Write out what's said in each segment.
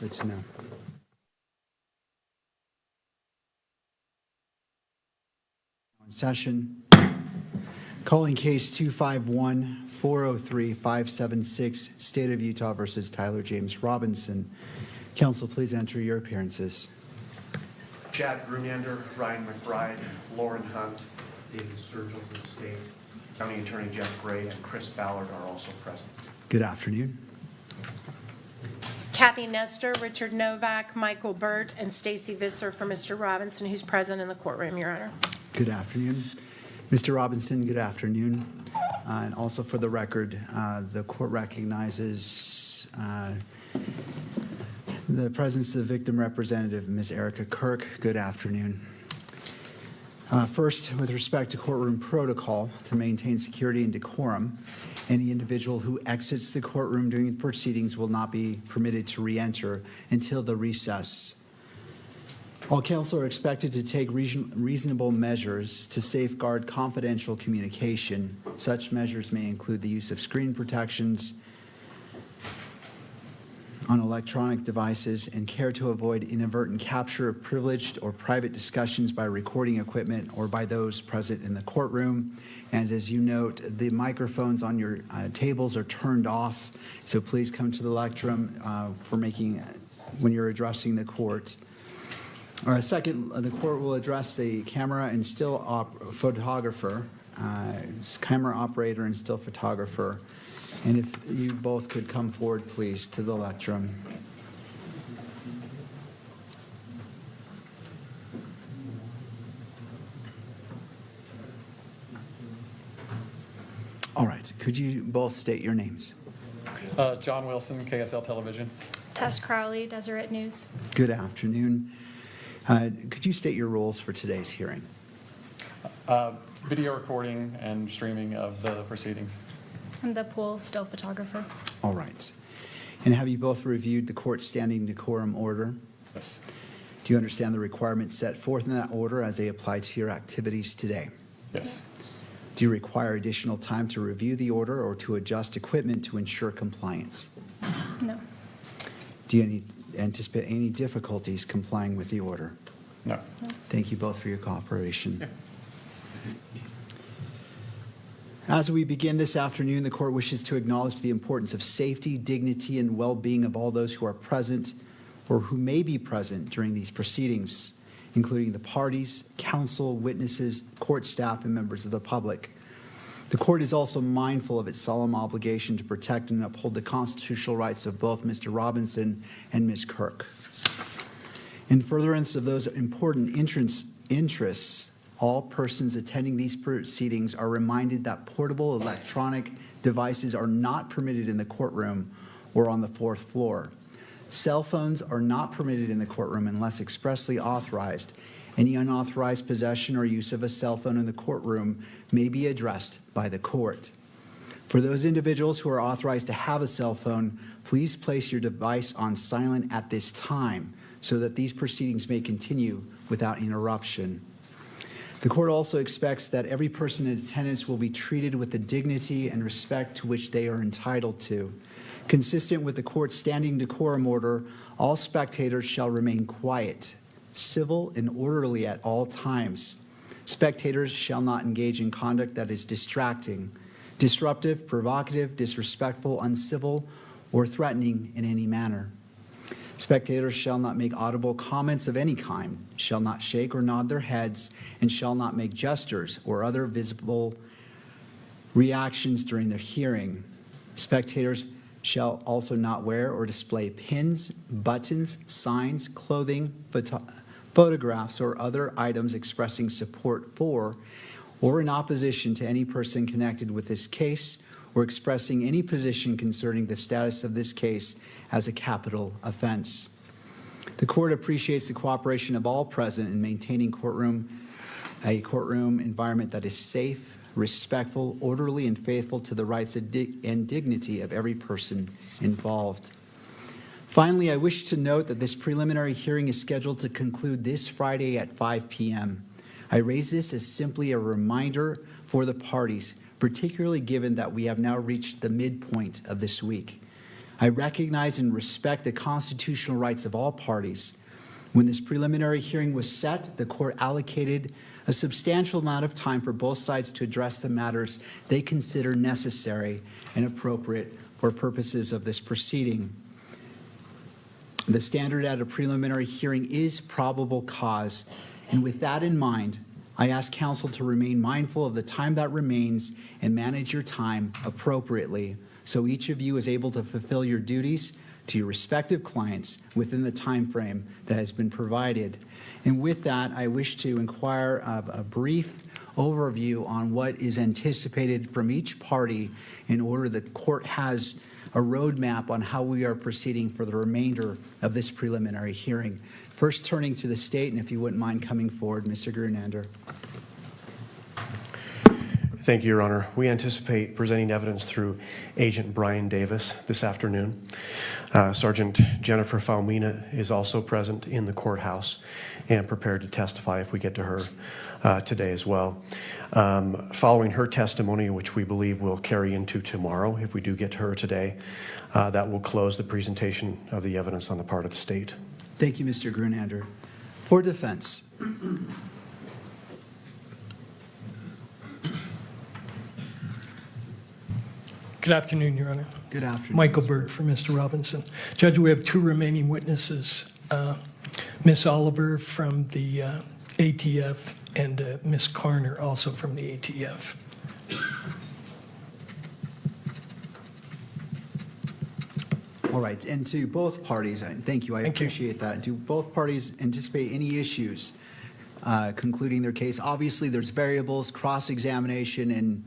Good to know. In session. Calling case 251-403-576, State of Utah versus Tyler James Robinson. Counsel, please enter your appearances. Chad Grumander, Ryan McBride, Lauren Hunt, David Sturgill from the state, County Attorney Jeff Gray, and Chris Ballard are also present. Good afternoon. Kathy Nestor, Richard Novak, Michael Burt, and Stacy Visser for Mr. Robinson, who's present in the courtroom, Your Honor. Good afternoon. Mr. Robinson, good afternoon. And also for the record, the court recognizes the presence of victim representative, Ms. Erica Kirk. Good afternoon. First, with respect to courtroom protocol to maintain security and decorum, any individual who exits the courtroom during the proceedings will not be permitted to re-enter until the recess. All counsel are expected to take reasonable measures to safeguard confidential communication. Such measures may include the use of screen protections on electronic devices and care to avoid inadvertent capture of privileged or private discussions by recording equipment or by those present in the courtroom. And as you note, the microphones on your tables are turned off, so please come to the lectrum when you're addressing the court. Second, the court will address the camera and still photographer, camera operator and still photographer. And if you both could come forward, please, to the lectrum. All right, could you both state your names? John Wilson, KSL Television. Tess Crowley, Deseret News. Good afternoon. Could you state your roles for today's hearing? Video recording and streaming of the proceedings. I'm the pool still photographer. All right. And have you both reviewed the court's standing decorum order? Yes. Do you understand the requirements set forth in that order as they apply to your activities today? Yes. Do you require additional time to review the order or to adjust equipment to ensure compliance? No. Do you anticipate any difficulties complying with the order? No. Thank you both for your cooperation. Yeah. As we begin this afternoon, the court wishes to acknowledge the importance of safety, dignity, and well-being of all those who are present or who may be present during these proceedings, including the parties, counsel, witnesses, court staff, and members of the public. The court is also mindful of its solemn obligation to protect and uphold the constitutional rights of both Mr. Robinson and Ms. Kirk. In furtherance of those important interests, all persons attending these proceedings are reminded that portable electronic devices are not permitted in the courtroom or on the fourth floor. Cell phones are not permitted in the courtroom unless expressly authorized. Any unauthorized possession or use of a cell phone in the courtroom may be addressed by the court. For those individuals who are authorized to have a cell phone, please place your device on silent at this time so that these proceedings may continue without interruption. The court also expects that every person in attendance will be treated with the dignity and respect to which they are entitled to. Consistent with the court's standing decorum order, all spectators shall remain quiet, civil, and orderly at all times. Spectators shall not engage in conduct that is distracting, disruptive, provocative, disrespectful, uncivil, or threatening in any manner. Spectators shall not make audible comments of any kind, shall not shake or nod their heads, and shall not make gestures or other visible reactions during their hearing. Spectators shall also not wear or display pins, buttons, signs, clothing, photographs, or other items expressing support for or in opposition to any person connected with this case or expressing any position concerning the status of this case as a capital offense. The court appreciates the cooperation of all present in maintaining a courtroom environment that is safe, respectful, orderly, and faithful to the rights and dignity of every person involved. Finally, I wish to note that this preliminary hearing is scheduled to conclude this Friday at 5 p.m. I raise this as simply a reminder for the parties, particularly given that we have now reached the midpoint of this week. I recognize and respect the constitutional rights of all parties. When this preliminary hearing was set, the court allocated a substantial amount of time for both sides to address the matters they consider necessary and appropriate for purposes of this proceeding. The standard at a preliminary hearing is probable cause, and with that in mind, I ask counsel to remain mindful of the time that remains and manage your time appropriately so each of you is able to fulfill your duties to your respective clients within the time frame that has been provided. And with that, I wish to inquire of a brief overview on what is anticipated from each party in order the court has a roadmap on how we are proceeding for the remainder of this preliminary hearing. First, turning to the state, and if you wouldn't mind coming forward, Mr. Grunander. Thank you, Your Honor. We anticipate presenting evidence through Agent Brian Davis this afternoon. Sergeant Jennifer Falmina is also present in the courthouse and prepared to testify if we get to her today as well. Following her testimony, which we believe will carry into tomorrow, if we do get to her today, that will close the presentation of the evidence on the part of the state. Thank you, Mr. Grunander. For defense. Good afternoon, Your Honor. Good afternoon. Michael Bird for Mr. Robinson. Judge, we have two remaining witnesses, Miss Oliver from the ATF and Miss Carner, also from the ATF. All right, and to both parties, thank you, I Thank you. appreciate that. Do both parties anticipate any issues concluding their case? Obviously, there's variables, cross-examination, and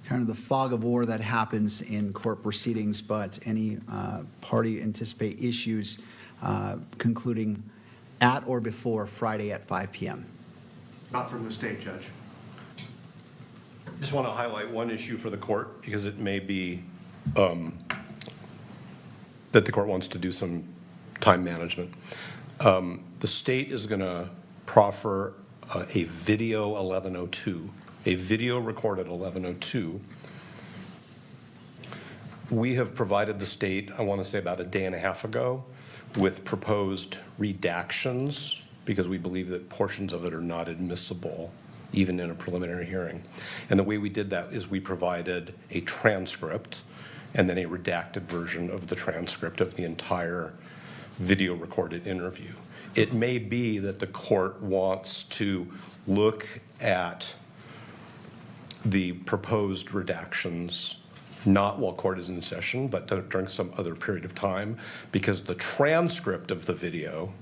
kind of the fog of war that happens in court proceedings, but any party anticipate issues concluding at or before Friday at 5 p.m.? Not from the state, Judge. Just want to highlight one issue for the court because it may be that the court wants to do some time management. The state is going to proffer a video 1102, a video recorded 1102. We have provided the state, I want to say about a day and a half ago, with proposed redactions because we believe that portions of it are not admissible even in a preliminary hearing. And the way we did that is we provided a transcript and then a redacted version of the transcript of the entire video recorded interview. It may be that the court wants to look at the proposed redactions not while court is in session, but during some other period of time, because the transcript of the video,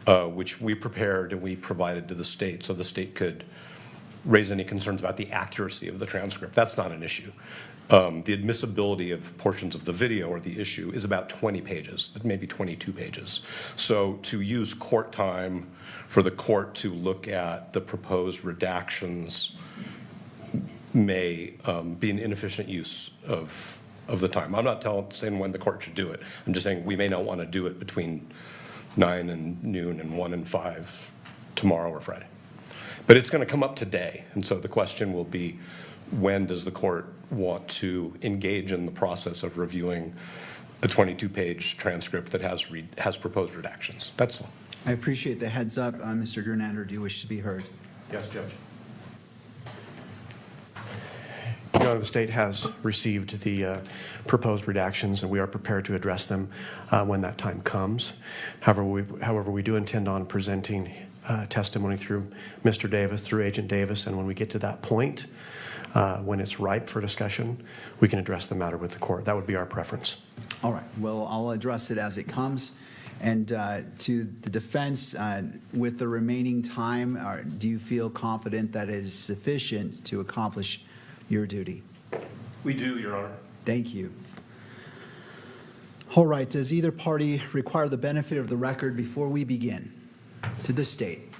which we prepared and we provided to the state so the state could raise any concerns about the accuracy of the transcript, that's not an issue. The admissibility of portions of the video or the issue is about 20 pages, maybe 22 pages. So to use court time for the court to look at the proposed redactions may be an inefficient use of the time. I'm not saying when the court should do it. I'm just saying we may not want to do it between 9 and noon and 1 and 5 tomorrow or Friday. But it's going to come up today, and so the question will be, when does the court want to engage in the process of reviewing a 22-page transcript that has proposed redactions? That's all. I appreciate the heads up. Mr. Grunander, do you wish to be heard? Yes, Judge. Your Honor, the state has received the proposed redactions, and we are prepared to address them when that time comes. However, we do intend on presenting testimony through Mr. Davis, through Agent Davis, and when we get to that point, when it's ripe for discussion, we can address the matter with the court. That would be our preference. All right, well, I'll address it as it comes. And to the defense, with the remaining time, do you feel confident that it is sufficient to accomplish your duty? We do, Your Honor. Thank you. All right, does either party require the benefit of the record before we begin? To the state.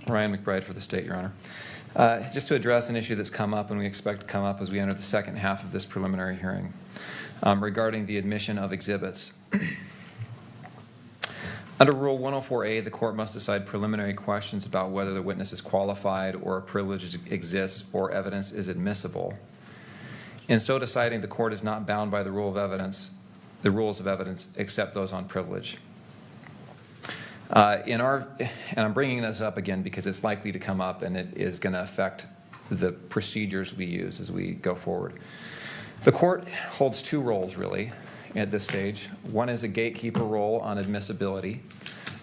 Ryan McBride for the state, Your Honor. Just to address an issue that's come up and we expect to come up as we enter the second half of this preliminary hearing regarding the admission of exhibits. Under Rule 104A, the court must decide preliminary questions about whether the witness is qualified or a privilege exists or evidence is admissible. In so deciding, the court is not bound by the rules of evidence except those on privilege. And I'm bringing this up again because it's likely to come up and it is going to affect the procedures we use as we go forward. The court holds two roles, really, at this stage. One is a gatekeeper role on admissibility,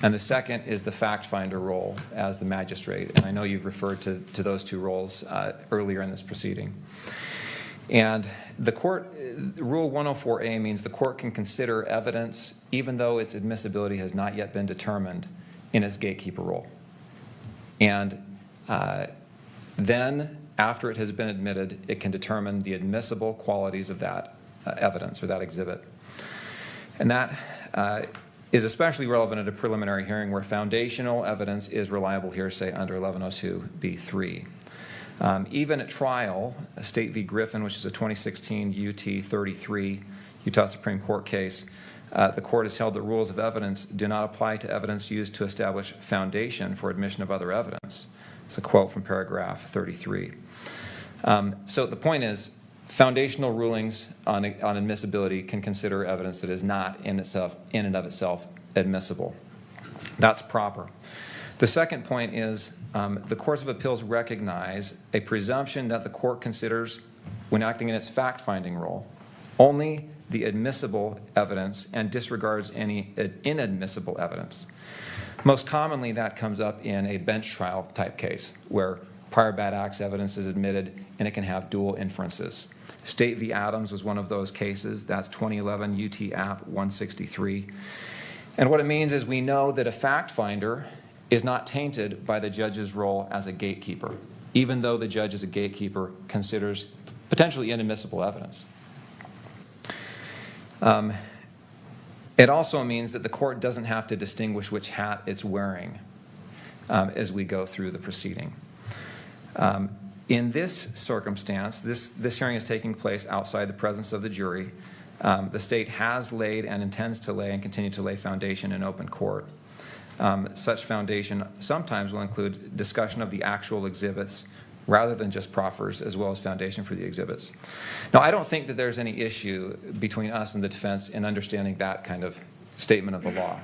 and the second is the fact finder role as the magistrate. And I know you've referred to those two roles earlier in this proceeding. And the court, Rule 104A means the court can consider evidence even though its admissibility has not yet been determined in its gatekeeper role. And then, after it has been admitted, it can determine the admissible qualities of that evidence or that exhibit. And that is especially relevant at a preliminary hearing where foundational evidence is reliable hearsay under 1102B3. Even at trial, State v. Griffin, which is a 2016 UT 33 Utah Supreme Court case, the court has held that rules of evidence do not apply to evidence used to establish foundation for admission of other evidence. It's a quote from paragraph 33. So the point is, foundational rulings on admissibility can consider evidence that is not in and of itself admissible. That's proper. The second point is the courts of appeals recognize a presumption that the court considers, when acting in its fact-finding role, only the admissible evidence and disregards any inadmissible evidence. Most commonly, that comes up in a bench trial type case where prior bad acts evidence is admitted and it can have dual inferences. State v. Adams was one of those cases. That's 2011 UT App 163. And what it means is we know that a fact finder is not tainted by the judge's role as a gatekeeper, even though the judge as a gatekeeper considers potentially inadmissible evidence. It also means that the court doesn't have to distinguish which hat it's wearing as we go through the proceeding. In this circumstance, this hearing is taking place outside the presence of the jury. The state has laid and intends to lay and continue to lay foundation in open court. Such foundation sometimes will include discussion of the actual exhibits rather than just proffers, as well as foundation for the exhibits. Now, I don't think that there's any issue between us and the defense in understanding that kind of statement of the law.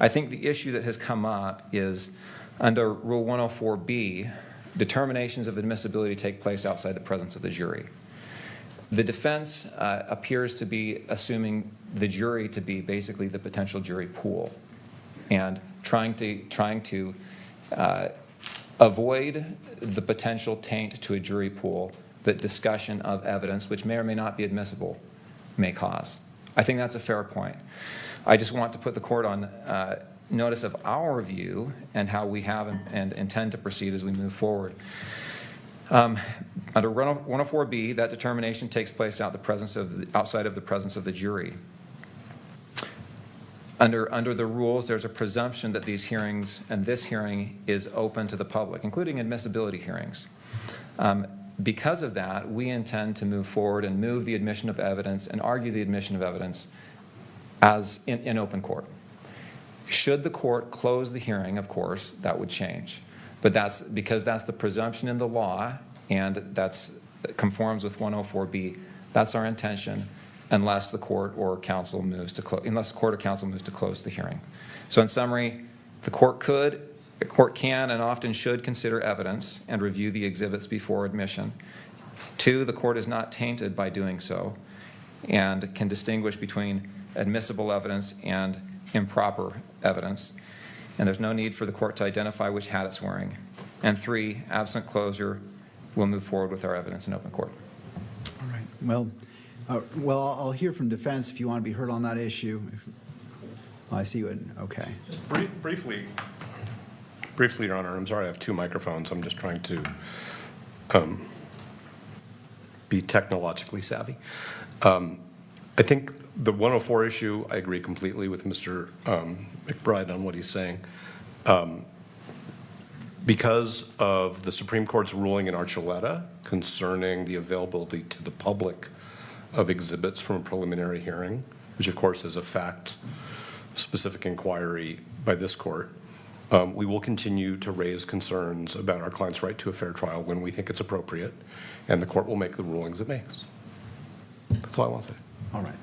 I think the issue that has come up is under Rule 104B, determinations of admissibility take place outside the presence of the jury. The defense appears to be assuming the jury to be basically the potential jury pool and trying to avoid the potential taint to a jury pool that discussion of evidence, which may or may not be admissible, may cause. I think that's a fair point. I just want to put the court on notice of our view and how we have and intend to proceed as we move forward. Under 104B, that determination takes place outside of the presence of the jury. Under the rules, there's a presumption that these hearings and this hearing is open to the public, including admissibility hearings. Because of that, we intend to move forward and move the admission of evidence and argue the admission of evidence as in open court. Should the court close the hearing, of course, that would change. But that's because that's the presumption in the law, and that conforms with 104B. That's our intention, unless the court or counsel moves to close the hearing. So, in summary, the court can and often should consider evidence and review the exhibits before admission. 2, the court is not tainted by doing so, and can distinguish between admissible evidence and improper evidence, and there's no need for the court to identify which hat it's wearing. And 3, absent closure, we'll move forward with our evidence in open court. All right. Well, I'll hear from defense if you want to be heard on that issue. I see you. Okay. Just briefly, Your Honor, I'm sorry I have 2 microphones. I'm just trying to be technologically savvy. I think the 104 issue, I agree completely with Mr. McBride on what he's saying. Because of the Supreme Court's ruling in Archuleta concerning the availability to the public of exhibits from a preliminary hearing, which of course is a fact-specific inquiry by this court, we will continue to raise concerns about our client's right to a fair trial when we think it's appropriate, and the court will make the rulings it makes. That's all I want to say. All right.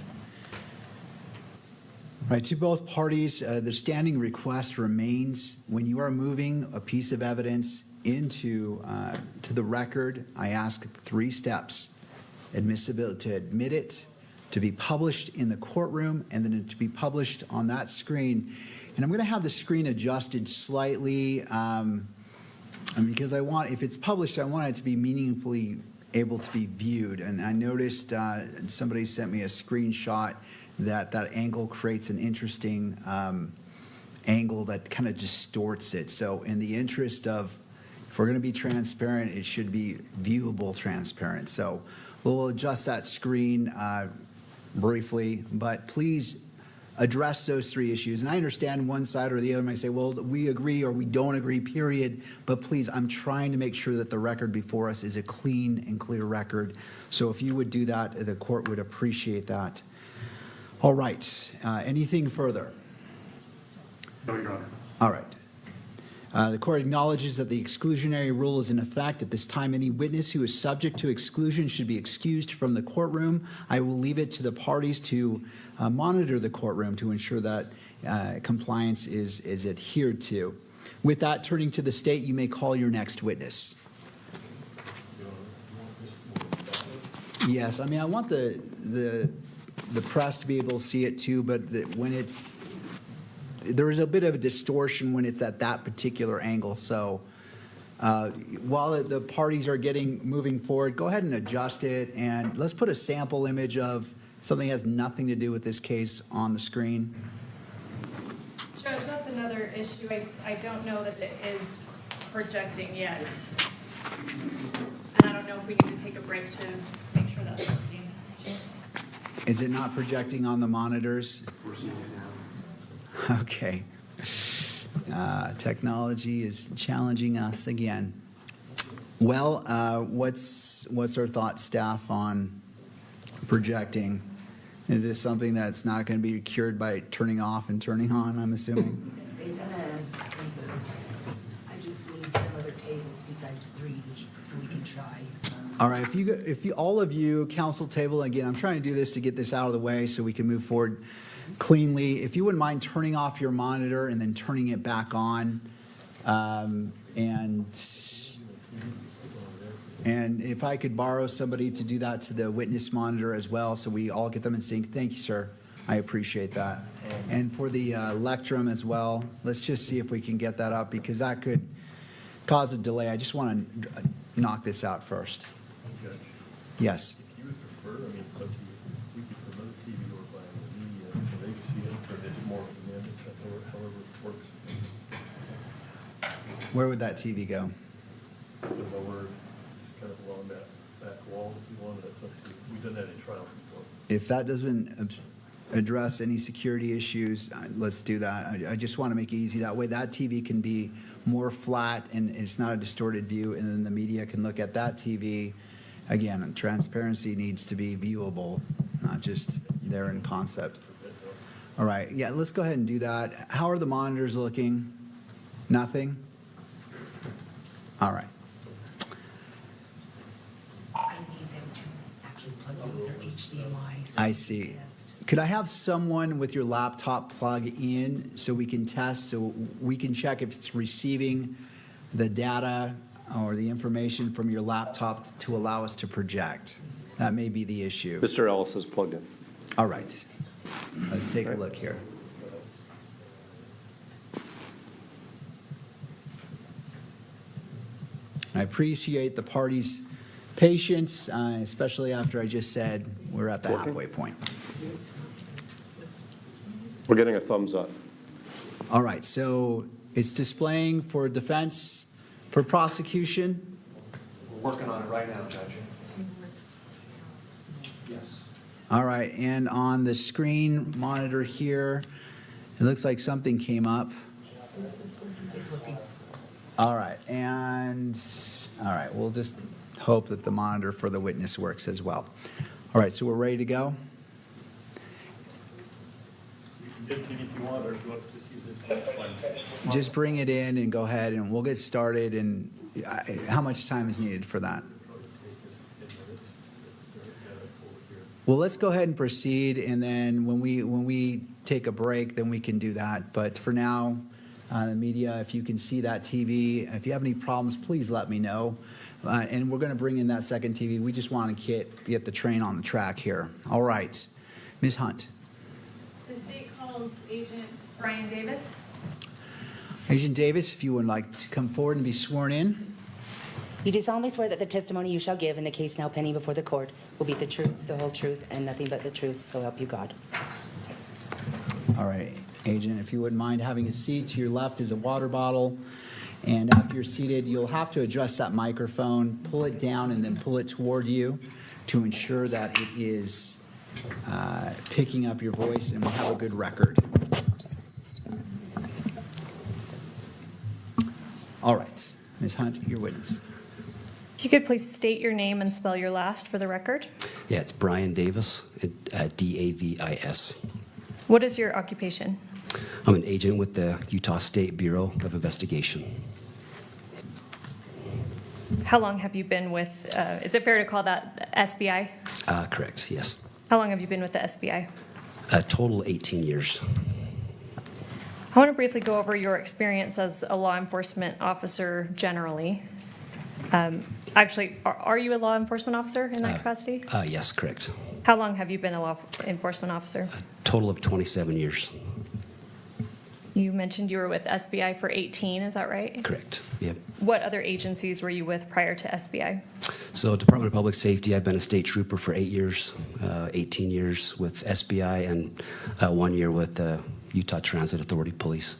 All right, to both parties, the standing request remains, when you are moving a piece of evidence into to the record, I ask 3 steps: admissibility, to admit it, to be published in the courtroom, and then to be published on that screen. And I'm going to have the screen adjusted slightly because if it's published, I want it to be meaningfully able to be viewed. And I noticed somebody sent me a screenshot that angle creates an interesting angle that kind of distorts it. So in the interest of, if we're going to be transparent, it should be viewable transparent. So we'll adjust that screen briefly, but please address those 3 issues. And I understand one side or the other might say, well, we agree or we don't agree, period. But please, I'm trying to make sure that the record before us is a clean and clear record. So if you would do that, the court would appreciate that. All right. Anything further? No, Your Honor. All right. The court acknowledges that the exclusionary rule is in effect. At this time, any witness who is subject to exclusion should be excused from the courtroom. I will leave it to the parties to monitor the courtroom to ensure that compliance is adhered to. With that, turning to the state, you may call your next witness. Yes, I mean, I want the press to be able to see it too, but when there is a bit of a distortion when it's at that particular angle. So while the parties are moving forward, go ahead and adjust it, and let's put a sample image of something that has nothing to do with this case on the screen. Judge, that's another issue. I don't know that it is projecting yet. And I don't know if we need to take a break to make sure that's working. Is it not projecting on the monitors? Okay. Technology is challenging us again. Well, what's our thought, staff, on projecting? Is this something that's not going to be cured by turning off and turning on, I'm assuming? I just need some other tables besides 3 so we can try some. All right, all of you, council table, again, I'm trying to do this to get this out of the way so we can move forward cleanly. If you wouldn't mind turning off your monitor and then turning it back on, and if I could borrow somebody to do that to the witness monitor as well, so we all get them in sync. Thank you, sir. I appreciate that. And for the lectrum as well, let's just see if we can get that up, because that could cause a delay. I just want to knock this out first. Judge, Yes. if you would prefer, I mean, it's up to you. We could promote TV or by the media so they can see it, or they more of them in, however it works. Where would that TV go? The lower, kind of along that wall, if you wanted, that's up to you. We've done that in trials before. If that doesn't address any security issues, let's do that. I just want to make it easy. That way that TV can be more flat and it's not a distorted view, and then the media can look at that TV. Again, transparency needs to be viewable, not just there in concept. All right, yeah, let's go ahead and do that. How are the monitors looking? Nothing? All right. I need them to actually plug in their HDMI. so I we see. can test. Could I have someone with your laptop plug in so we can test, so we can check if it's receiving the data or the information from your laptop to allow us to project? That may be the issue. Mr. Ellis is plugged in. All right. Let's take a look here. I appreciate the parties' patience, especially after I just said we're at the halfway point. We're getting a thumbs up. All right, so it's displaying for defense, for prosecution. We're working on it right now, Judge. Yes. All right, and on the screen monitor here, it looks like something came up. It's looking. All right, we'll just hope that the monitor for the witness works as well. All right, so we're ready to go? Big TV if you want, or if you want to just use this, it's fine. Just bring it in and go ahead and we'll get started. And how much time is needed for that? Probably take us 10 minutes. Over here. Well, let's go ahead and proceed, and then when we take a break, then we can do that. But for now, the media, if you can see that TV, if you have any problems, please let me know. And we're going to bring in that second TV. We just want to get the train on the track here. All right. Ms. Hunt. The state calls Agent Brian Davis. Agent Davis, if you would like to come forward and be sworn in. You do solemnly swear that the testimony you shall give in the case now pending before the court will be the truth, the whole truth, and nothing but the truth, so help you God. All right, Agent, if you wouldn't mind having a seat. To your left is a water bottle. And after you're seated, you'll have to adjust that microphone, pull it down, and then pull it toward you to ensure that it is picking up your voice and we'll have a good record. All right, Ms. Hunt, your witness. If you could please state your name and spell your last for the record. Yeah, it's Brian Davis, Davis. What is your occupation? I'm an agent with the Utah State Bureau of Investigation. How long have you been with, is it fair to call that SBI? Correct, yes. How long have you been with the SBI? Total 18 years. I want to briefly go over your experience as a law enforcement officer generally. Actually, are you a law enforcement officer in that capacity? Yes, correct. How long have you been a law enforcement officer? Total of 27 years. You mentioned you were with SBI for 18, is that right? Correct, yep. What other agencies were you with prior to SBI? So Department of Public Safety, I've been a state trooper for 8 years, 18 years with SBI, and 1 year with Utah Transit Authority Police.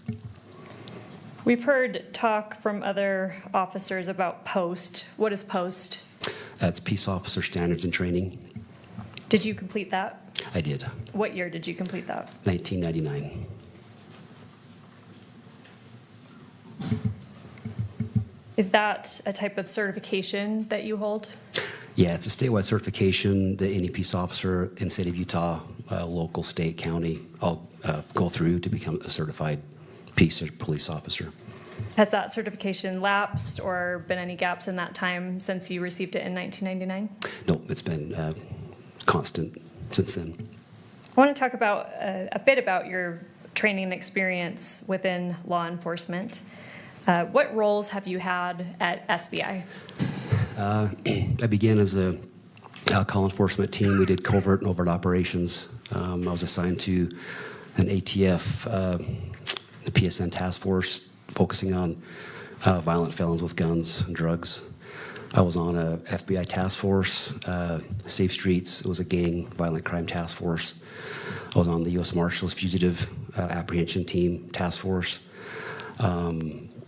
We've heard talk from other officers about POST. What is POST? That's Peace Officer Standards and Training. Did you complete that? I did, What year did you complete that? 1999. Is that a type of certification that you hold? Yeah, it's a statewide certification that any peace officer in the state of Utah, local, state, county, all go through to become a certified peace or police officer. Has that certification lapsed or been any gaps in that time since you received it in 1999? No, it's been constant since then. I want to talk about a bit about your training experience within law enforcement. What roles have you had at SBI? I began as a call enforcement team. We did covert and overt operations. I was assigned to an ATF, the PSN task force, focusing on violent felons with guns and drugs. I was on a FBI task force, Safe Streets. It was a gang violent crime task force. I was on the U.S. Marshals Fugitive Apprehension Team task force.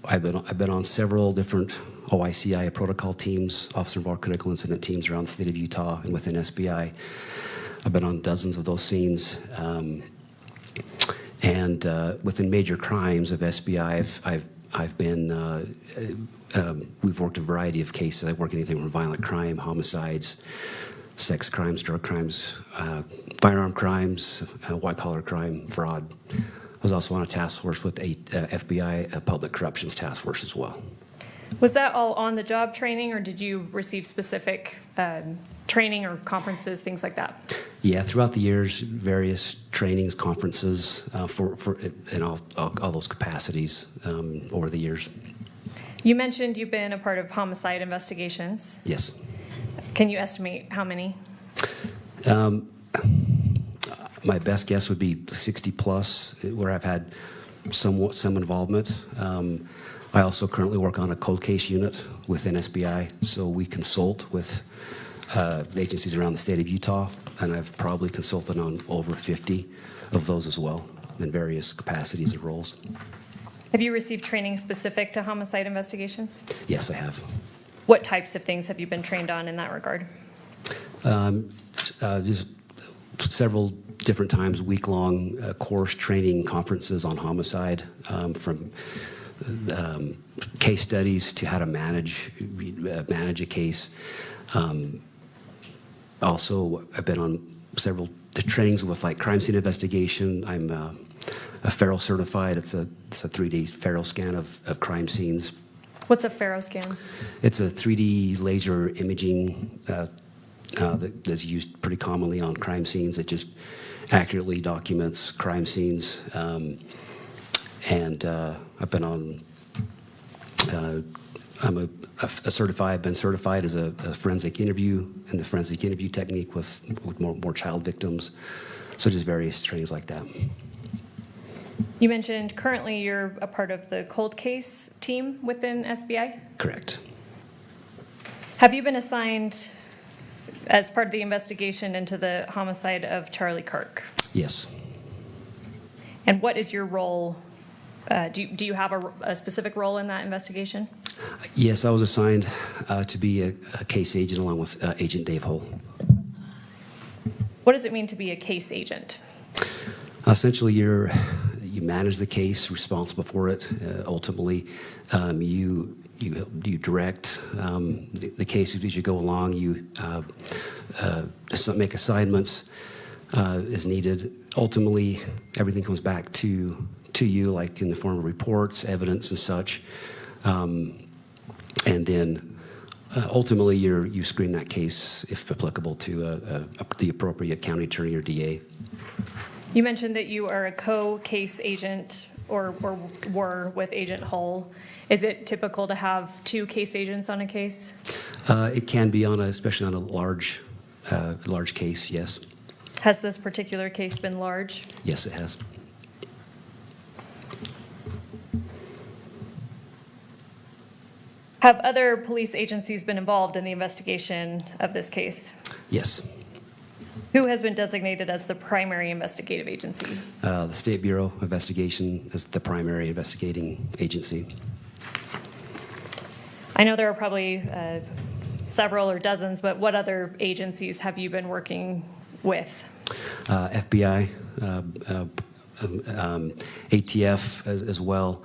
I've been on several different OICI protocol teams, officer involved critical incident teams around the state of Utah and within SBI. I've been on dozens of those scenes. And within major crimes of SBI, I've been, we've worked a variety of cases. I work anything from violent crime, homicides, sex crimes, drug crimes, firearm crimes, white-collar crime, fraud. I was also on a task force with a FBI public corruptions task force as well. Was that all on-the-job training, or did you receive specific training or conferences, things like that? Yeah, throughout the years, various trainings, conferences in all those capacities over the years. You mentioned you've been a part of homicide investigations. Yes. Can you estimate how many? My best guess would be 60 plus, where I've had some involvement. I also currently work on a cold case unit within SBI, so we consult with agencies around the state of Utah, and I've probably consulted on over 50 of those as well in various capacities and roles. Have you received training specific to homicide investigations? Yes, I have. What types of things have you been trained on in that regard? Just several different times, week-long course training conferences on homicide, from case studies to how to manage a case. Also, I've been on several trainings with like crime scene investigation. I'm Faro certified. It's a 3D Faro scan of crime scenes. What's a Faro scan? It's a 3D laser imaging that's used pretty commonly on crime scenes. It just accurately documents crime scenes. And I've been on, I've been certified as a forensic interview and the forensic interview technique with more child victims. So just various trainings like that. You mentioned currently you're a part of the cold case team within SBI. Correct. Have you been assigned as part of the investigation into the homicide of Charlie Kirk? Yes. And what is your role? Do you have a specific role in that investigation? Yes, I was assigned to be a case agent along with Agent Dave Hull. What does it mean to be a case agent? Essentially, you manage the case, responsible for it. Ultimately, you direct the case as you go along. You make assignments as needed. Ultimately, everything comes back to you, like in the form of reports, evidence, and such. And then ultimately, you screen that case, if applicable, to the appropriate county attorney or DA. You mentioned that you are a co-case agent or were with Agent Hull. Is it typical to have two case agents on a case? It can be especially on a large case, yes. Has this particular case been large? Yes, it has. Have other police agencies been involved in the investigation of this case? Yes. Who has been designated as the primary investigative agency? The State Bureau of Investigation is the primary investigating agency. I know there are probably several or dozens, but what other agencies have you been working with? FBI, ATF as well,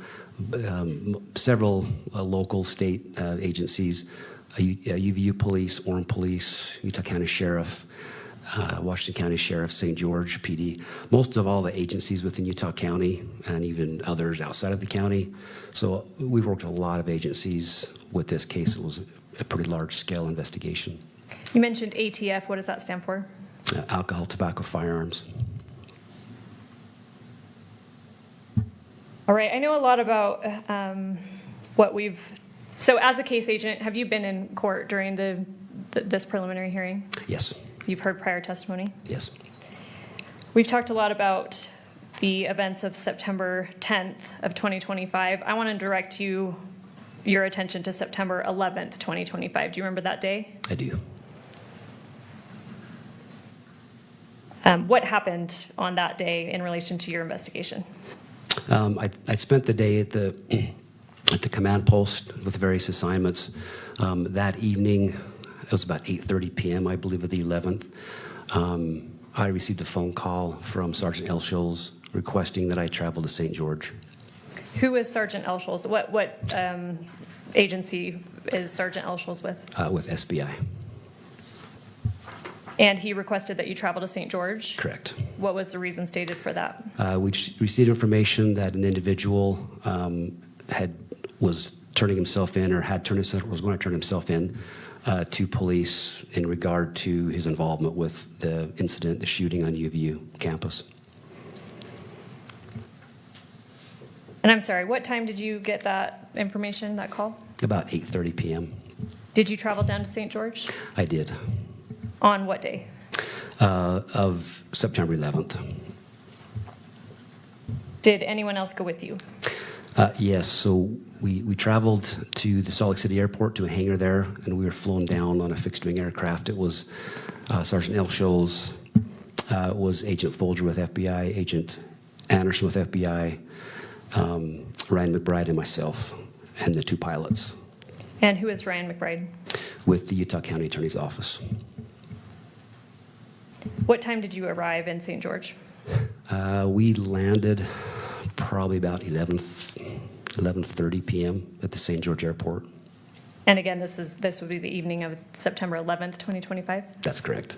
several local state agencies, UVU Police, Orem Police, Utah County Sheriff, Washington County Sheriff, St. George PD, most of all the agencies within Utah County and even others outside of the county. So we've worked with a lot of agencies with this case. It was a pretty large scale investigation. You mentioned ATF. What does that stand for? Alcohol, tobacco, firearms. All right. I know a lot about what we've... So as a case agent, have you been in court during this preliminary hearing? Yes. You've heard prior testimony? Yes. We've talked a lot about the events of September 10th of 2025. I want to direct your attention to September 11th, 2025. Do you remember that day? I do. What happened on that day in relation to your investigation? I spent the day at the command post with various assignments. That evening, it was about 8:30 p.m., I believe, of the 11th. I received a phone call from Sergeant Elsholz requesting that I travel to St. George. Who is Sergeant Elsholz? What agency is Sergeant Elsholz with? With SBI. And he requested that you travel to St. George? Correct. What was the reason stated for that? We received information that an individual was turning himself in or was going to turn himself in to police in regard to his involvement with the incident, the shooting on UVU campus. And I'm sorry, what time did you get that information, that call? About 8:30 p.m. Did you travel down to St. George? I did. On what day? Of September 11th. Did anyone else go with you? Yes, so we traveled to the Salt Lake City Airport to a hangar there, and we were flown down on a fixed-wing aircraft. It was Sergeant Elsholz, was Agent Folger with FBI, Agent Anderson with FBI, Ryan McBride, and myself, and the two pilots. And who is Ryan McBride? With the Utah County Attorney's Office. What time did you arrive in St. George? We landed probably about 11:30 p.m. at the St. George Airport. And again, this would be the evening of September 11th, 2025? That's correct.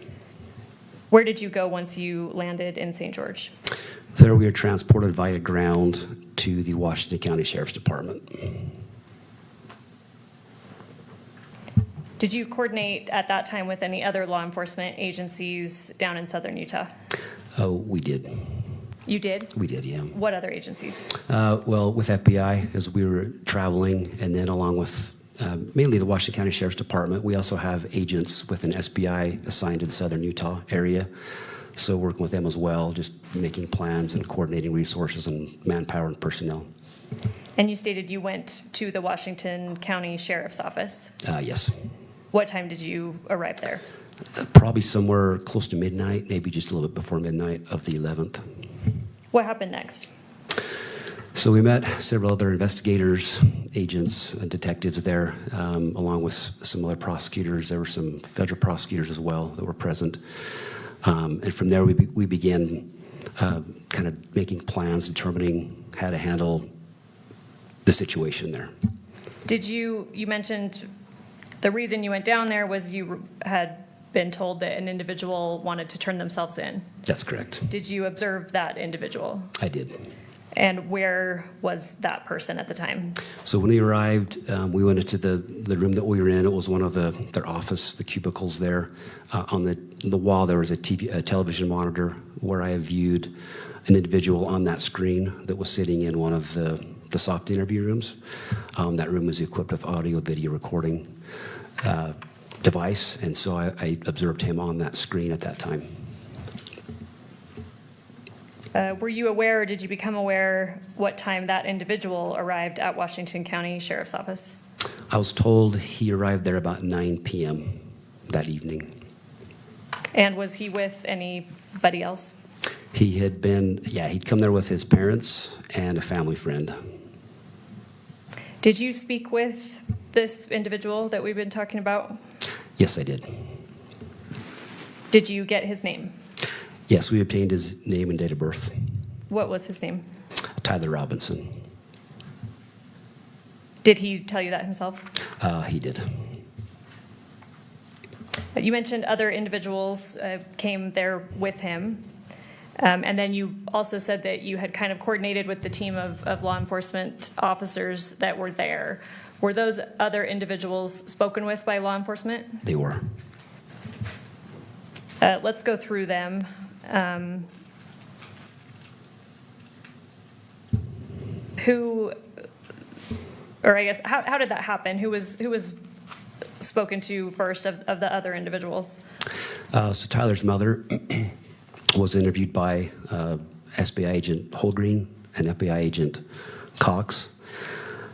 Where did you go once you landed in St. George? There we were transported via ground to the Washington County Sheriff's Department. Did you coordinate at that time with any other law enforcement agencies down in southern Utah? Oh, we did. You did? We did, yeah. What other agencies? Well, with FBI as we were traveling, and then along with mainly the Washington County Sheriff's Department, we also have agents with an SBI assigned to the southern Utah area. So working with them as well, just making plans and coordinating resources and manpower and personnel. And you stated you went to the Washington County Sheriff's Office. Yes. What time did you arrive there? Probably somewhere close to midnight, maybe just a little bit before midnight of the 11th. What happened next? So we met several other investigators, agents, and detectives there, along with some other prosecutors. There were some federal prosecutors as well that were present. And from there, we began kind of making plans, determining how to handle the situation there. Did you mentioned the reason you went down there was you had been told that an individual wanted to turn themselves in. That's correct. Did you observe that individual? I did. And where was that person at the time? So when we arrived, we went into the room that we were in. It was one of their office, the cubicles there. On the wall, there was a television monitor where I viewed an individual on that screen that was sitting in one of the soft interview rooms. That room was equipped with audio-video recording device, and so I observed him on that screen at that time. Were you aware, or did you become aware what time that individual arrived at Washington County Sheriff's Office? I was told he arrived there about 9 p.m. that evening. And was he with anybody else? He had been, he'd come there with his parents and a family friend. Did you speak with this individual that we've been talking about? Yes, I did. Did you get his name? Yes, we obtained his name and date of birth. What was his name? Tyler Robinson. Did he tell you that himself? He did. You mentioned other individuals came there with him. And then you also said that you had kind of coordinated with the team of law enforcement officers that were there. Were those other individuals spoken with by law enforcement? They were. Let's go through them. How did that happen? Who was spoken to first of the other individuals? So Tyler's mother was interviewed by SBI agent Holgreen and FBI agent Cox.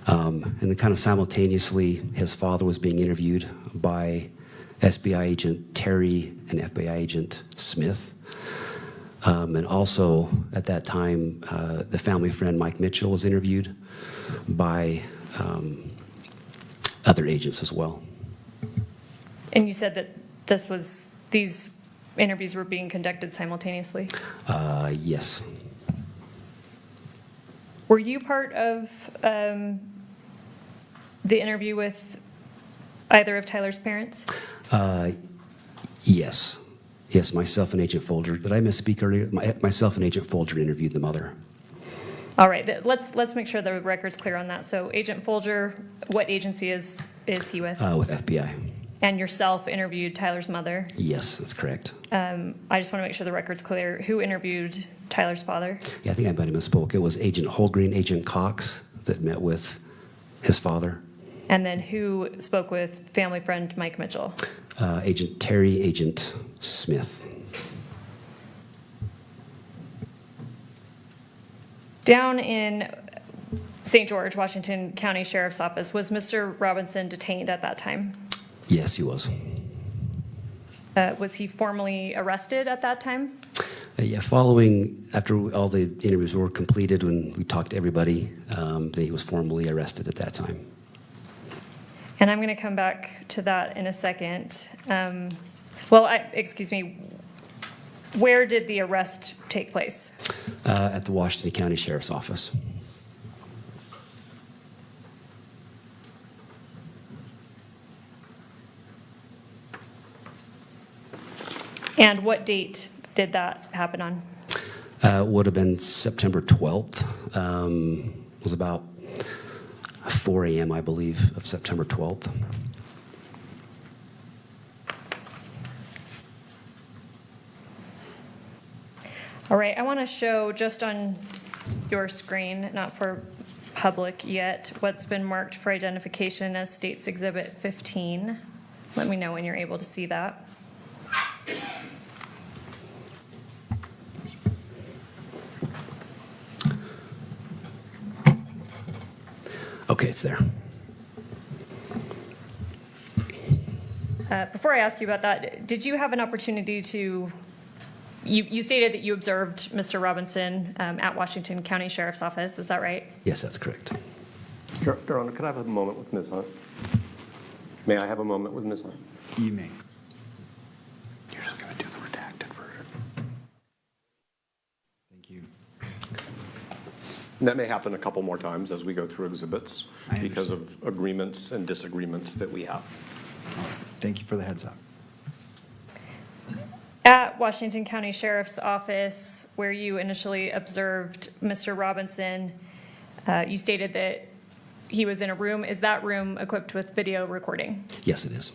And then kind of simultaneously, his father was being interviewed by SBI agent Terry and FBI agent Smith. And also, at that time, the family friend Mike Mitchell was interviewed by other agents as well. And you said that these interviews were being conducted simultaneously? Yes. Were you part of the interview with either of Tyler's parents? Yes. Yes, myself and Agent Folger. Did I misspeak earlier? Myself and Agent Folger interviewed the mother. All right, let's make sure the record's clear on that. So Agent Folger, what agency is he with? With FBI. And yourself interviewed Tyler's mother? Yes, that's correct. I just want to make sure the record's clear. Who interviewed Tyler's father? Yeah, I think I might have misspoke. It was Agent Holgreen, Agent Cox that met with his father. And then who spoke with family friend Mike Mitchell? Agent Terry, Agent Smith. Down in St. George, Washington County Sheriff's Office, was Mr. Robinson detained at that time? Yes, he was. Was he formally arrested at that time? Yeah, after all the interviews were completed, when we talked to everybody, he was formally arrested at that time. And I'm going to come back to that in a second. Excuse me, where did the arrest take place? At the Washington County Sheriff's Office. And what date did that happen on? Would have been September 12th. It was about 4 a.m., I believe, of September 12th. All right, I want to show just on your screen, not for public yet, what's been marked for identification as State's Exhibit 15. Let me know when you're able to see that. Okay, it's there. Before I ask you about that, did you have an opportunity to, you stated that you observed Mr. Robinson at Washington County Sheriff's Office, is that right? Yes, that's correct. Your Honor, could I have a moment with Ms. Hunt? May I have a moment with Ms. Hunt? You may. You're just going to do the redacted version. Thank you. And that may happen a couple more times as we go through exhibits I because of agreements and disagreements that we have. All right. Thank you for the heads up. At Washington County Sheriff's Office, where you initially observed Mr. Robinson, you stated that he was in a room. Is that room equipped with video recording? Yes, it is.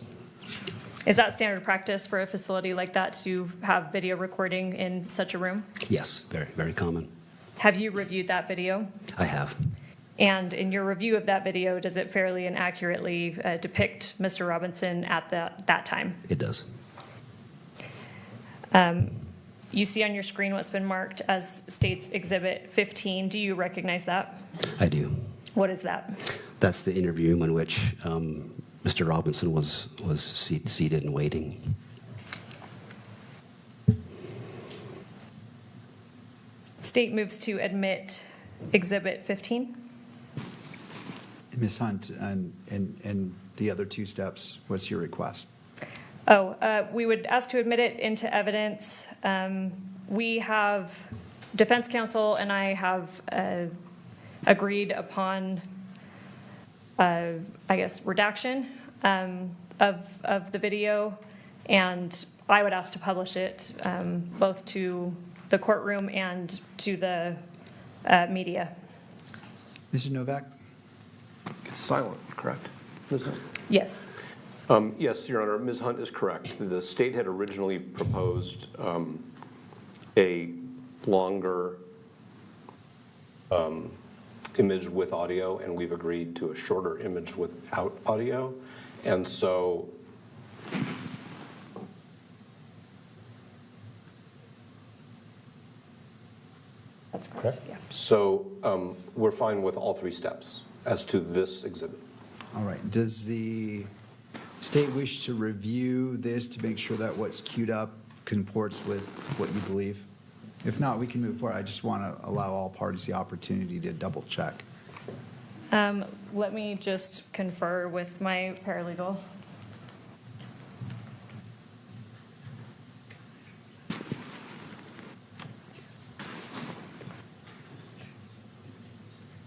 Is that standard practice for a facility like that to have video recording in such a room? Yes, very, very common. Have you reviewed that video? I have. And in your review of that video, does it fairly and accurately depict Mr. Robinson at that time? It does. You see on your screen what's been marked as State's Exhibit 15. Do you recognize that? I do. What is that? That's the interview in which Mr. Robinson was seated and waiting. State moves to admit Exhibit 15. Ms. Hunt, and the other two steps, what's your request? We would ask to admit it into evidence. We have, defense counsel and I have agreed upon, I guess, redaction of the video, and I would ask to publish it both to the courtroom and to the media. Mr. Novak? It's silent, correct? Ms. Hunt? Yes. Yes, Your Honor, Ms. Hunt is correct. The state had originally proposed a longer image with audio, and we've agreed to a shorter image without audio. And so That's correct. Yeah. So we're fine with all three steps as to this exhibit. All right. Does the state wish to review this to make sure that what's queued up comports with what you believe? If not, we can move forward. I just want to allow all parties the opportunity to double check. Let me just confer with my paralegal.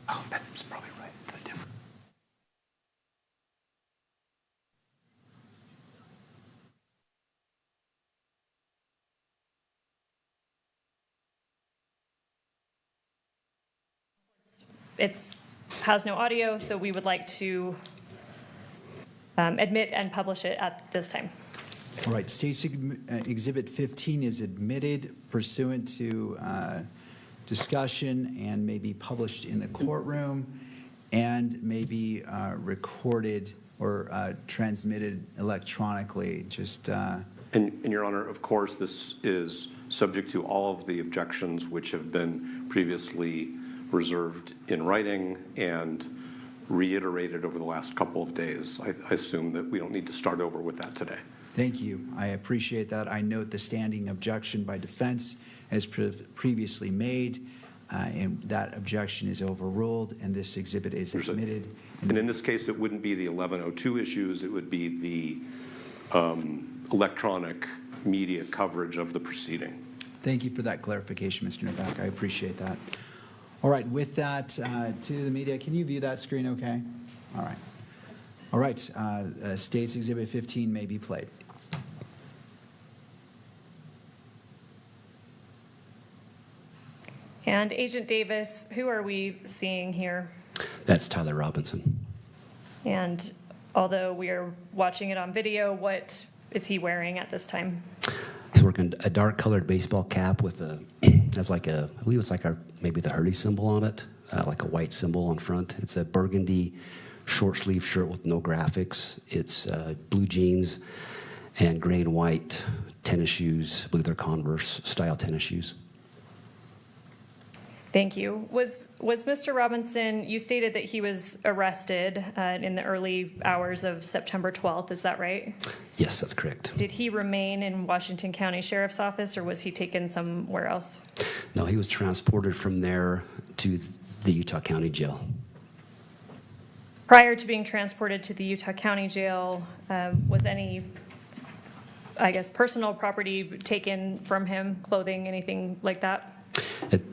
Oh, that's probably right. The difference. It has no audio, so we would like to admit and publish it at this time. All right. State's Exhibit 15 is admitted pursuant to discussion and may be published in the courtroom and may be recorded or transmitted electronically. Just And Your Honor, of course, this is subject to all of the objections which have been previously reserved in writing and reiterated over the last couple of days. I assume that we don't need to start over with that today. thank you. I appreciate that. I note the standing objection by defense as previously made, and that objection is overruled, and this exhibit is admitted. And in this case, it wouldn't be the 1102 issues, it would be the electronic media coverage of the proceeding. Thank you for that clarification, Mr. Novak. I appreciate that. All right, with that, to the media, can you view that screen okay? All right. All right, State's Exhibit 15 may be played. And Agent Davis, who are we seeing here? That's Tyler Robinson. And although we are watching it on video, what is he wearing at this time? He's working a dark colored baseball cap with has like I believe it's like maybe the Hurley symbol on it, like a white symbol on front. It's a burgundy short sleeve shirt with no graphics. It's blue jeans and gray and white tennis shoes, I believe they're Converse style tennis shoes. Thank you. Was Mr. Robinson, you stated that he was arrested in the early hours of September 12th, is that right? Yes, that's correct. Did he remain in Washington County Sheriff's Office, or was he taken somewhere else? No, he was transported from there to the Utah County Jail. Prior to being transported to the Utah County Jail, was any, I guess, personal property taken from him, clothing, anything like that?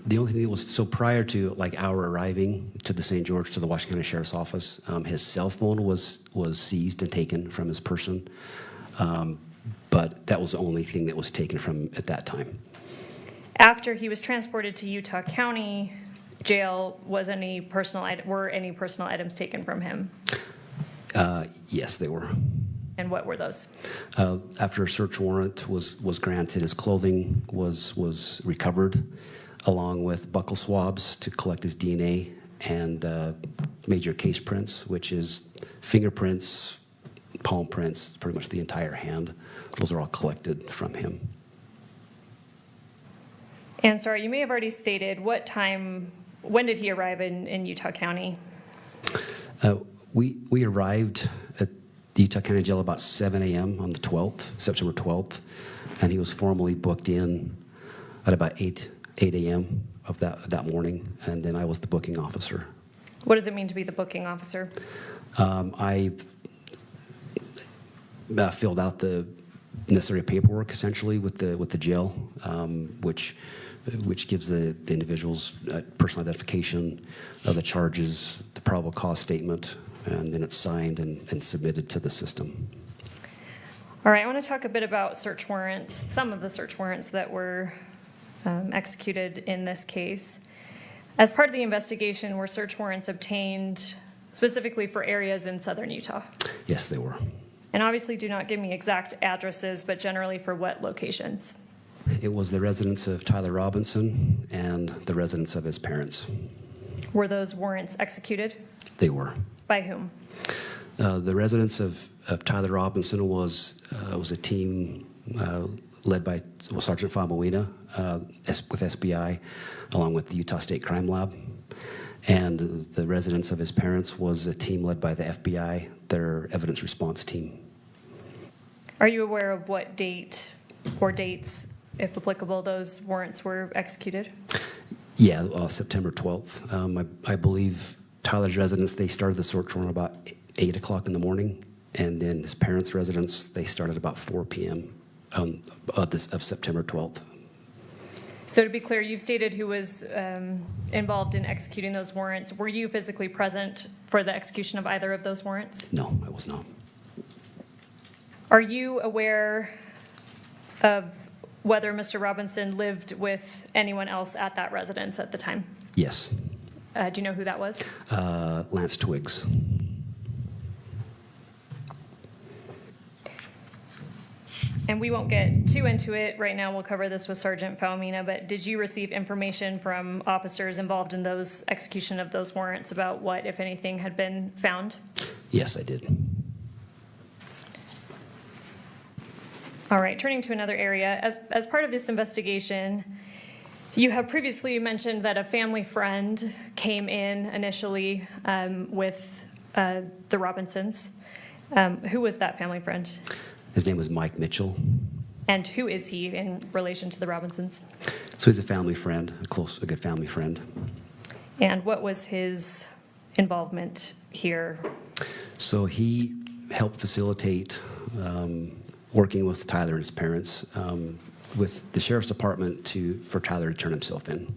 The only thing that was, so prior to like our arriving to the St. George, to the Washington County Sheriff's Office, his cell phone was seized and taken from his person. But that was the only thing that was taken from at that time. After he was transported to Utah County Jail, were any personal items taken from him? Yes, they were. And what were those? After a search warrant was granted, his clothing was recovered, along with buccal swabs to collect his DNA and major case prints, which is fingerprints, palm prints, pretty much the entire hand. Those are all collected from him. And sorry, you may have already stated when did he arrive in Utah County? We arrived at the Utah County Jail about 7 a.m. on the 12th, September 12th, and he was formally booked in at about 8 a.m. of that morning, and then I was the booking officer. What does it mean to be the booking officer? I filled out the necessary paperwork essentially with the jail, which gives the individuals personal identification of the charges, the probable cause statement, and then it's signed and submitted to the system. All right, I want to talk a bit about search warrants, some of the search warrants that were executed in this case. As part of the investigation, were search warrants obtained specifically for areas in southern Utah? Yes, they were. And obviously do not give me exact addresses, but generally for what locations? It was the residence of Tyler Robinson and the residence of his parents. Were those warrants executed? They were. By whom? The residence of Tyler Robinson was a team led by Sergeant Famuina with SBI, along with the Utah State Crime Lab. And the residence of his parents was a team led by the FBI, their evidence response team. Are you aware of what date or dates, if applicable, those warrants were executed? Yeah, September 12th. I believe Tyler's residence, they started the search warrant about 8 o'clock in the morning, and then his parents' residence, they started about 4 p.m. Of September 12th. So to be clear, you've stated who was involved in executing those warrants. Were you physically present for the execution of either of those warrants? No, I was not. Are you aware of whether Mr. Robinson lived with anyone else at that residence at the time? Yes. Do you know who that was? Lance Twiggs. And we won't get too into it right now. We'll cover this with Sergeant Faumina, but did you receive information from officers involved in those execution of those warrants about what, if anything, had been found? Yes, I did. All right, turning to another area. As part of this investigation, you have previously mentioned that a family friend came in initially with the Robinsons. Who was that family friend? His name was Mike Mitchell. And who is he in relation to the Robinsons? So he's a family friend, a good family friend. And what was his involvement here? So he helped facilitate working with Tyler and his parents with the sheriff's department for Tyler to turn himself in.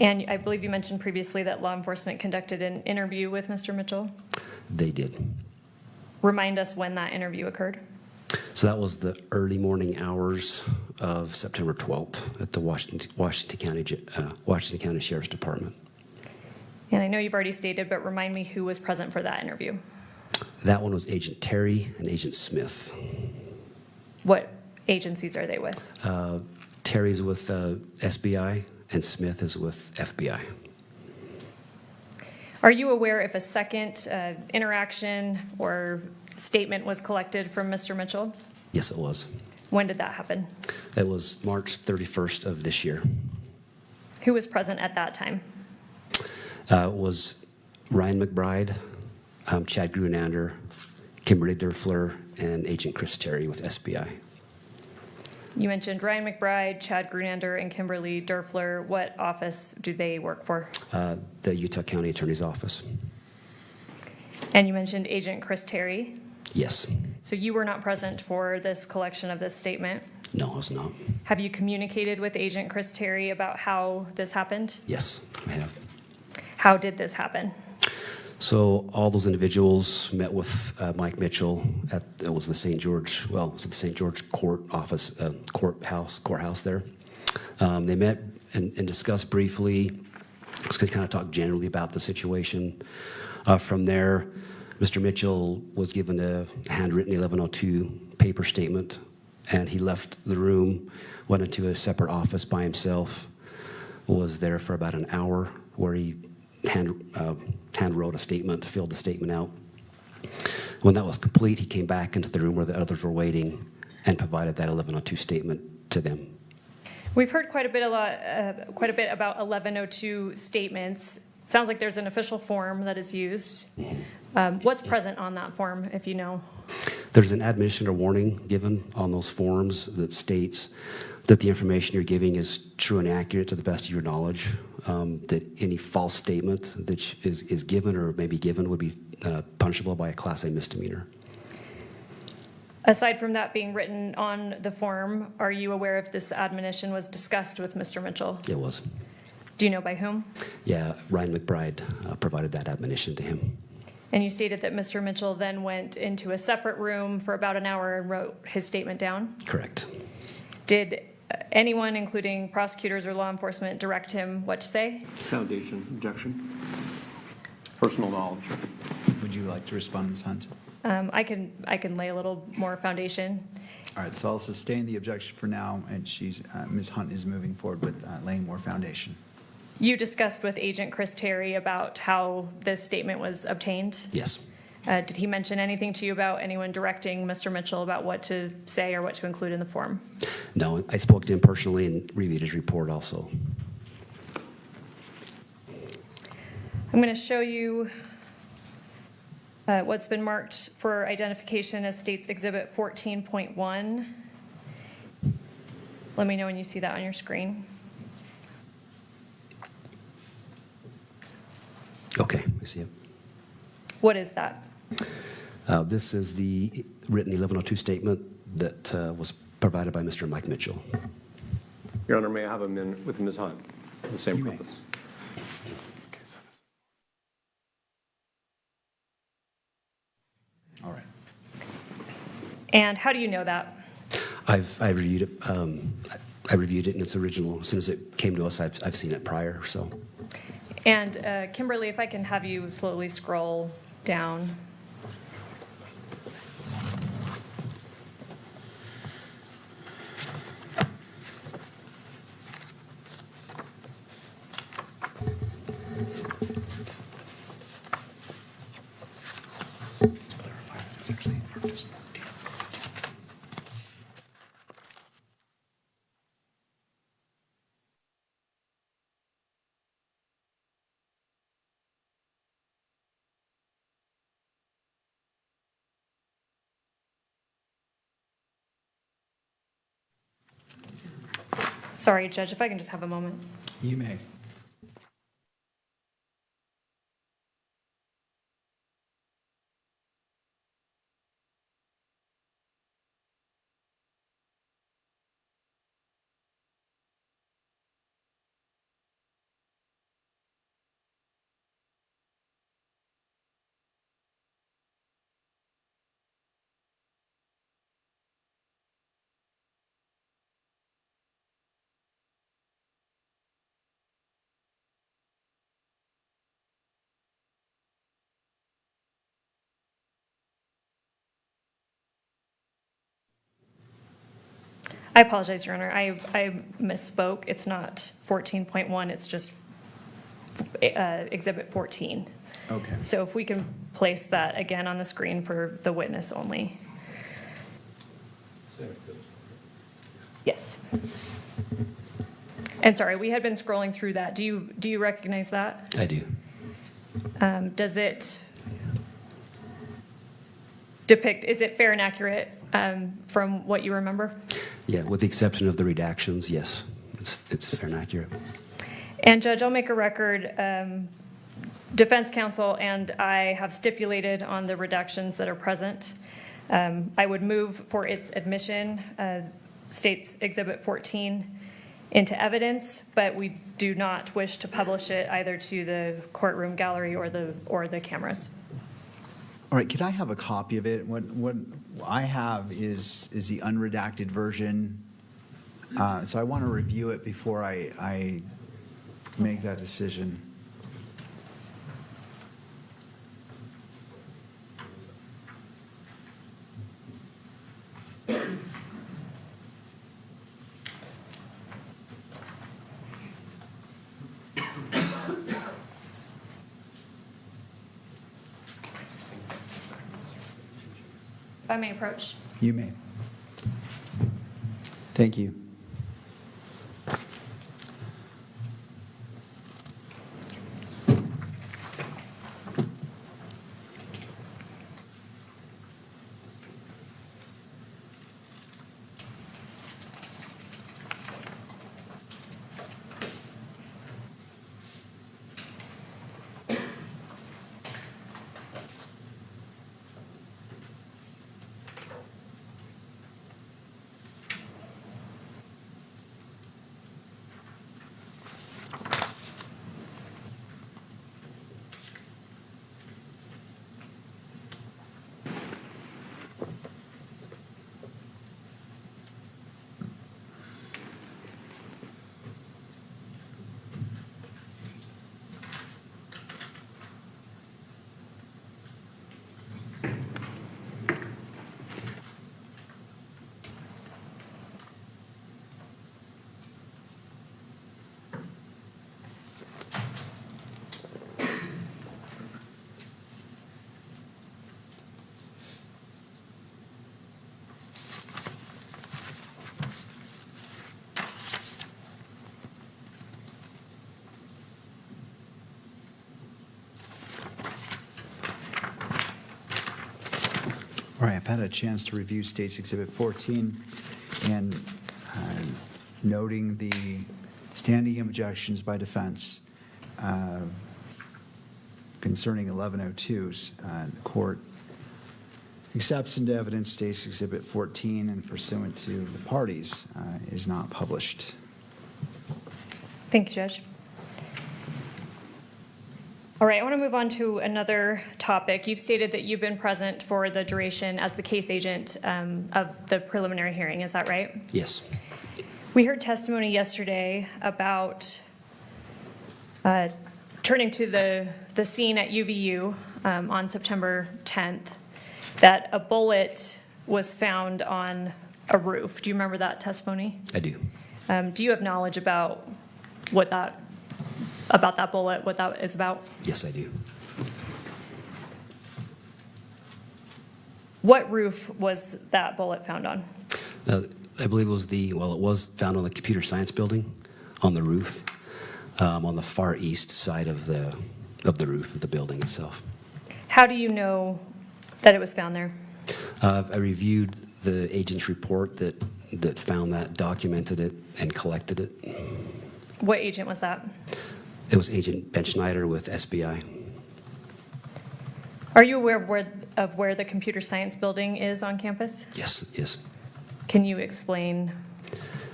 And I believe you mentioned previously that law enforcement conducted an interview with Mr. Mitchell. They did. Remind us when that interview occurred. So that was the early morning hours of September 12th at the Washington County Sheriff's Department. And I know you've already stated, but remind me who was present for that interview. That one was Agent Terry and Agent Smith. What agencies are they with? Terry's with SBI and Smith is with FBI. Are you aware if a second interaction or statement was collected from Mr. Mitchell? Yes, it was. When did that happen? It was March 31st of this year. Who was present at that time? It was Ryan McBride, Chad Grunander, Kimberly Derfler, and Agent Chris Terry with SBI. You mentioned Ryan McBride, Chad Grunander, and Kimberly Derfler. What office do they work for? The Utah County Attorney's Office. And you mentioned Agent Chris Terry. Yes. So you were not present for this collection of this statement? No, I was not. Have you communicated with Agent Chris Terry about how this happened? Yes, I have. How did this happen? So all those individuals met with Mike Mitchell at it was the St. George courthouse there. They met and discussed briefly. Just going to kind of talk generally about the situation. From there, Mr. Mitchell was given a handwritten 1102 paper statement, and he left the room, went into a separate office by himself, was there for about an hour where he hand wrote a statement, filled the statement out. When that was complete, he came back into the room where the others were waiting and provided that 1102 statement to them. We've heard quite a bit about 1102 statements. Sounds like there's an official form that is used. What's present on that form, if you know? There's an admonition or warning given on those forms that states that the information you're giving is true and accurate to the best of your knowledge, that any false statement that is given or may be given would be punishable by a Class A misdemeanor. Aside from that being written on the form, are you aware if this admonition was discussed with Mr. Mitchell? It was. Do you know by whom? Yeah, Ryan McBride provided that admonition to him. And you stated that Mr. Mitchell then went into a separate room for about an hour and wrote his statement down? Correct. Did anyone, including prosecutors or law enforcement, direct him what to say? Foundation, objection. Personal knowledge. Would you like to respond, Ms. Hunt? I can lay a little more foundation. All right, so I'll sustain the objection for now, and Ms. Hunt is moving forward with laying more foundation. You discussed with Agent Chris Terry about how this statement was obtained? Yes. Did he mention anything to you about anyone directing Mr. Mitchell about what to say or what to include in the form? No, I spoke to him personally and reviewed his report also. I'm going to show you what's been marked for identification as State's Exhibit 14.1. Let me know when you see that on your screen. Okay, I see it. What is that? This is the written 1102 statement that was provided by Mr. Mike Mitchell. Your Honor, may I have a minute with Ms. Hunt for the same You may. purpose? All right. And how do you know that? I reviewed it. I reviewed it in its original. As soon as it came to us, I've seen it prior. So. And Kimberly, if I can have you slowly scroll down. It's actually marked as 14. Sorry, Judge, if I can just have a moment. You may. I apologize, Your Honor. I misspoke. It's not 14.1, it's just Exhibit 14. Okay. So if we can place that again on the screen for the witness only. Yes. And sorry, we had been scrolling through that. Do you recognize that? I do. Does it depict, is it fair and accurate from what you remember? Yeah, with the exception of the redactions, yes, it's fair and accurate. And Judge, I'll make a record, defense counsel and I have stipulated on the redactions that are present. I would move for its admission, states Exhibit 14, into evidence, but we do not wish to publish it either to the courtroom gallery or the cameras. All right, could I have a copy of it? What I have is the unredacted version. So I want to review it before I make that decision. If I may approach. You may. Thank you. All right, I've had a chance to review State's Exhibit 14 and noting the standing objections by defense concerning 1102s. The court accepts into evidence State's Exhibit 14 and pursuant to the parties is not published. Thank you, Judge. All right, I want to move on to another topic. You've stated that you've been present for the duration as the case agent of the preliminary hearing. Is that right? Yes. We heard testimony yesterday about turning to the scene at UVU on September 10th, that a bullet was found on a roof. Do you remember that testimony? I do. Do you have knowledge about that bullet, what that is about? Yes, I do. What roof was that bullet found on? I believe it was found on the computer science building on the roof, on the far east side of the roof of the building itself. How do you know that it was found there? I reviewed the agent's report that found that, documented it, and collected it. What agent was that? It was Agent Ben Schneider with SBI. Are you aware of where the computer science building is on campus? Yes, yes. Can you explain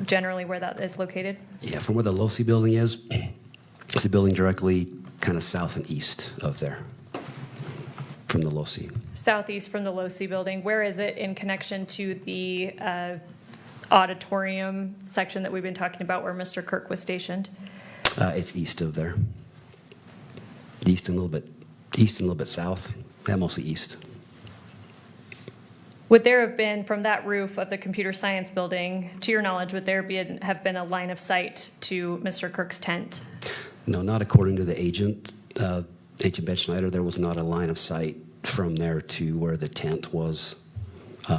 generally where that is located? Yeah, from where the LOSI building is, it's a building directly kind of south and east of there, from the LOSI. Southeast from the LOSI building. Where is it in connection to the auditorium section that we've been talking about where Mr. Kirk was stationed? It's east of there. East and a little bit south. Yeah, mostly east. Would there have been, from that roof of the computer science building, to your knowledge, would there have been a line of sight to Mr. Kirk's tent? No, not according to the agent. Agent Ben Schneider, there was not a line of sight from there to where the tent was, where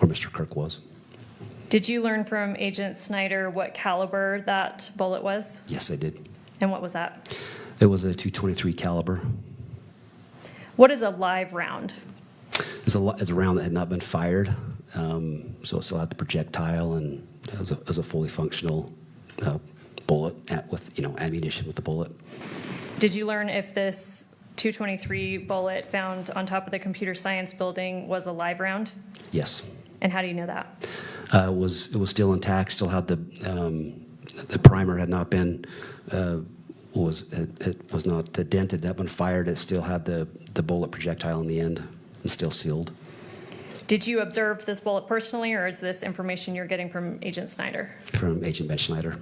Mr. Kirk was. Did you learn from Agent Snyder what caliber that bullet was? Yes, I did. And what was that? It was a .223 caliber. What is a live round? It's a round that had not been fired, so it still had the projectile and as a fully functional bullet with ammunition with the bullet. Did you learn if this .223 bullet found on top of the computer science building was a live round? Yes. And how do you know that? It was still intact. Still had the primer had not been it was not dented, not been fired. It still had the bullet projectile in the end and still sealed. Did you observe this bullet personally, or is this information you're getting from Agent Snyder? From Agent Ben Schneider.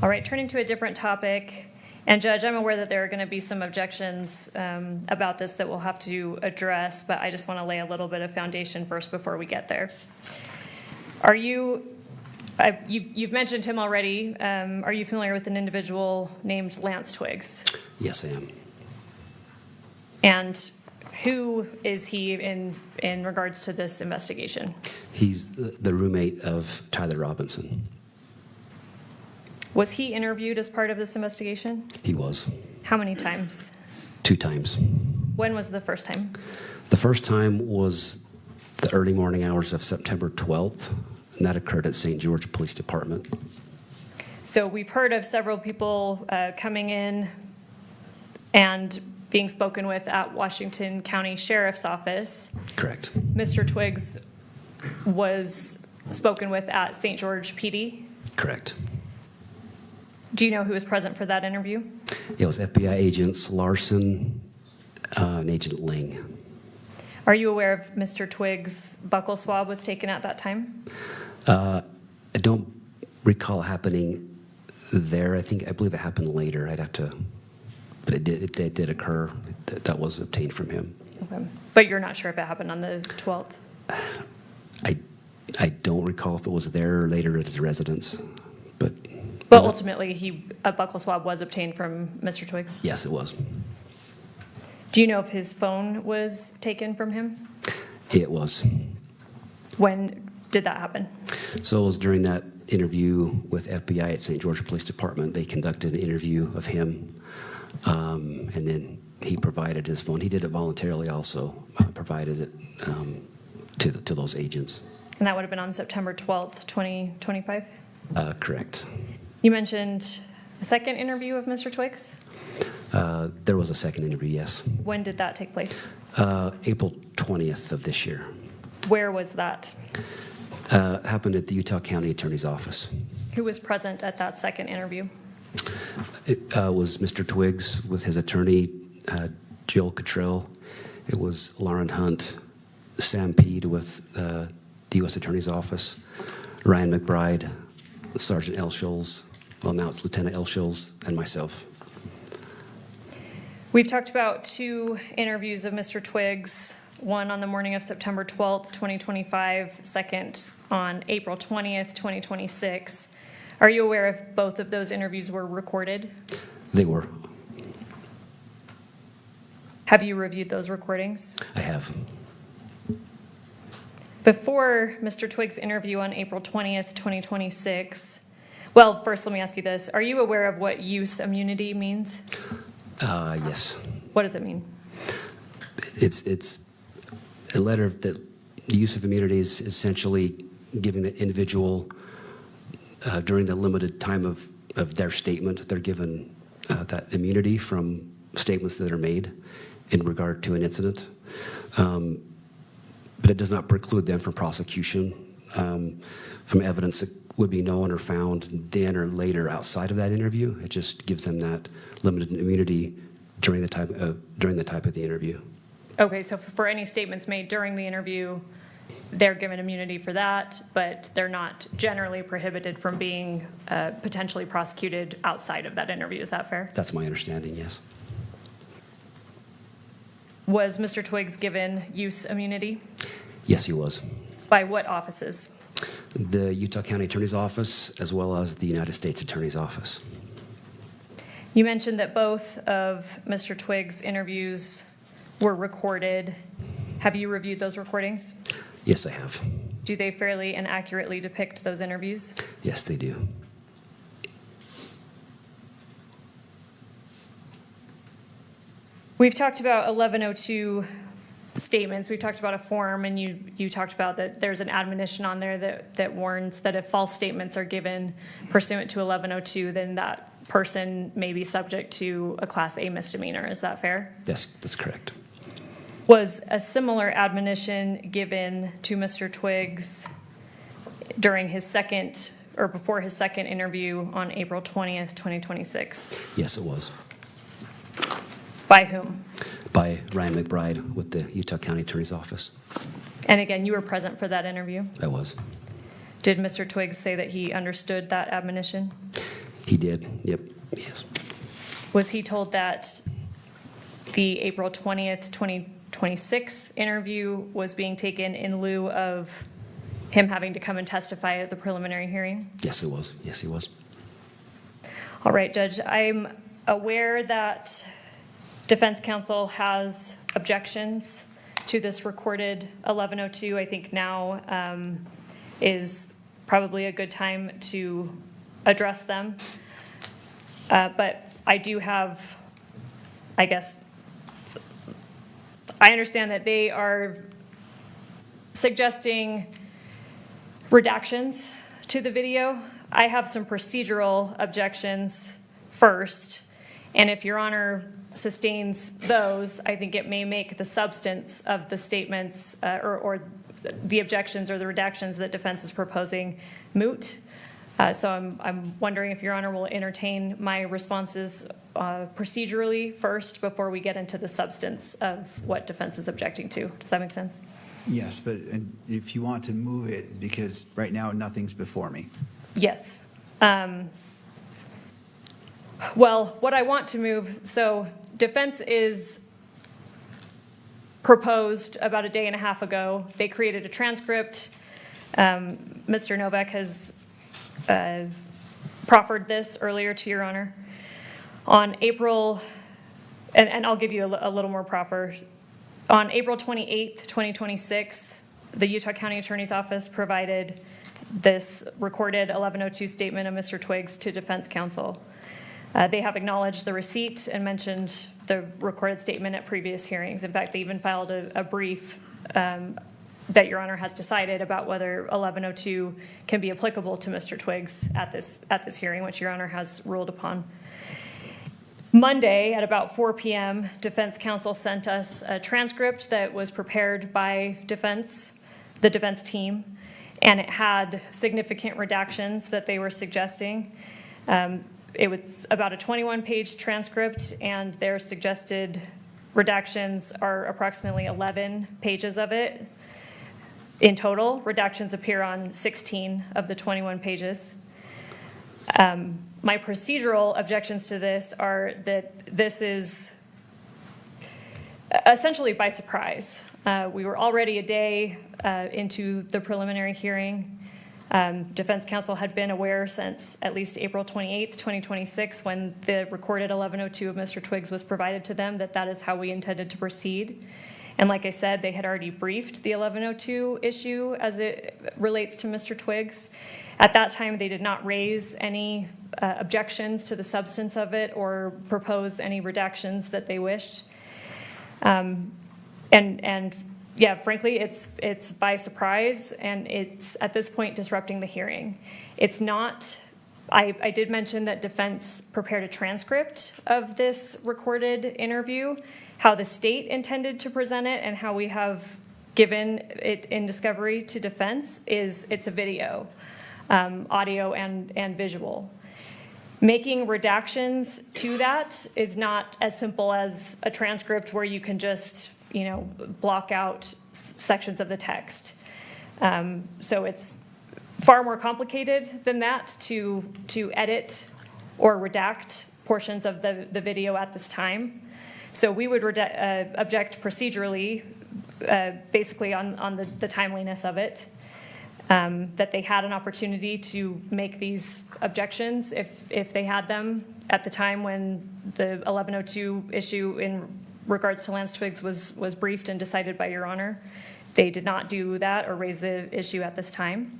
All right, turning to a different topic. And Judge, I'm aware that there are going to be some objections about this that we'll have to address, but I just want to lay a little bit of foundation first before we get there. Are you've mentioned him already. Are you familiar with an individual named Lance Twiggs? Yes, I am. And who is he in regards to this investigation? He's the roommate of Tyler Robinson. Was he interviewed as part of this investigation? He was. How many times? 2 times. When was the first time? The first time was the early morning hours of September 12th, and that occurred at St. George Police Department. So we've heard of several people coming in and being spoken with at Washington County Sheriff's Office. Correct. Mr. Twiggs was spoken with at St. George PD. Correct. Do you know who was present for that interview? It was FBI agents Larson and Agent Ling. Are you aware of Mr. Twiggs' buccal swab was taken at that time? I don't recall it happening there. I believe it happened later. I'd have to, but it did occur. That was obtained from him. Okay. But you're not sure if it happened on the 12th? I don't recall if it was there or later at his residence, but. But ultimately, a buccal swab was obtained from Mr. Twiggs? Yes, it was. Do you know if his phone was taken from him? It was. When did that happen? So it was during that interview with FBI at St. George Police Department. They conducted an interview of him, and then he provided his phone. He did it voluntarily also, provided it to those agents. And that would have been on September 12th, 2025? Correct. You mentioned a second interview of Mr. Twiggs? There was a second interview, yes. When did that take place? April 20th of this year. Where was that? Happened at the Utah County Attorney's Office. Who was present at that second interview? It was Mr. Twiggs with his attorney, Jill Cottrell. It was Lauren Hunt, Sam Peed with the U.S. Attorney's Office, Ryan McBride, Sergeant L. Schulz, well, now it's Lieutenant L. Schulz, and myself. We've talked about 2 interviews of Mr. Twiggs, one on the morning of September 12th, 2025, second on April 20th, 2026. Are you aware if both of those interviews were recorded? They were. Have you reviewed those recordings? I have. Before Mr. Twiggs' interview on April 20th, 2026, well, first let me ask you this. Are you aware of what use immunity means? Yes. What does it mean? It's a letter that the use of immunity is essentially giving the individual, during the limited time of their statement, they're given that immunity from statements that are made in regard to an incident. But it does not preclude them from prosecution from evidence that would be known or found then or later outside of that interview. It just gives them that limited immunity during the type of the interview. Okay, so for any statements made during the interview, they're given immunity for that, but they're not generally prohibited from being potentially prosecuted outside of that interview. Is that fair? That's my understanding, yes. Was Mr. Twiggs given use immunity? Yes, he was. By what offices? The Utah County Attorney's Office, as well as the United States Attorney's Office. You mentioned that both of Mr. Twiggs' interviews were recorded. Have you reviewed those recordings? Yes, I have. Do they fairly and accurately depict those interviews? Yes, they do. We've talked about 1102 statements. We've talked about a form, and you talked about that there's an admonition on there that warns that if false statements are given pursuant to 1102, then that person may be subject to a Class A misdemeanor. Is that fair? That's correct. Was a similar admonition given to Mr. Twiggs during his second or before his second interview on April 20th, 2026? Yes, it was. By whom? By Ryan McBride with the Utah County Attorney's Office. And again, you were present for that interview? I was. Did Mr. Twiggs say that he understood that admonition? He did. Yep. Yes. Was he told that the April 20th, 2026 interview was being taken in lieu of him having to come and testify at the preliminary hearing? Yes, it was. Yes, he was. All right, Judge, I'm aware that defense counsel has objections to this recorded 1102. I think now is probably a good time to address them. But I do have, I guess, I understand that they are suggesting redactions to the video. I have some procedural objections first, and if Your Honor sustains those, I think it may make the substance of the statements or the objections or the redactions that defense is proposing moot. So I'm wondering if Your Honor will entertain my responses procedurally first before we get into the substance of what defense is objecting to. Does that make sense? Yes, but if you want to move it, because right now nothing's before me. Yes. Well, what I want to move, so defense is proposed about a day and a half ago. They created a transcript. Mr. Novak has proffered this earlier to Your Honor. On April, and I'll give you a little more proffer. On April 28th, 2026, the Utah County Attorney's Office provided this recorded 1102 statement of Mr. Twiggs to defense counsel. They have acknowledged the receipt and mentioned the recorded statement at previous hearings. In fact, they even filed a brief that Your Honor has decided about whether 1102 can be applicable to Mr. Twiggs at this hearing, which Your Honor has ruled upon. Monday at about 4 p.m., defense counsel sent us a transcript that was prepared by the defense team, and it had significant redactions that they were suggesting. It was about a 21-page transcript, and their suggested redactions are approximately 11 pages of it. In total, redactions appear on 16 of the 21 pages. My procedural objections to this are that this is essentially by surprise. We were already a day into the preliminary hearing. Defense counsel had been aware since at least April 28th, 2026, when the recorded 1102 of Mr. Twiggs was provided to them, that is how we intended to proceed. And like I said, they had already briefed the 1102 issue as it relates to Mr. Twiggs. At that time, they did not raise any objections to the substance of it or propose any redactions that they wished. And yeah, frankly, it's by surprise, and it's at this point disrupting the hearing. It's not, I did mention that defense prepared a transcript of this recorded interview, how the state intended to present it and how we have given it in discovery to defense is it's a video, audio and visual. Making redactions to that is not as simple as a transcript where you can just, block out sections of the text. So it's far more complicated than that to edit or redact portions of the video at this time. So we would object procedurally, basically on the timeliness of it, that they had an opportunity to make these objections if they had them at the time when the 1102 issue in regards to Lance Twiggs was briefed and decided by Your Honor. They did not do that or raise the issue at this time.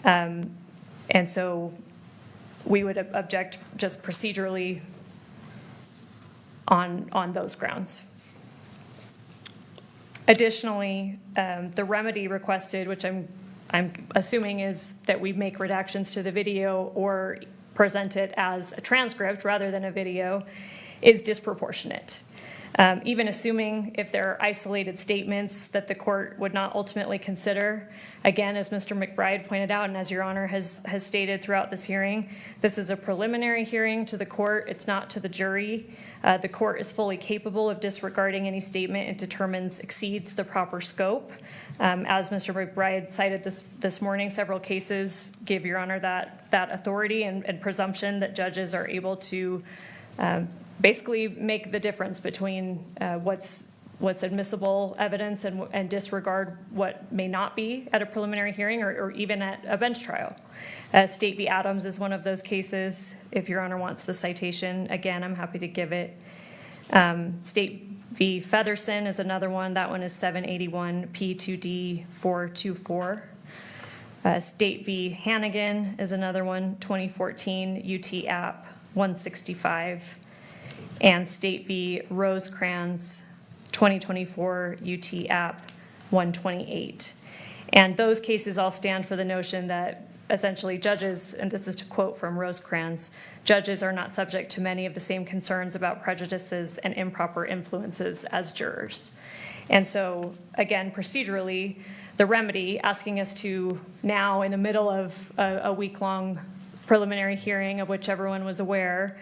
And so we would object just procedurally on those grounds. Additionally, the remedy requested, which I'm assuming is that we make redactions to the video or present it as a transcript rather than a video, is disproportionate. Even assuming if there are isolated statements that the court would not ultimately consider, again, as Mr. McBride pointed out and as Your Honor has stated throughout this hearing, this is a preliminary hearing to the court. It's not to the jury. The court is fully capable of disregarding any statement it determines exceeds the proper scope. As Mr. McBride cited this morning, several cases give Your Honor that authority and presumption that judges are able to basically make the difference between what's admissible evidence and disregard what may not be at a preliminary hearing or even at a bench trial. State v. Adams is one of those cases. If Your Honor wants the citation, again, I'm happy to give it. State v. Featherson is another one. That one is 781 P2D 424. State v. Hannigan is another one, 2014 UT App 165. And State v. Rosecrans, 2024 UT App 128. And those cases all stand for the notion that essentially judges, and this is to quote from Rosecrans, judges are not subject to many of the same concerns about prejudices and improper influences as jurors. And so, again, procedurally, the remedy asking us to now, in the middle of a week-long preliminary hearing of which everyone was aware,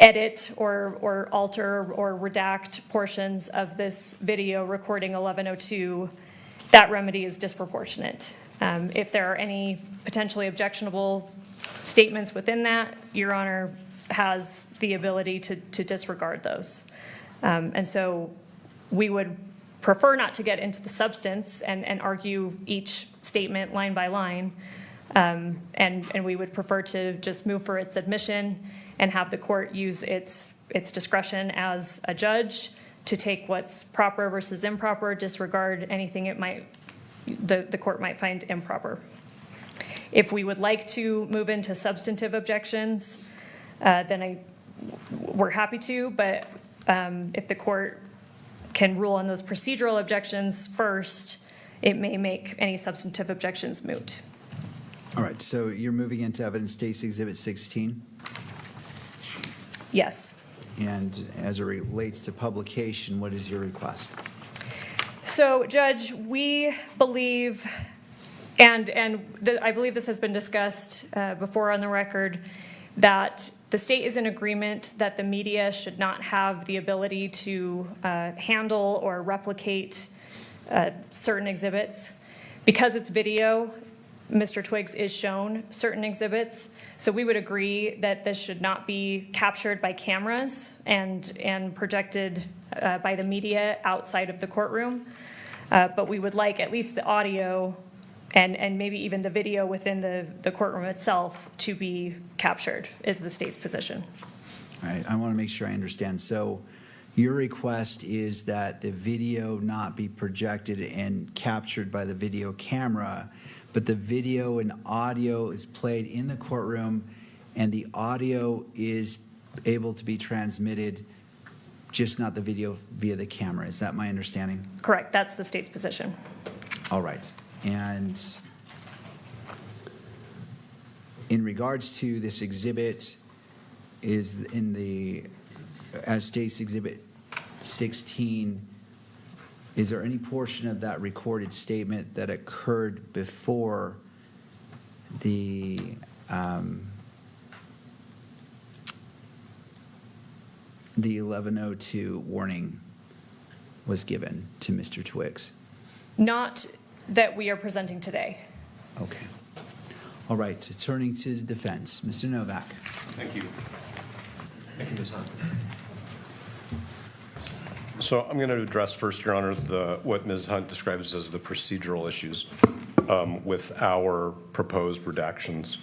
edit or alter or redact portions of this video recording 1102, that remedy is disproportionate. If there are any potentially objectionable statements within that, Your Honor has the ability to disregard those. And so we would prefer not to get into the substance and argue each statement line by line. And we would prefer to just move for its admission and have the court use its discretion as a judge to take what's proper versus improper, disregard anything the court might find improper. If we would like to move into substantive objections, then we're happy to, but if the court can rule on those procedural objections first, it may make any substantive objections moot. All right, so you're moving into Evidence States Exhibit 16? Yes. And as it relates to publication, what is your request? So, Judge, we believe, and I believe this has been discussed before on the record, that the state is in agreement that the media should not have the ability to handle or replicate certain exhibits. Because it's video, Mr. Twiggs is shown certain exhibits. So we would agree that this should not be captured by cameras and projected by the media outside of the courtroom. But we would like at least the audio and maybe even the video within the courtroom itself to be captured, is the state's position. All right, I want to make sure I understand. So your request is that the video not be projected and captured by the video camera, but the video and audio is played in the courtroom and the audio is able to be transmitted, just not the video via the camera. Is that my understanding? Correct, that's the state's position. All right. And in regards to this exhibit, is in the, as State's Exhibit 16, is there any portion of that recorded statement that occurred before the 1102 warning was given to Mr. Twiggs? Not that we are presenting today. Okay. All right, so turning to the defense, Mr. Novak. Thank you. Thank you, Ms. Hunt. So I'm going to address first, Your Honor, what Ms. Hunt describes as the procedural issues with our proposed redactions.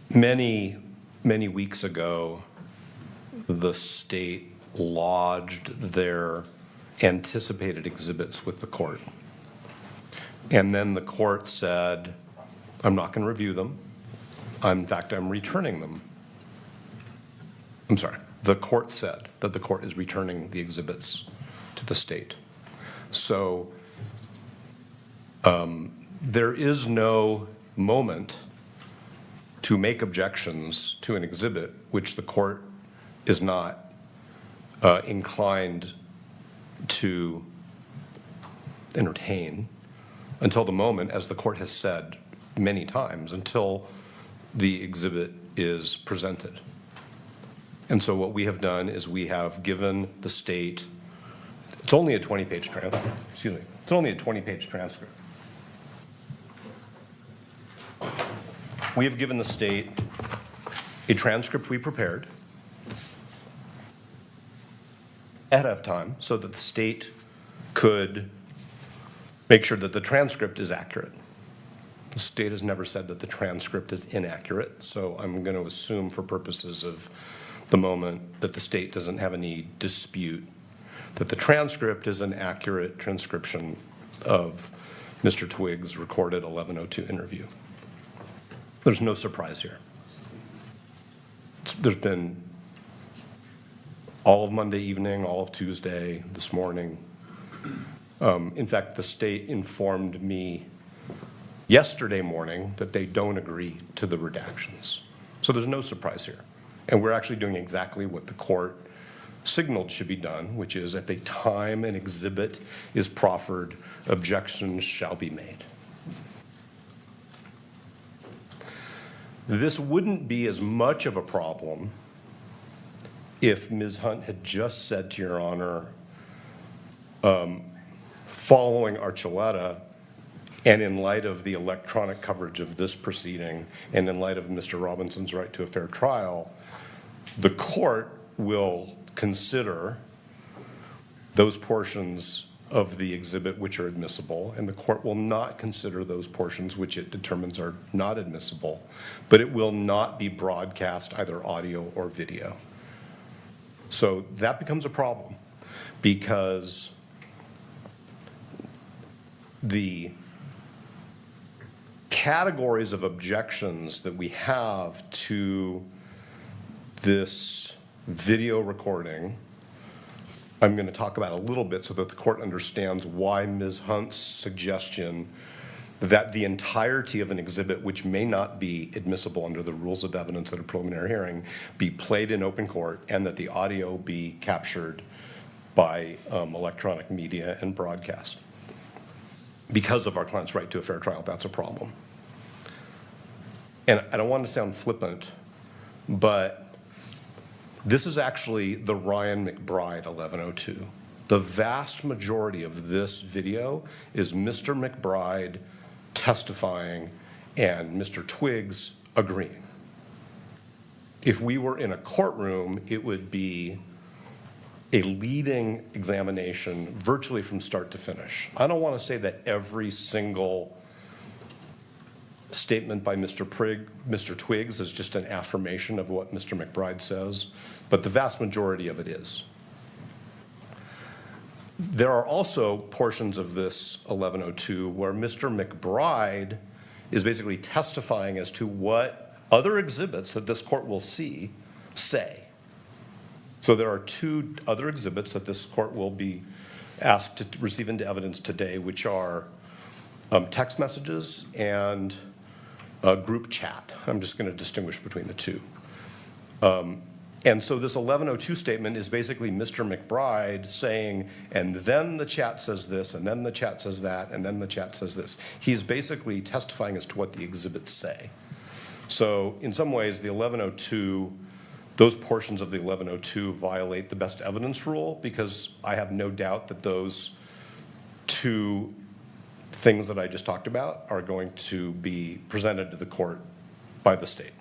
Many weeks ago, the state lodged their anticipated exhibits with the court. And then the court said, I'm not going to review them. In fact, I'm returning them. I'm sorry. The court said that the court is returning the exhibits to the state. So there is no moment to make objections to an exhibit which the court is not inclined to entertain until the moment, as the court has said many times, until the exhibit is presented. And so what we have done is we have given the state, it's only a 20-page transcript, excuse me, it's only a 20-page transcript. We have given the state a transcript we prepared ahead of time so that the state could make sure that the transcript is accurate. The state has never said that the transcript is inaccurate, so I'm going to assume for purposes of the moment that the state doesn't have any dispute that the transcript is an accurate transcription of Mr. Twiggs' recorded 1102 interview. There's no surprise here. There's been all of Monday evening, all of Tuesday, this morning. In fact, the state informed me yesterday morning that they don't agree to the redactions. So there's no surprise here. And we're actually doing exactly what the court signaled should be done, which is at the time an exhibit is proffered, objections shall be made. This wouldn't be as much of a problem if Ms. Hunt had just said to Your Honor, following Archuleta, and in light of the electronic coverage of this proceeding, and in light of Mr. Robinson's right to a fair trial, the court will consider those portions of the exhibit which are admissible, and the court will not consider those portions which it determines are not admissible, but it will not be broadcast either audio or video. So that becomes a problem because the categories of objections that we have to this video recording, I'm going to talk about a little bit so that the court understands why Ms. Hunt's suggestion that the entirety of an exhibit which may not be admissible under the rules of evidence at a preliminary hearing be played in open court and that the audio be captured by electronic media and broadcast. Because of our client's right to a fair trial, that's a problem. And I don't want to sound flippant, but this is actually the Ryan McBride 1102. The vast majority of this video is Mr. McBride testifying and Mr. Twiggs agreeing. If we were in a courtroom, it would be a leading examination virtually from start to finish. I don't want to say that every single statement by Mr. Twiggs is just an affirmation of what Mr. McBride says, but the vast majority of it is. There are also portions of this 1102 where Mr. McBride is basically testifying as to what other exhibits that this court will see say. So there are two other exhibits that this court will be asked to receive into evidence today, which are text messages and group chat. I'm just going to distinguish between the two. And so this 1102 statement is basically Mr. McBride saying, and then the chat says this, and then the chat says that, and then the chat says this. He's basically testifying as to what the exhibits say. So in some ways, the 1102, those portions of the 1102 violate the best evidence rule because I have no doubt that those two things that I just talked about are going to be presented to the court by the state.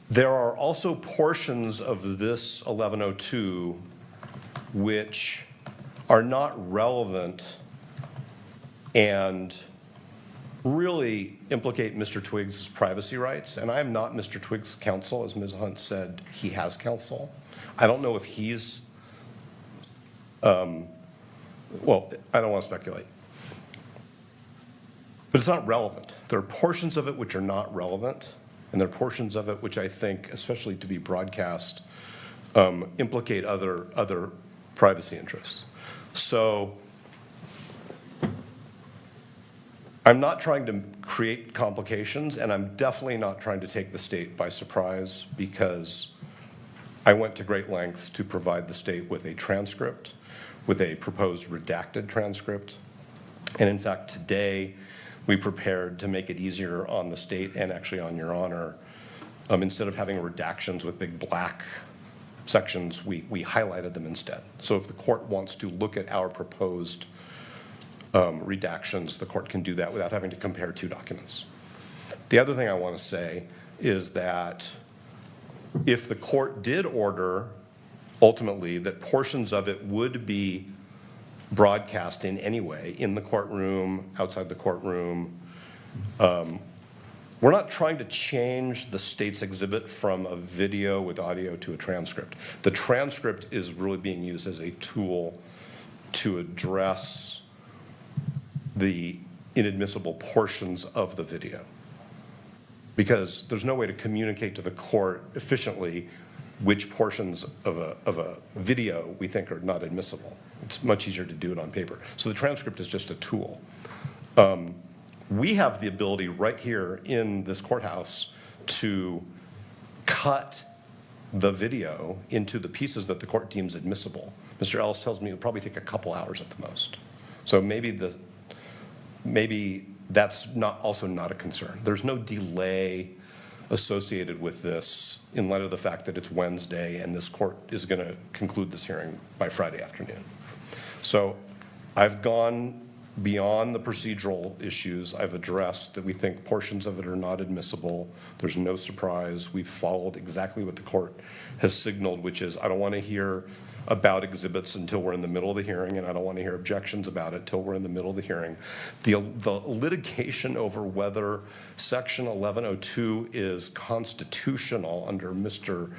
There are also portions of this 1102 which are not relevant and really implicate Mr. Twiggs' privacy rights. And I am not Mr. Twiggs' counsel. As Ms. Hunt said, he has counsel. I don't know if he's, well, I don't want to speculate. But it's not relevant. There are portions of it which are not relevant, and there are portions of it which I think, especially to be broadcast, implicate other privacy interests. So I'm not trying to create complications, and I'm definitely not trying to take the state by surprise, because I went to great lengths to provide the state with a transcript, with a proposed redacted transcript. And in fact, today, we prepared to make it easier on the state and actually on Your Honor. Instead of having redactions with big black sections, we highlighted them instead. So if the court wants to look at our proposed redactions, the court can do that without having to compare two documents. The other thing I want to say is that if the court did order ultimately that portions of it would be broadcast in any way, in the courtroom, outside the courtroom, we're not trying to change the state's exhibit from a video with audio to a transcript. The transcript is really being used as a tool to address the inadmissible portions of the video, because there's no way to communicate to the court efficiently which portions of a video we think are not admissible. It's much easier to do it on paper. So the transcript is just a tool. We have the ability right here in this courthouse to cut the video into the pieces that the court deems admissible. Mr. Ellis tells me it would probably take a couple hours at the most. So maybe that's also not a concern. There's no delay associated with this in light of the fact that it's Wednesday and this court is going to conclude this hearing by Friday afternoon. So I've gone beyond the procedural issues. I've addressed that we think portions of it are not admissible. There's no surprise. We've followed exactly what the court has signaled, which is I don't want to hear about exhibits until we're in the middle of the hearing, and I don't want to hear objections about it till we're in the middle of the hearing. The litigation over whether Section 1102 is constitutional under Mr.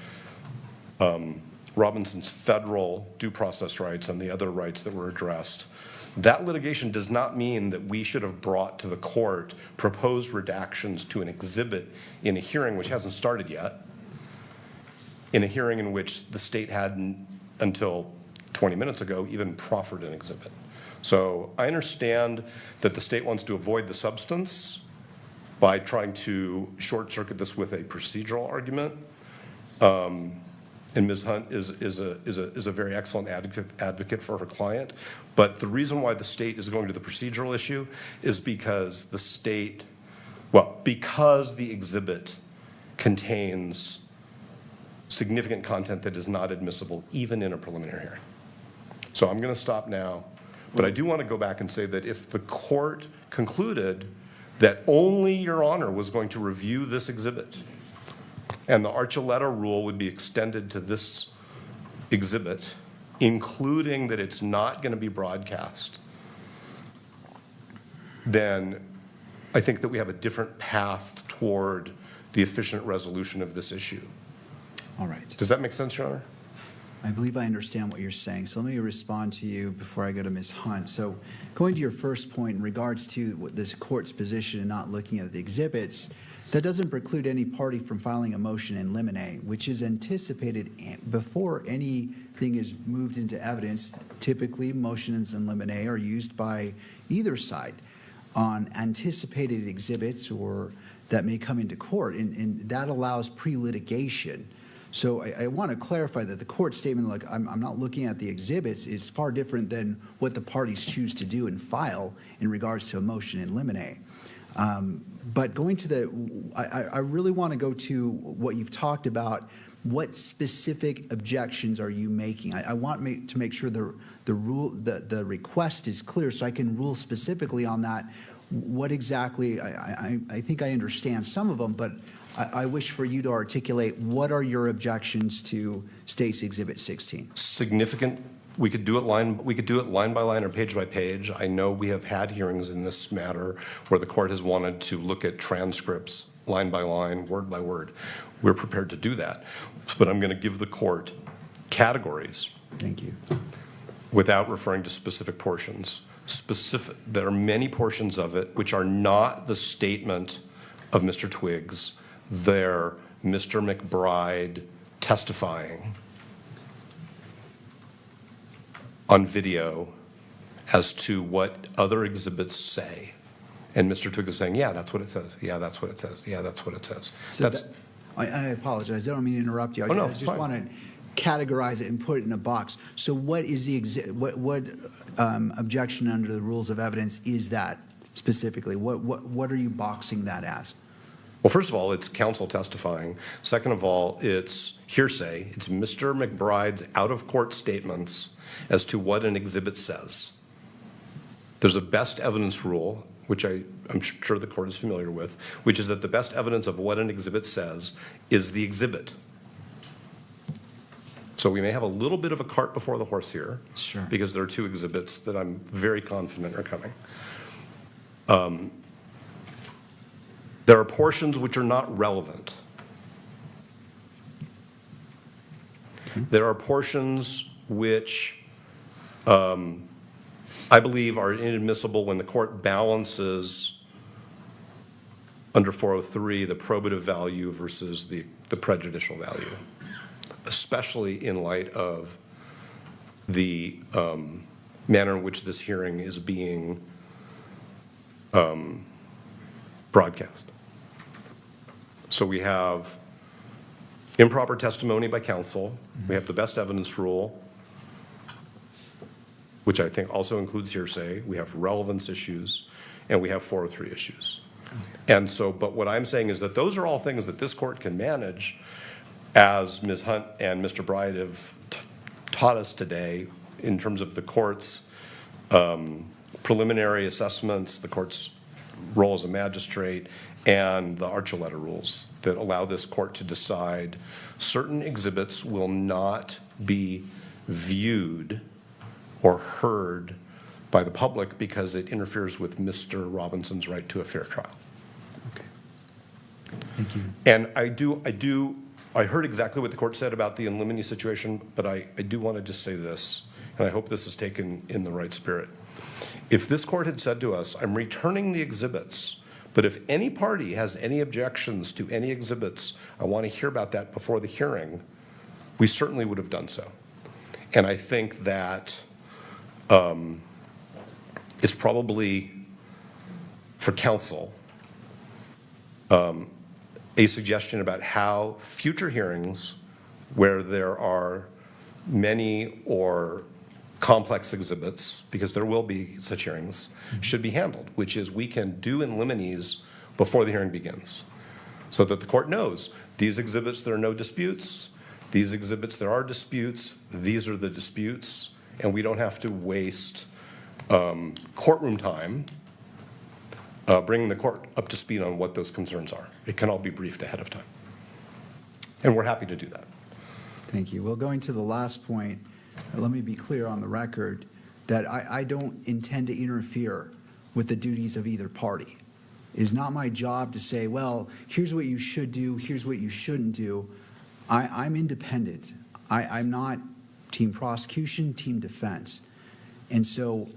Robinson's federal due process rights and the other rights that were addressed, that litigation does not mean that we should have brought to the court proposed redactions to an exhibit in a hearing which hasn't started yet, in a hearing in which the state hadn't until 20 minutes ago even proffered an exhibit. So I understand that the state wants to avoid the substance by trying to short circuit this with a procedural argument. And Ms. Hunt is a very excellent advocate for her client. But the reason why the state is going to the procedural issue is because because the exhibit contains significant content that is not admissible even in a preliminary hearing. So I'm going to stop now, but I do want to go back and say that if the court concluded that only Your Honor was going to review this exhibit and the Archuleta rule would be extended to this exhibit, including that it's not going to be broadcast, then I think that we have a different path toward the efficient resolution of this issue. All right. Does that make sense, Your Honor? I believe I understand what you're saying. So let me respond to you before I go to Ms. Hunt. So going to your first point in regards to what this court's position in not looking at the exhibits, that doesn't preclude any party from filing a motion in limine, which is anticipated before anything is moved into evidence. Typically, motions in limine are used by either side on anticipated exhibits or that may come into court, and that allows pre-litigation. So I want to clarify that the court statement, like I'm not looking at the exhibits, is far different than what the parties choose to do and file in regards to a motion in limine. But going to I really want to go to what you've talked about. What specific objections are you making? I want to make sure the request is clear so I can rule specifically on that. What exactly, I think I understand some of them, but I wish for you to articulate what are your objections to State's Exhibit 16? Significant, we could do it line by line or page by page. I know we have had hearings in this matter where the court has wanted to look at transcripts line by line, word by word. We're prepared to do that. But I'm going to give the court categories. Thank you. Without referring to specific portions. There are many portions of it which are not the statement of Mr. Twiggs. They're Mr. McBride testifying on video as to what other exhibits say. And Mr. Twiggs is saying, yeah, that's what it says. Yeah, that's what it says. Yeah, that's what it says. So I apologize. I don't mean to interrupt you. Oh, no, I it's just fine. want to categorize it and put it in a box. So what is what objection under the rules of evidence is that specifically? What are you boxing that as? Well, first of all, it's counsel testifying. Second of all, it's hearsay. It's Mr. McBride's out-of-court statements as to what an exhibit says. There's a best evidence rule, which I'm sure the court is familiar with, which is that the best evidence of what an exhibit says is the exhibit. So we may have a little bit of a cart before the horse here. Sure. Because there are two exhibits that I'm very confident are coming. There are portions which are not relevant. There are portions which I believe are inadmissible when the court balances under 403 the probative value versus the prejudicial value, especially in light of the manner in which this hearing is being broadcast. So we have improper testimony by counsel. We have the best evidence rule, which I think also includes hearsay. We have relevance issues, and we have 403 issues. And so, but what I'm saying is that those are all things that this court can manage, as Ms. Hunt and Mr. Bride have taught us today in terms of the court's preliminary assessments, the court's role as a magistrate, and the Archuleta rules that allow this court to decide certain exhibits will not be viewed or heard by the public because it interferes with Mr. Robinson's right to a fair trial. Okay. Thank you. And I heard exactly what the court said about the in limine situation, but I do want to just say this, and I hope this is taken in the right spirit. If this court had said to us, I'm returning the exhibits, but if any party has any objections to any exhibits, I want to hear about that before the hearing, we certainly would have done so. And I think that it's probably, for counsel, a suggestion about how future hearings where there are many or complex exhibits, because there will be such hearings, should be handled, which is we can do in limines before the hearing begins, so that the court knows these exhibits there are no disputes, these exhibits there are disputes, these are the disputes, and we don't have to waste courtroom time bringing the court up to speed on what those concerns are. It can all be briefed ahead of time. And we're happy to do that. Thank you. Well, going to the last point, let me be clear on the record that I don't intend to interfere with the duties of either party. It is not my job to say, well, here's what you should do, here's what you shouldn't do. I'm independent. I'm not team prosecution, team defense. And so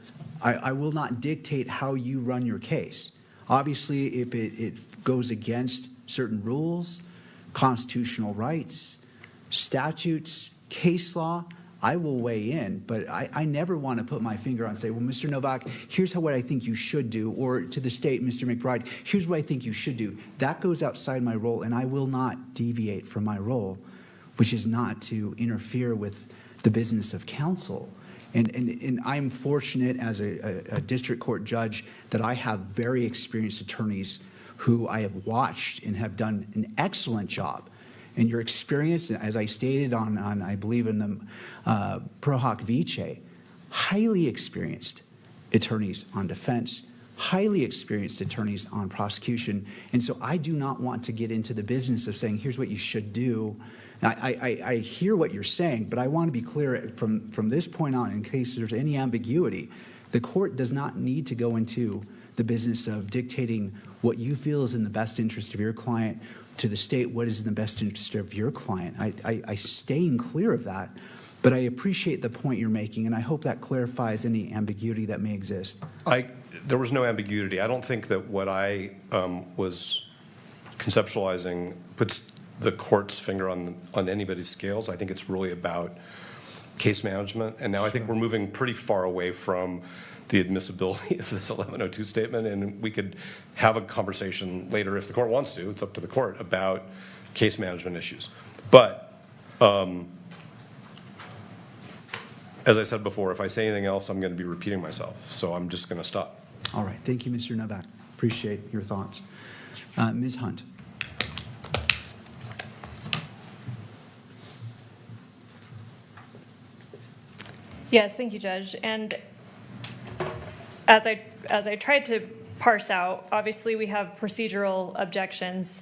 I will not dictate how you run your case. Obviously, if it goes against certain rules, constitutional rights, statutes, case law, I will weigh in, but I never want to put my finger on and say, well, Mr. Novak, here's what I think you should do, or to the state, Mr. McBride, here's what I think you should do. That goes outside my role, and I will not deviate from my role, which is not to interfere with the business of counsel. And I'm fortunate as a district court judge that I have very experienced attorneys who I have watched and have done an excellent job. And your experience, as I stated on I believe in the Pro Hoc Vice, highly experienced attorneys on defense, highly experienced attorneys on prosecution. And so I do not want to get into the business of saying, here's what you should do. I hear what you're saying, but I want to be clear from this point on, in case there's any ambiguity, the court does not need to go into the business of dictating what you feel is in the best interest of your client to the state what is in the best interest of your client. I staying clear of that, but I appreciate the point you're making, and I hope that clarifies any ambiguity that may exist. There was no ambiguity. I don't think that what I was conceptualizing puts the court's finger on anybody's scales. I think it's really about case management, and now I think we're moving pretty far away from the admissibility of this 1102 statement, and we could have a conversation later if the court wants to. It's up to the court about case management issues. But as I said before, if I say anything else, I'm going to be repeating myself, so I'm just going to stop. All right. Thank you, Mr. Novak. Appreciate your thoughts. Ms. Hunt. Yes, thank you, Judge. And as I tried to parse out, obviously we have procedural objections,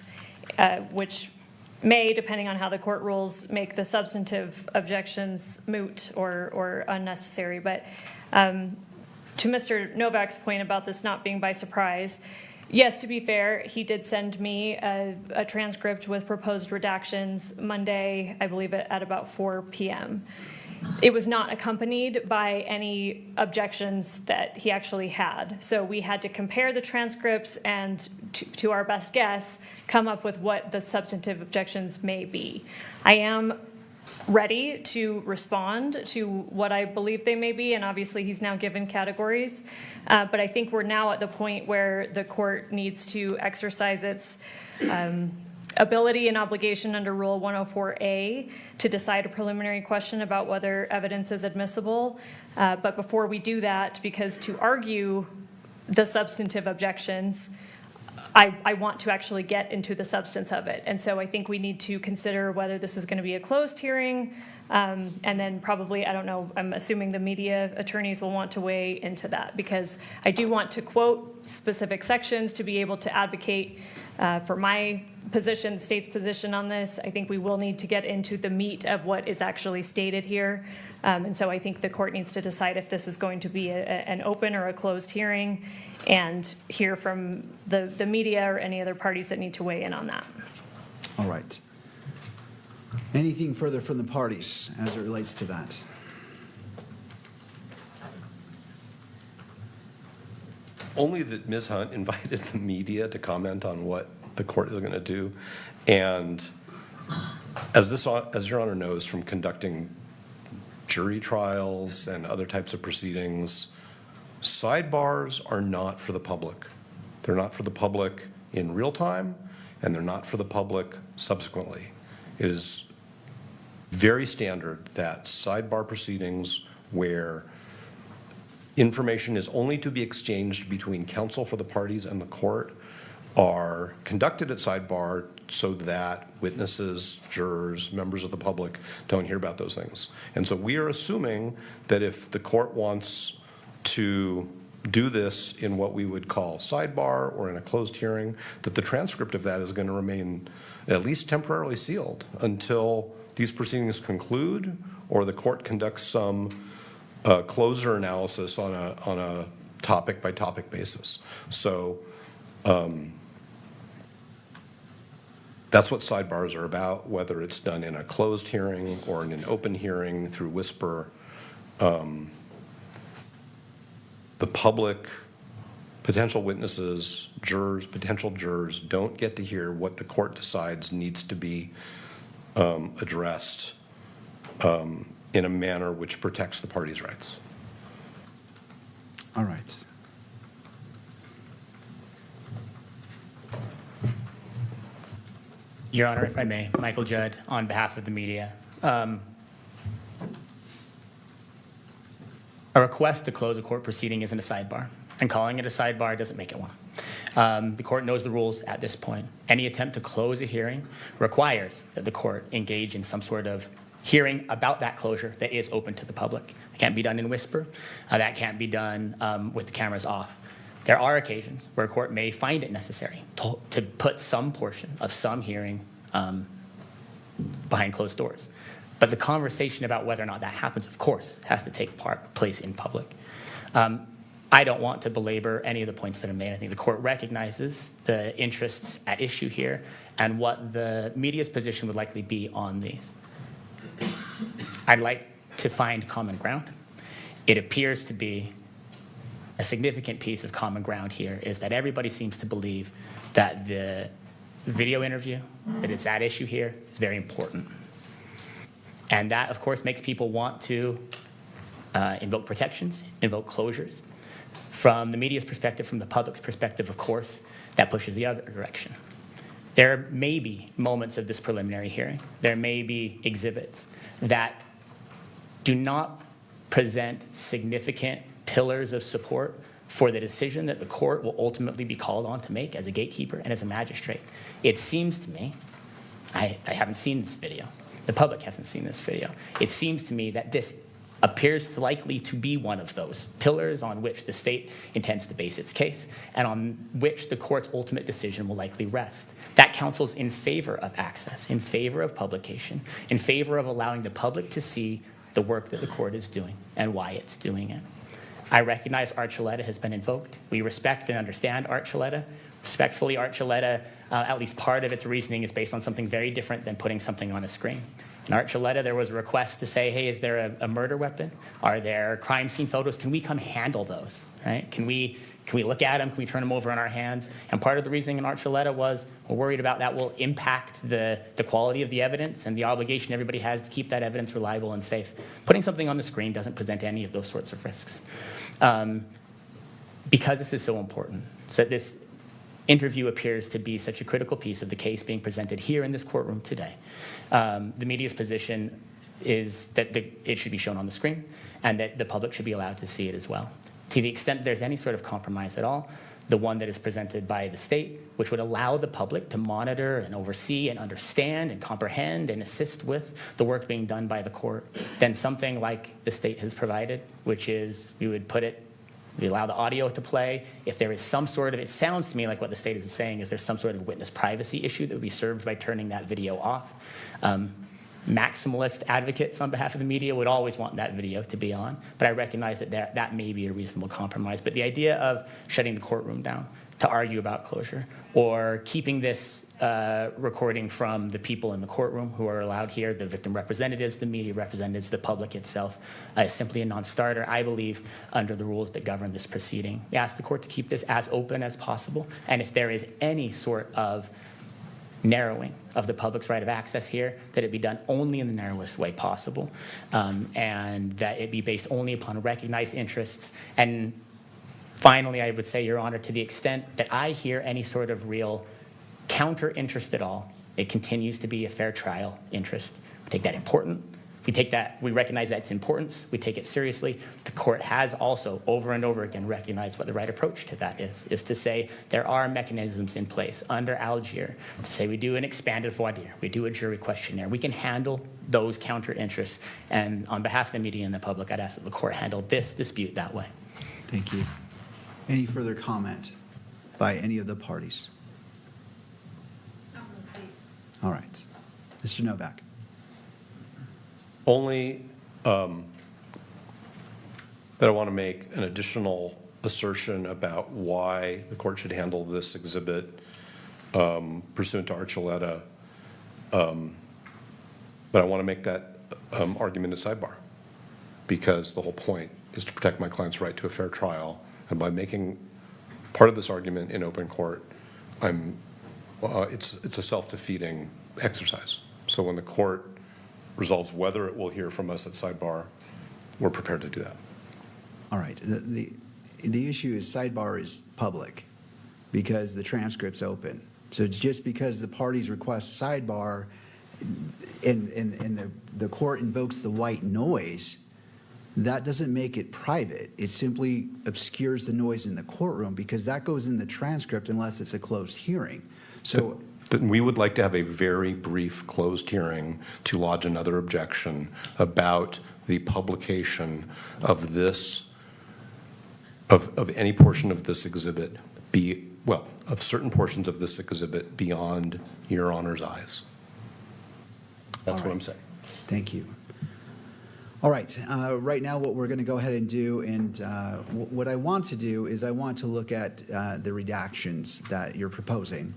which may, depending on how the court rules, make the substantive objections moot or unnecessary. But to Mr. Novak's point about this not being by surprise, yes, to be fair, he did send me a transcript with proposed redactions Monday, I believe at about 4 p.m. It was not accompanied by any objections that he actually had. So we had to compare the transcripts and, to our best guess, come up with what the substantive objections may be. I am ready to respond to what I believe they may be, and obviously he's now given categories. But I think we're now at the point where the court needs to exercise its ability and obligation under Rule 104A to decide a preliminary question about whether evidence is admissible. But before we do that, because to argue the substantive objections, I want to actually get into the substance of it. And so I think we need to consider whether this is going to be a closed hearing, and then probably, I don't know, I'm assuming the media attorneys will want to weigh into that, because I do want to quote specific sections to be able to advocate for my position, the state's position on this. I think we will need to get into the meat of what is actually stated here. And so I think the court needs to decide if this is going to be an open or a closed hearing, and hear from the media or any other parties that need to weigh in on that. All right. Anything further from the parties as it relates to that? Only that Ms. Hunt invited the media to comment on what the court is going to do. And as Your Honor knows from conducting jury trials and other types of proceedings, sidebars are not for the public. They're not for the public in real time, and they're not for the public subsequently. It is very standard that sidebar proceedings where information is only to be exchanged between counsel for the parties and the court are conducted at sidebar so that witnesses, jurors, members of the public don't hear about those things. And so we are assuming that if the court wants to do this in what we would call sidebar or in a closed hearing, that the transcript of that is going to remain at least temporarily sealed until these proceedings conclude or the court conducts some closer analysis on a topic by topic basis. So that's what sidebars are about, whether it's done in a closed hearing or in an open hearing through whisper. The public, potential witnesses, jurors, potential jurors don't get to hear what the court decides needs to be addressed in a manner which protects the parties' rights. All right. Your Honor, if I may, Michael Judd on behalf of the media. A request to close a court proceeding isn't a sidebar, and calling it a sidebar doesn't make it one. The court knows the rules at this point. Any attempt to close a hearing requires that the court engage in some sort of hearing about that closure that is open to the public. It can't be done in whisper. That can't be done with the cameras off. There are occasions where a court may find it necessary to put some portion of some hearing behind closed doors. But the conversation about whether or not that happens, of course, has to take place in public. I don't want to belabor any of the points that are made. I think the court recognizes the interests at issue here and what the media's position would likely be on these. I'd like to find common ground. It appears to be a significant piece of common ground here is that everybody seems to believe that the video interview, that it's at issue here, is very important. And that, of course, makes people want to invoke protections, invoke closures. From the media's perspective, from the public's perspective, of course, that pushes the other direction. There may be moments of this preliminary hearing, there may be exhibits that do not present significant pillars of support for the decision that the court will ultimately be called on to make as a gatekeeper and as a magistrate. It seems to me, I haven't seen this video, the public hasn't seen this video, it seems to me that this appears to likely to be one of those pillars on which the state intends to base its case and on which the court's ultimate decision will likely rest. That counsels in favor of access, in favor of publication, in favor of allowing the public to see the work that the court is doing and why it's doing it. I recognize Archuleta has been invoked. We respect and understand Archuleta. Respectfully, Archuleta, at least part of its reasoning is based on something very different than putting something on a screen. In Archuleta, there was a request to say, hey, is there a murder weapon? Are there crime scene photos? Can we come handle those, right? Can we look at them? Can we turn them over in our hands? And part of the reasoning in Archuleta was we're worried about that will impact the quality of the evidence and the obligation everybody has to keep that evidence reliable and safe. Putting something on the screen doesn't present any of those sorts of risks. Because this is so important. So this interview appears to be such a critical piece of the case being presented here in this courtroom today. The media's position is that it should be shown on the screen and that the public should be allowed to see it as well. To the extent there's any sort of compromise at all, the one that is presented by the state, which would allow the public to monitor and oversee and understand and comprehend and assist with the work being done by the court, then something like the state has provided, which is we allow the audio to play. If there is some sort of, it sounds to me like what the state is saying is there's some sort of witness privacy issue that would be served by turning that video off. Maximalist advocates on behalf of the media would always want that video to be on, but I recognize that that may be a reasonable compromise. But the idea of shutting the courtroom down to argue about closure or keeping this recording from the people in the courtroom who are allowed here, the victim representatives, the media representatives, the public itself, is simply a non-starter, I believe, under the rules that govern this proceeding. We ask the court to keep this as open as possible, and if there is any sort of narrowing of the public's right of access here, that it be done only in the narrowest way possible, and that it be based only upon recognized interests. And finally, I would say, Your Honor, to the extent that I hear any sort of real counter interest at all, it continues to be a fair trial interest. We take that important. We recognize that its importance. We take it seriously. The court has also over and over again recognized what the right approach to that is to say there are mechanisms in place under allege, to say we do an expanded voir dire, we do a jury questionnaire. We can handle those counter interests. And on behalf of the media and the public, I'd ask that the court handle this dispute that way. Thank you. Any further comment by any of the parties? All right. Mr. Novak. Only that I want to make an additional assertion about why the court should handle this exhibit pursuant to Archuleta. But I want to make that argument at sidebar, because the whole point is to protect my client's right to a fair trial. And by making part of this argument in open court, it's a self-defeating exercise. So when the court resolves whether it will hear from us at sidebar, we're prepared to do that. All right. The issue is sidebar is public because the transcript's open. So it's just because the parties request sidebar and the court invokes the white noise, that doesn't make it private. It simply obscures the noise in the courtroom because that goes in the transcript unless it's a closed hearing. So we would like to have a very brief closed hearing to lodge another objection about the publication of this of any portion of this exhibit of certain portions of this exhibit beyond Your Honor's eyes. That's what I'm saying. Thank you. All right, right now what we're going to go ahead and do, and what I want to do is I want to look at the redactions that you're proposing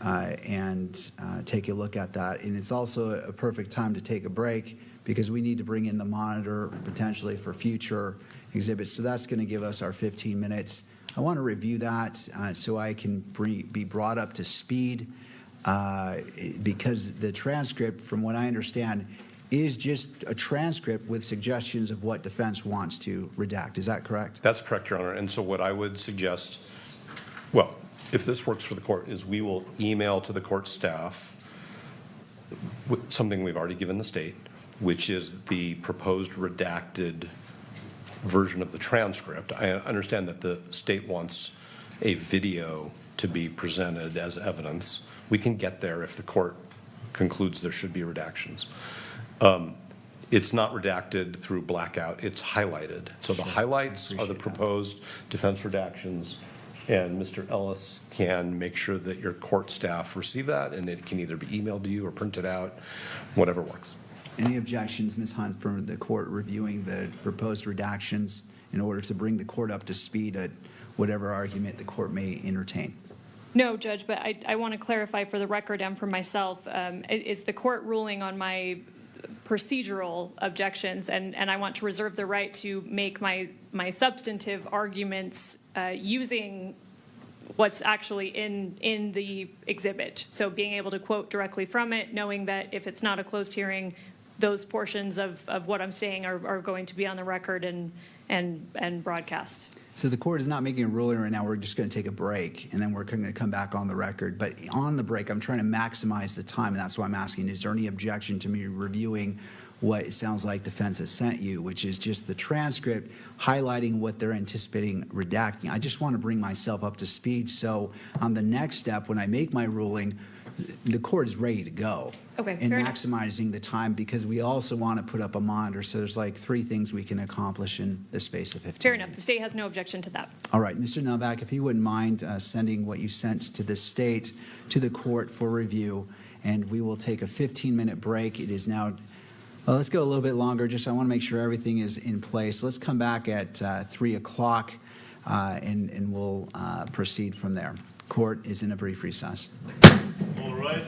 and take a look at that. And it's also a perfect time to take a break because we need to bring in the monitor potentially for future exhibits. So that's going to give us our 15 minutes. I want to review that so I can be brought up to speed because the transcript, from what I understand, is just a transcript with suggestions of what defense wants to redact. Is that correct? That's correct, Your Honor. And so what I would suggest, well, if this works for the court, is we will email to the court staff something we've already given the state, which is the proposed redacted version of the transcript. I understand that the state wants a video to be presented as evidence. We can get there if the court concludes there should be redactions. It's not redacted through blackout, it's highlighted. So the highlights are the proposed defense redactions, and Mr. Ellis can make sure that your court staff receive that, and it can either be emailed to you or printed out, whatever works. Any objections, Ms. Hunt, from the court reviewing the proposed redactions in order to bring the court up to speed at whatever argument the court may entertain? No, Judge, but I want to clarify for the record and for myself, is the court ruling on my procedural objections, and I want to reserve the right to make my substantive arguments using what's actually in the exhibit. So being able to quote directly from it, knowing that if it's not a closed hearing, those portions of what I'm saying are going to be on the record and broadcast. So the court is not making a ruling right now. We're just going to take a break, and then we're going to come back on the record. But on the break, I'm trying to maximize the time, and that's why I'm asking, is there any objection to me reviewing what it sounds like defense has sent you, which is just the transcript highlighting what they're anticipating redacting? I just want to bring myself up to speed, so on the next step, when I make my ruling, the court is ready to go. Okay, and fair enough. maximizing the time, because we also want to put up a monitor, so there's like 3 things we can accomplish in the space of 15 Fair minutes. enough. The state has no objection to that. All right, Mr. Novak, if you wouldn't mind sending what you sent to the state to the court for review, and we will take a 15-minute break. It is now, well, let's go a little bit longer, just I want to make sure everything is in place. Let's come back at 3 o'clock, and we'll proceed from there. Court is in a brief recess. All right.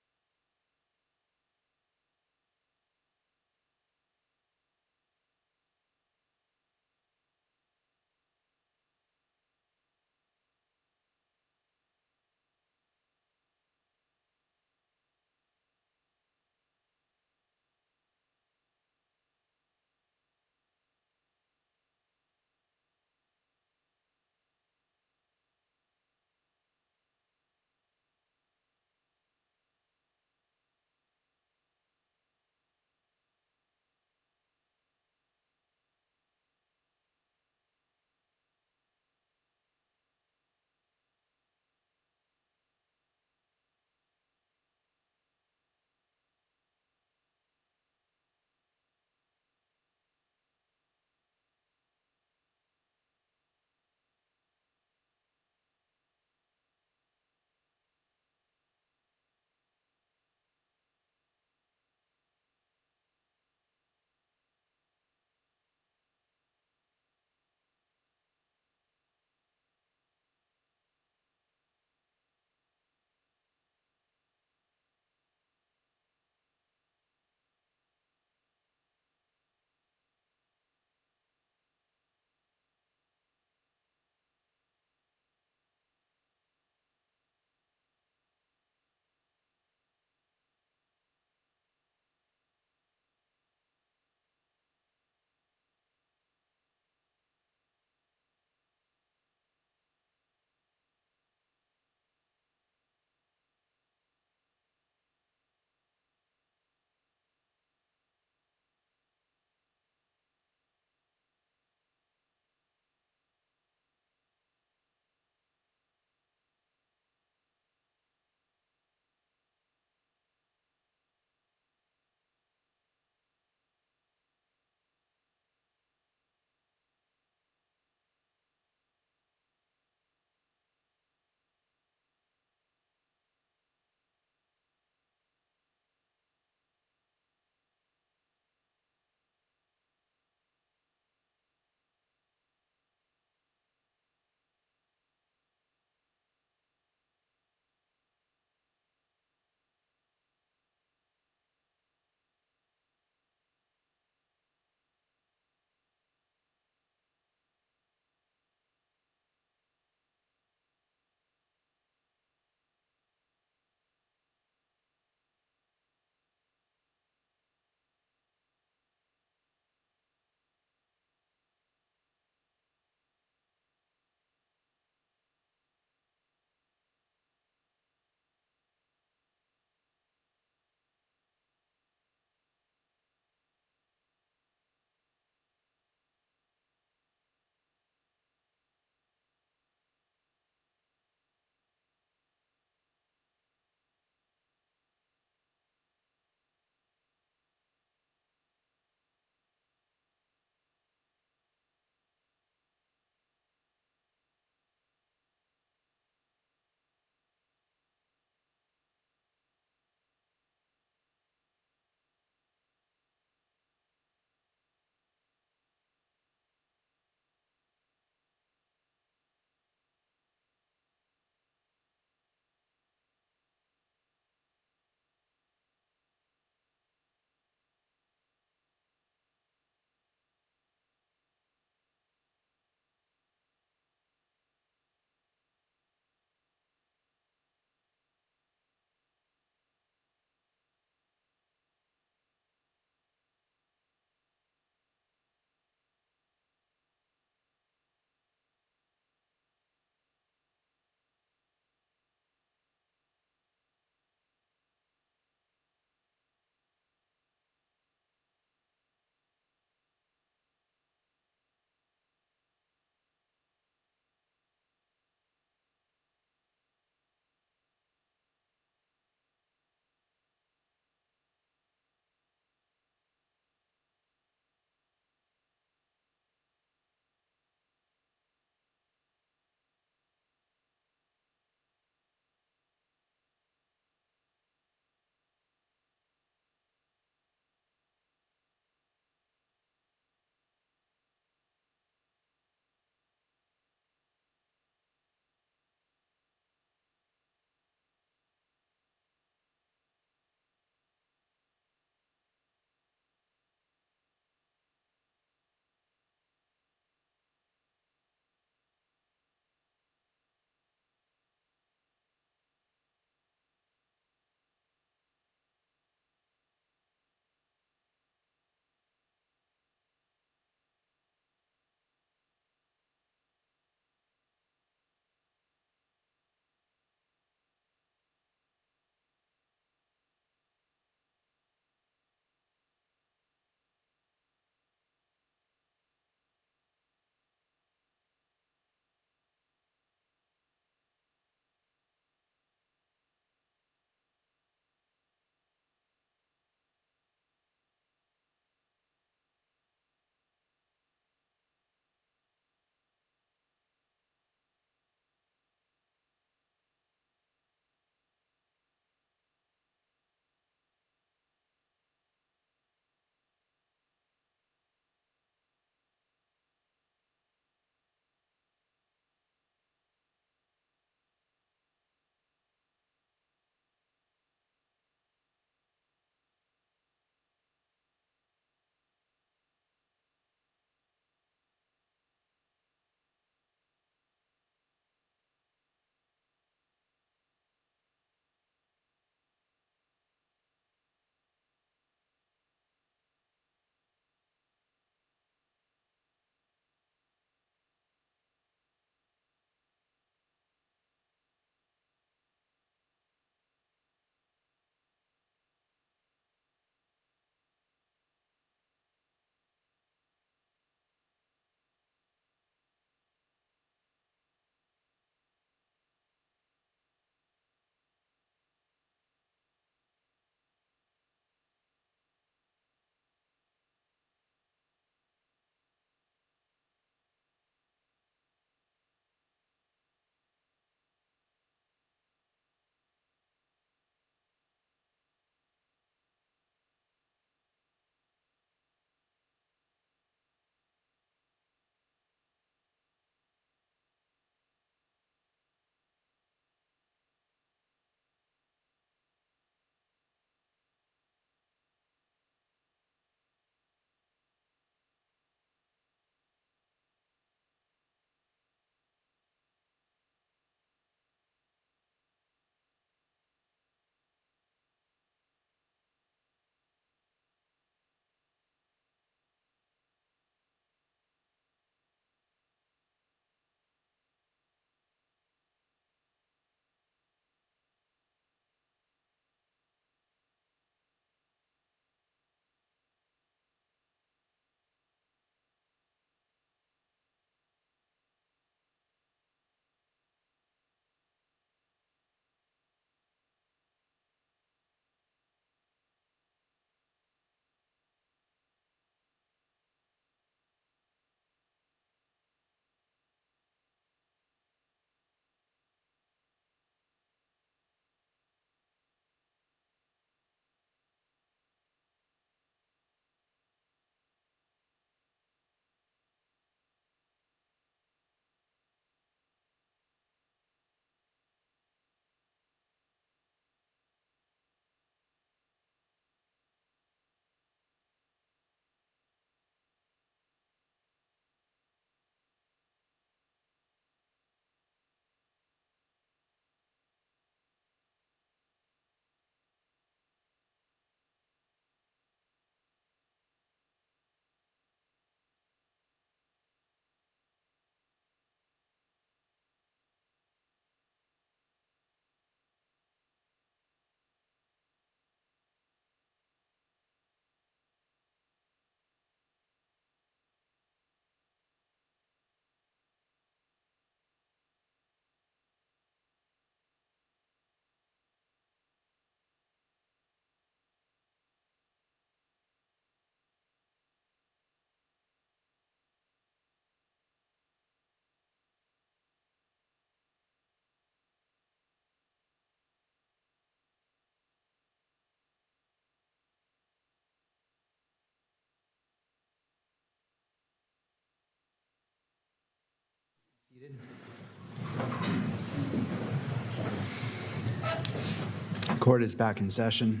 Court is back in session.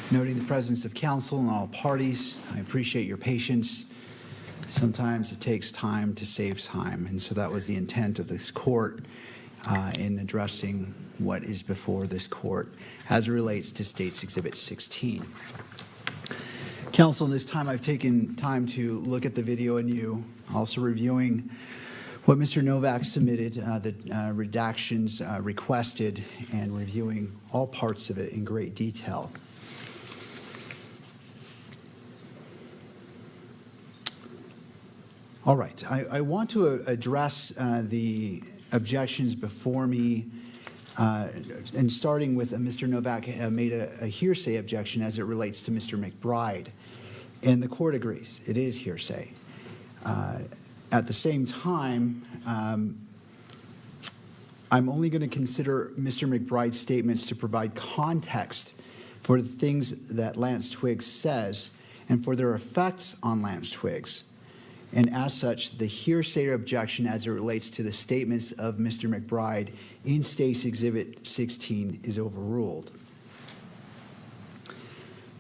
Noting the presence of counsel and all parties, I appreciate your patience. Sometimes it takes time to save time, and so that was the intent of this court in addressing what is before this court as it relates to State's Exhibit 16. Counsel, in this time I've taken time to look at the video anew, also reviewing what Mr. Novak submitted, the redactions requested, and reviewing all parts of it in great detail. All right, I want to address the objections before me, and starting with Mr. Novak made a hearsay objection as it relates to Mr. McBride, and the court agrees, it is hearsay. At the same time, I'm only going to consider Mr. McBride's statements to provide context for the things that Lance Twiggs says and for their effects on Lance Twiggs. And as such, the hearsay objection as it relates to the statements of Mr. McBride in State's Exhibit 16 is overruled.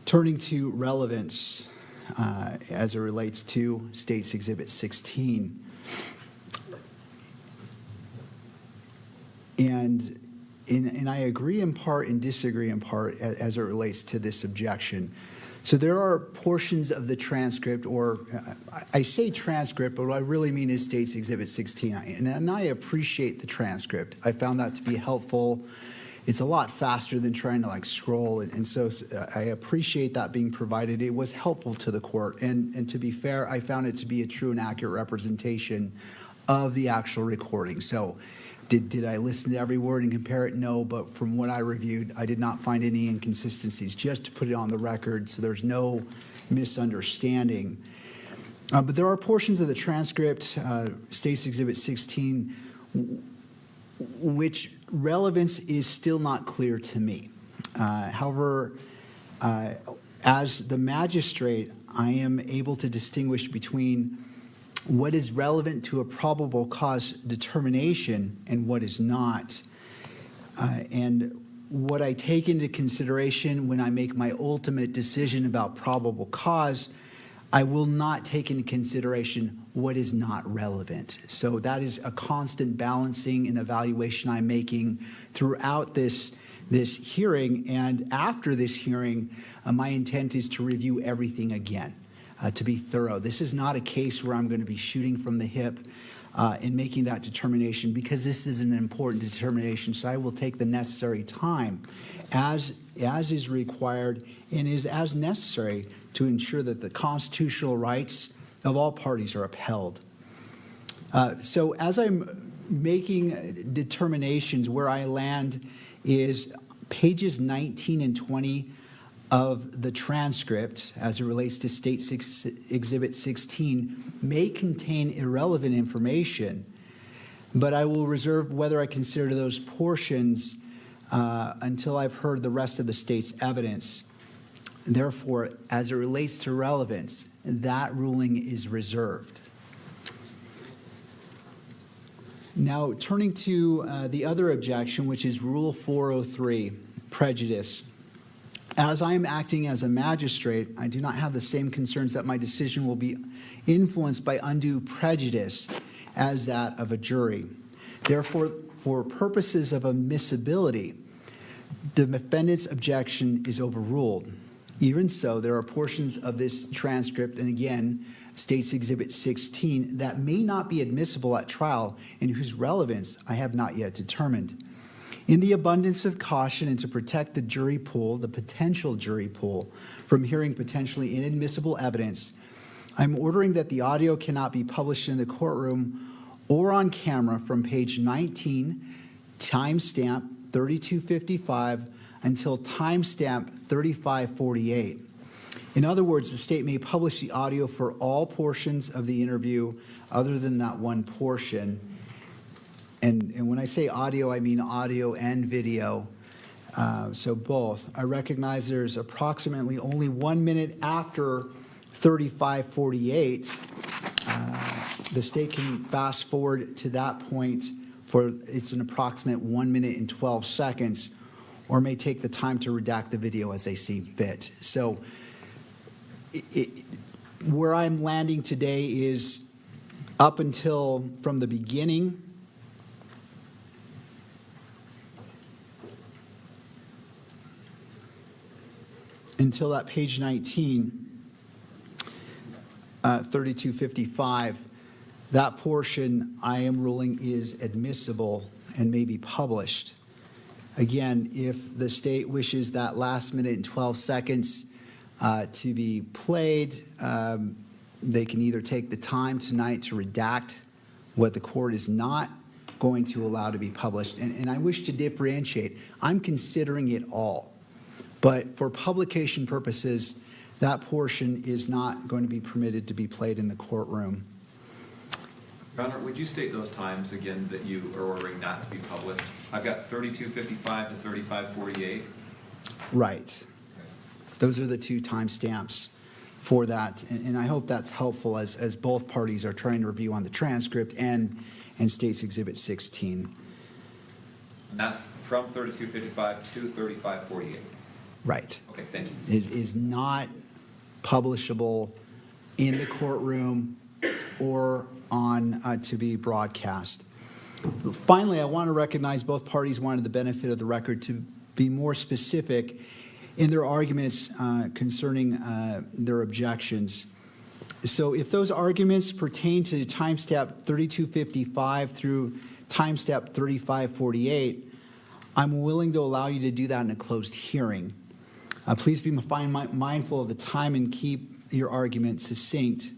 Turning to relevance as it relates to State's Exhibit 16. And I agree in part and disagree in part as it relates to this objection. So there are portions of the transcript, or I say transcript, but what I really mean is State's Exhibit 16. And I appreciate the transcript. I found that to be helpful. It's a lot faster than trying to scroll. And so I appreciate that being provided. It was helpful to the court. And to be fair, I found it to be a true and accurate representation of the actual recording. So did I listen to every word and compare it? No, but from what I reviewed, I did not find any inconsistencies, just to put it on the record so there's no misunderstanding. But there are portions of the transcript, State's Exhibit 16, which relevance is still not clear to me. However, as the magistrate, I am able to distinguish between what is relevant to a probable cause determination and what is not. And what I take into consideration when I make my ultimate decision about probable cause, I will not take into consideration what is not relevant. So that is a constant balancing and evaluation I'm making throughout this hearing. And after this hearing, my intent is to review everything again. To be thorough. This is not a case where I'm going to be shooting from the hip in making that determination, because this is an important determination. So I will take the necessary time as is required and is as necessary to ensure that the constitutional rights of all parties are upheld. So as I'm making determinations, where I land is pages 19 and 20 of the transcript as it relates to State Exhibit 16 may contain irrelevant information, but I will reserve whether I consider those portions until I've heard the rest of the state's evidence. Therefore, as it relates to relevance, that ruling is reserved. Now, turning to the other objection, which is Rule 403, prejudice. As I am acting as a magistrate, I do not have the same concerns that my decision will be influenced by undue prejudice as that of a jury. Therefore, for purposes of admissibility, the defendant's objection is overruled. Even so, there are portions of this transcript, and again, State's Exhibit 16, that may not be admissible at trial and whose relevance I have not yet determined. In the abundance of caution and to protect the jury pool, the potential jury pool, from hearing potentially inadmissible evidence, I'm ordering that the audio cannot be published in the courtroom or on camera from page 19, timestamp 3255, until timestamp 3548. In other words, the state may publish the audio for all portions of the interview other than that one portion. And when I say audio, I mean audio and video, so both. I recognize there's approximately only 1 minute after 3548 the state can fast forward to that point for, it's an approximate 1 minute and 12 seconds, or may take the time to redact the video as they see fit. So where I'm landing today is up until from the beginning until that page 19, 3255, that portion I am ruling is admissible and may be published. Again, if the state wishes that last minute and 12 seconds to be played, they can either take the time tonight to redact what the court is not going to allow to be published. And I wish to differentiate. I'm considering it all. But for publication purposes, that portion is not going to be permitted to be played in the courtroom. Your Honor, would you state those times again that you are ordering not to be published? I've got 3255 to 3548. Right. Those are the two timestamps for that. And I hope that's helpful as both parties are trying to review on the transcript and State's Exhibit 16. And that's from 3255 to 3548. Right. Okay, thank you. Is not publishable in the courtroom or on to be broadcast. Finally, I want to recognize both parties wanted the benefit of the record to be more specific in their arguments concerning their objections. So if those arguments pertain to timestamp 3255 through timestamp 3548, I'm willing to allow you to do that in a closed hearing. Please be mindful of the time and keep your argument succinct.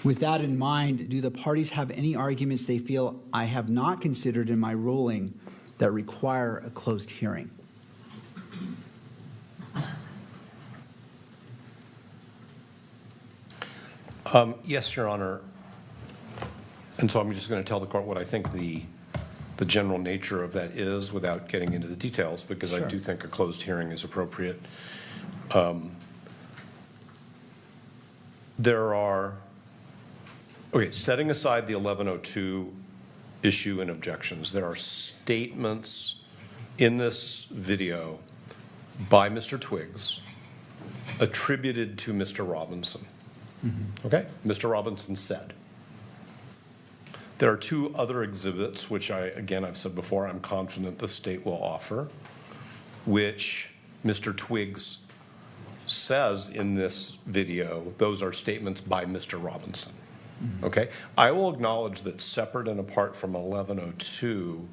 With that in mind, do the parties have any arguments they feel I have not considered in my ruling that require a closed hearing? Yes, Your Honor. And so I'm just going to tell the court what I think the general nature of that is without getting into the details, because Sure. I do think a closed hearing is appropriate. There are, okay, setting aside the 1102 issue and objections, there are statements in this video by Mr. Twiggs attributed to Mr. Robinson. Okay? Mr. Robinson said. There are two other exhibits, which I've said before, I'm confident the state will offer, which Mr. Twiggs says in this video, those are statements by Mr. Robinson. Okay? I will acknowledge that separate and apart from 1102,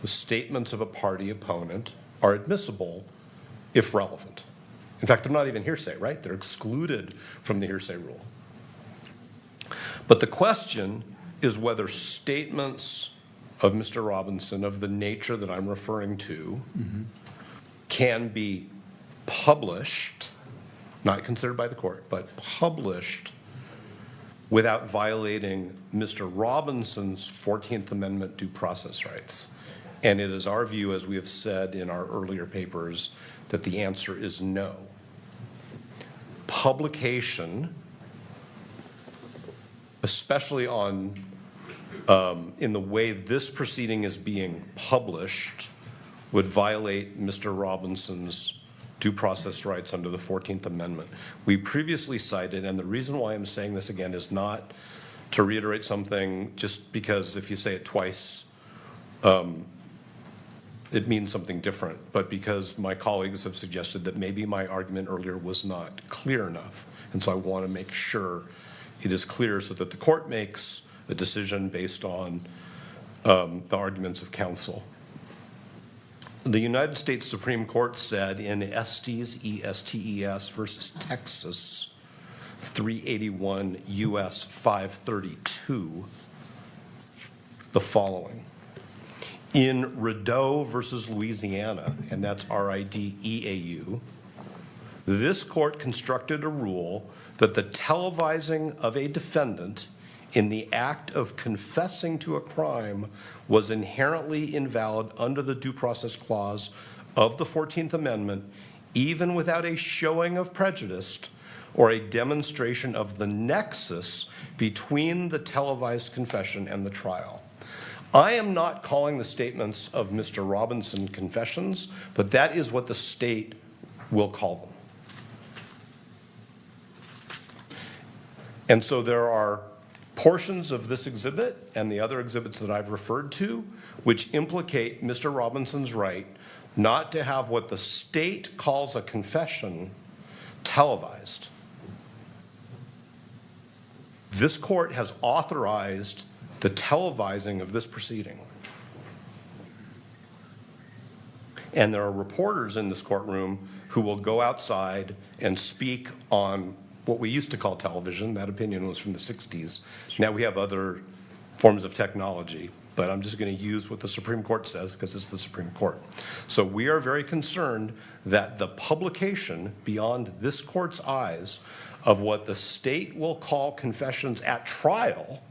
the statements of a party opponent are admissible if relevant. In fact, they're not even hearsay, right? They're excluded from the hearsay rule. But the question is whether statements of Mr. Robinson of the nature that I'm referring to can be published, not considered by the court, but published without violating Mr. Robinson's 14th Amendment due process rights. And it is our view, as we have said in our earlier papers, that the answer is no. Publication, especially on in the way this proceeding is being published, would violate Mr. Robinson's due process rights under the 14th Amendment. We previously cited, and the reason why I'm saying this again is not to reiterate something just because if you say it twice, it means something different, but because my colleagues have suggested that maybe my argument earlier was not clear enough. And so I want to make sure it is clear so that the court makes a decision based on the arguments of counsel. The United States Supreme Court said in Estes, E-S-T-E-S versus Texas, 381 U.S. 532, the following. In Rideau versus Louisiana, and that's R-I-D-E-A-U, this court constructed a rule that the televising of a defendant in the act of confessing to a crime was inherently invalid under the due process clause of the 14th Amendment, even without a showing of prejudice or a demonstration of the nexus between the televised confession and the trial. I am not calling the statements of Mr. Robinson confessions, but that is what the state will call them. And so there are portions of this exhibit and the other exhibits that I've referred to which implicate Mr. Robinson's right not to have what the state calls a confession televised. This court has authorized the televising of this proceeding. And there are reporters in this courtroom who will go outside and speak on what we used to call television. That opinion was from the 60s. Now we have other forms of technology, but I'm just going to use what the Supreme Court says because it's the Supreme Court. So we are very concerned that the publication beyond this court's eyes of what the state will call confessions at trial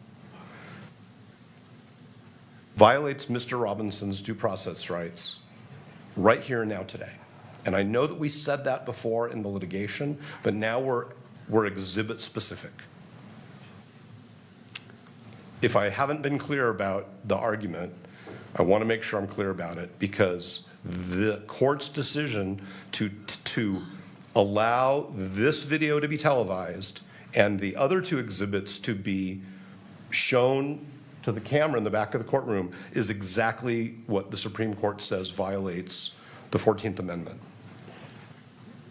violates Mr. Robinson's due process rights right here and now today. And I know that we said that before in the litigation, but now we're exhibit specific. If I haven't been clear about the argument, I want to make sure I'm clear about it, because the court's decision to allow this video to be televised and the other two exhibits to be shown to the camera in the back of the courtroom is exactly what the Supreme Court says violates the 14th Amendment.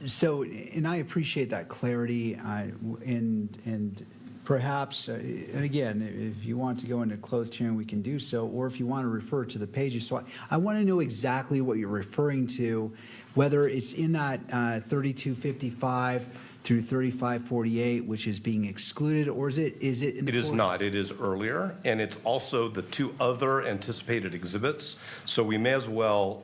So, and I appreciate that clarity, and perhaps, and again, if you want to go into closed hearing, we can do so, or if you want to refer to the pages. So I want to know exactly what you're referring to, whether it's in that 3255 through 3548, which is being excluded, or is it in the It is not. It is earlier, and it's also the two other anticipated exhibits. So we may as well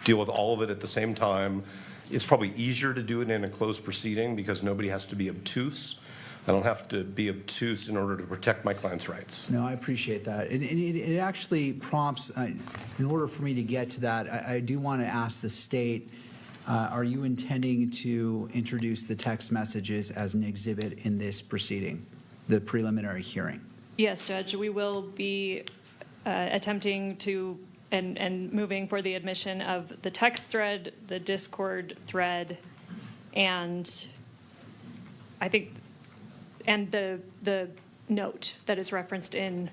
deal with all of it at the same time. It's probably easier to do it in a closed proceeding because nobody has to be obtuse. I don't have to be obtuse in order to protect my client's rights. No, I appreciate that. And it actually prompts, in order for me to get to that, I do want to ask the state, are you intending to introduce the text messages as an exhibit in this proceeding, the preliminary hearing? Yes, Judge, we will be attempting to and moving for the admission of the text thread, the Discord thread, and I think, and the note that is referenced in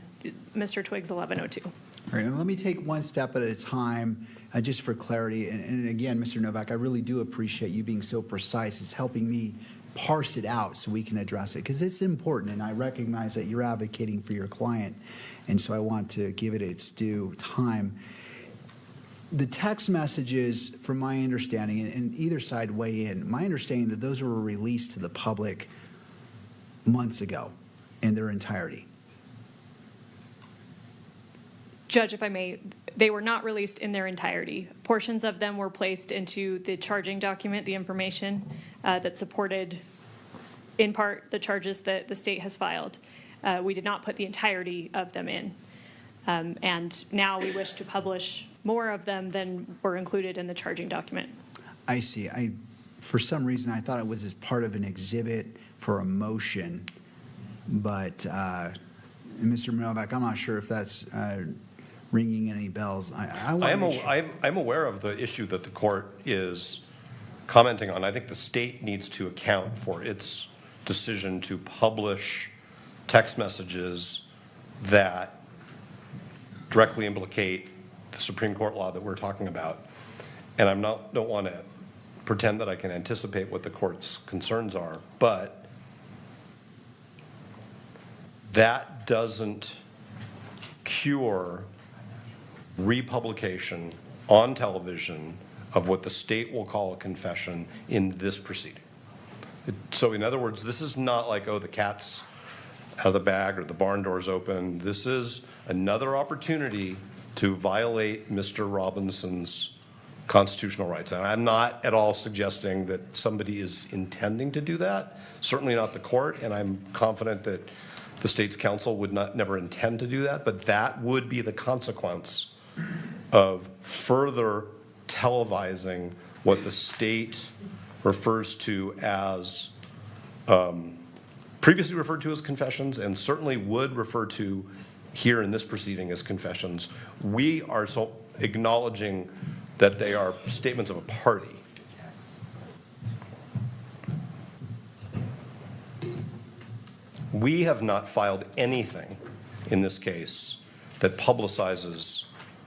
Mr. Twiggs 1102. All right, and let me take one step at a time, just for clarity. And again, Mr. Novak, I really do appreciate you being so precise. It's helping me parse it out so we can address it, because it's important, and I recognize that you're advocating for your client, and so I want to give it its due time. The text messages, from my understanding, and either side weigh in, my understanding that those were released to the public months ago in their entirety. Judge, if I may, they were not released in their entirety. Portions of them were placed into the charging document, the information that supported, in part, the charges that the state has filed. We did not put the entirety of them in. And now we wish to publish more of them than were included in the charging document. I see. For some reason, I thought it was as part of an exhibit for a motion, but Mr. Novak, I'm not sure if that's ringing any bells. I'm aware of the issue that the court is commenting on. I think the state needs to account for its decision to publish text messages that directly implicate the Supreme Court law that we're talking about. And don't want to pretend that I can anticipate what the court's concerns are, but that doesn't cure republication on television of what the state will call a confession in this proceeding. So in other words, this is not like, oh, the cat's out of the bag or the barn door's open. This is another opportunity to violate Mr. Robinson's constitutional rights. And I'm not at all suggesting that somebody is intending to do that, certainly not the court, and I'm confident that the state's counsel would never intend to do that, but that would be the consequence of further televising what the state refers to as previously referred to as confessions and certainly would refer to here in this proceeding as confessions. We are so acknowledging that they are statements of a party. We have not filed anything in this case that publicizes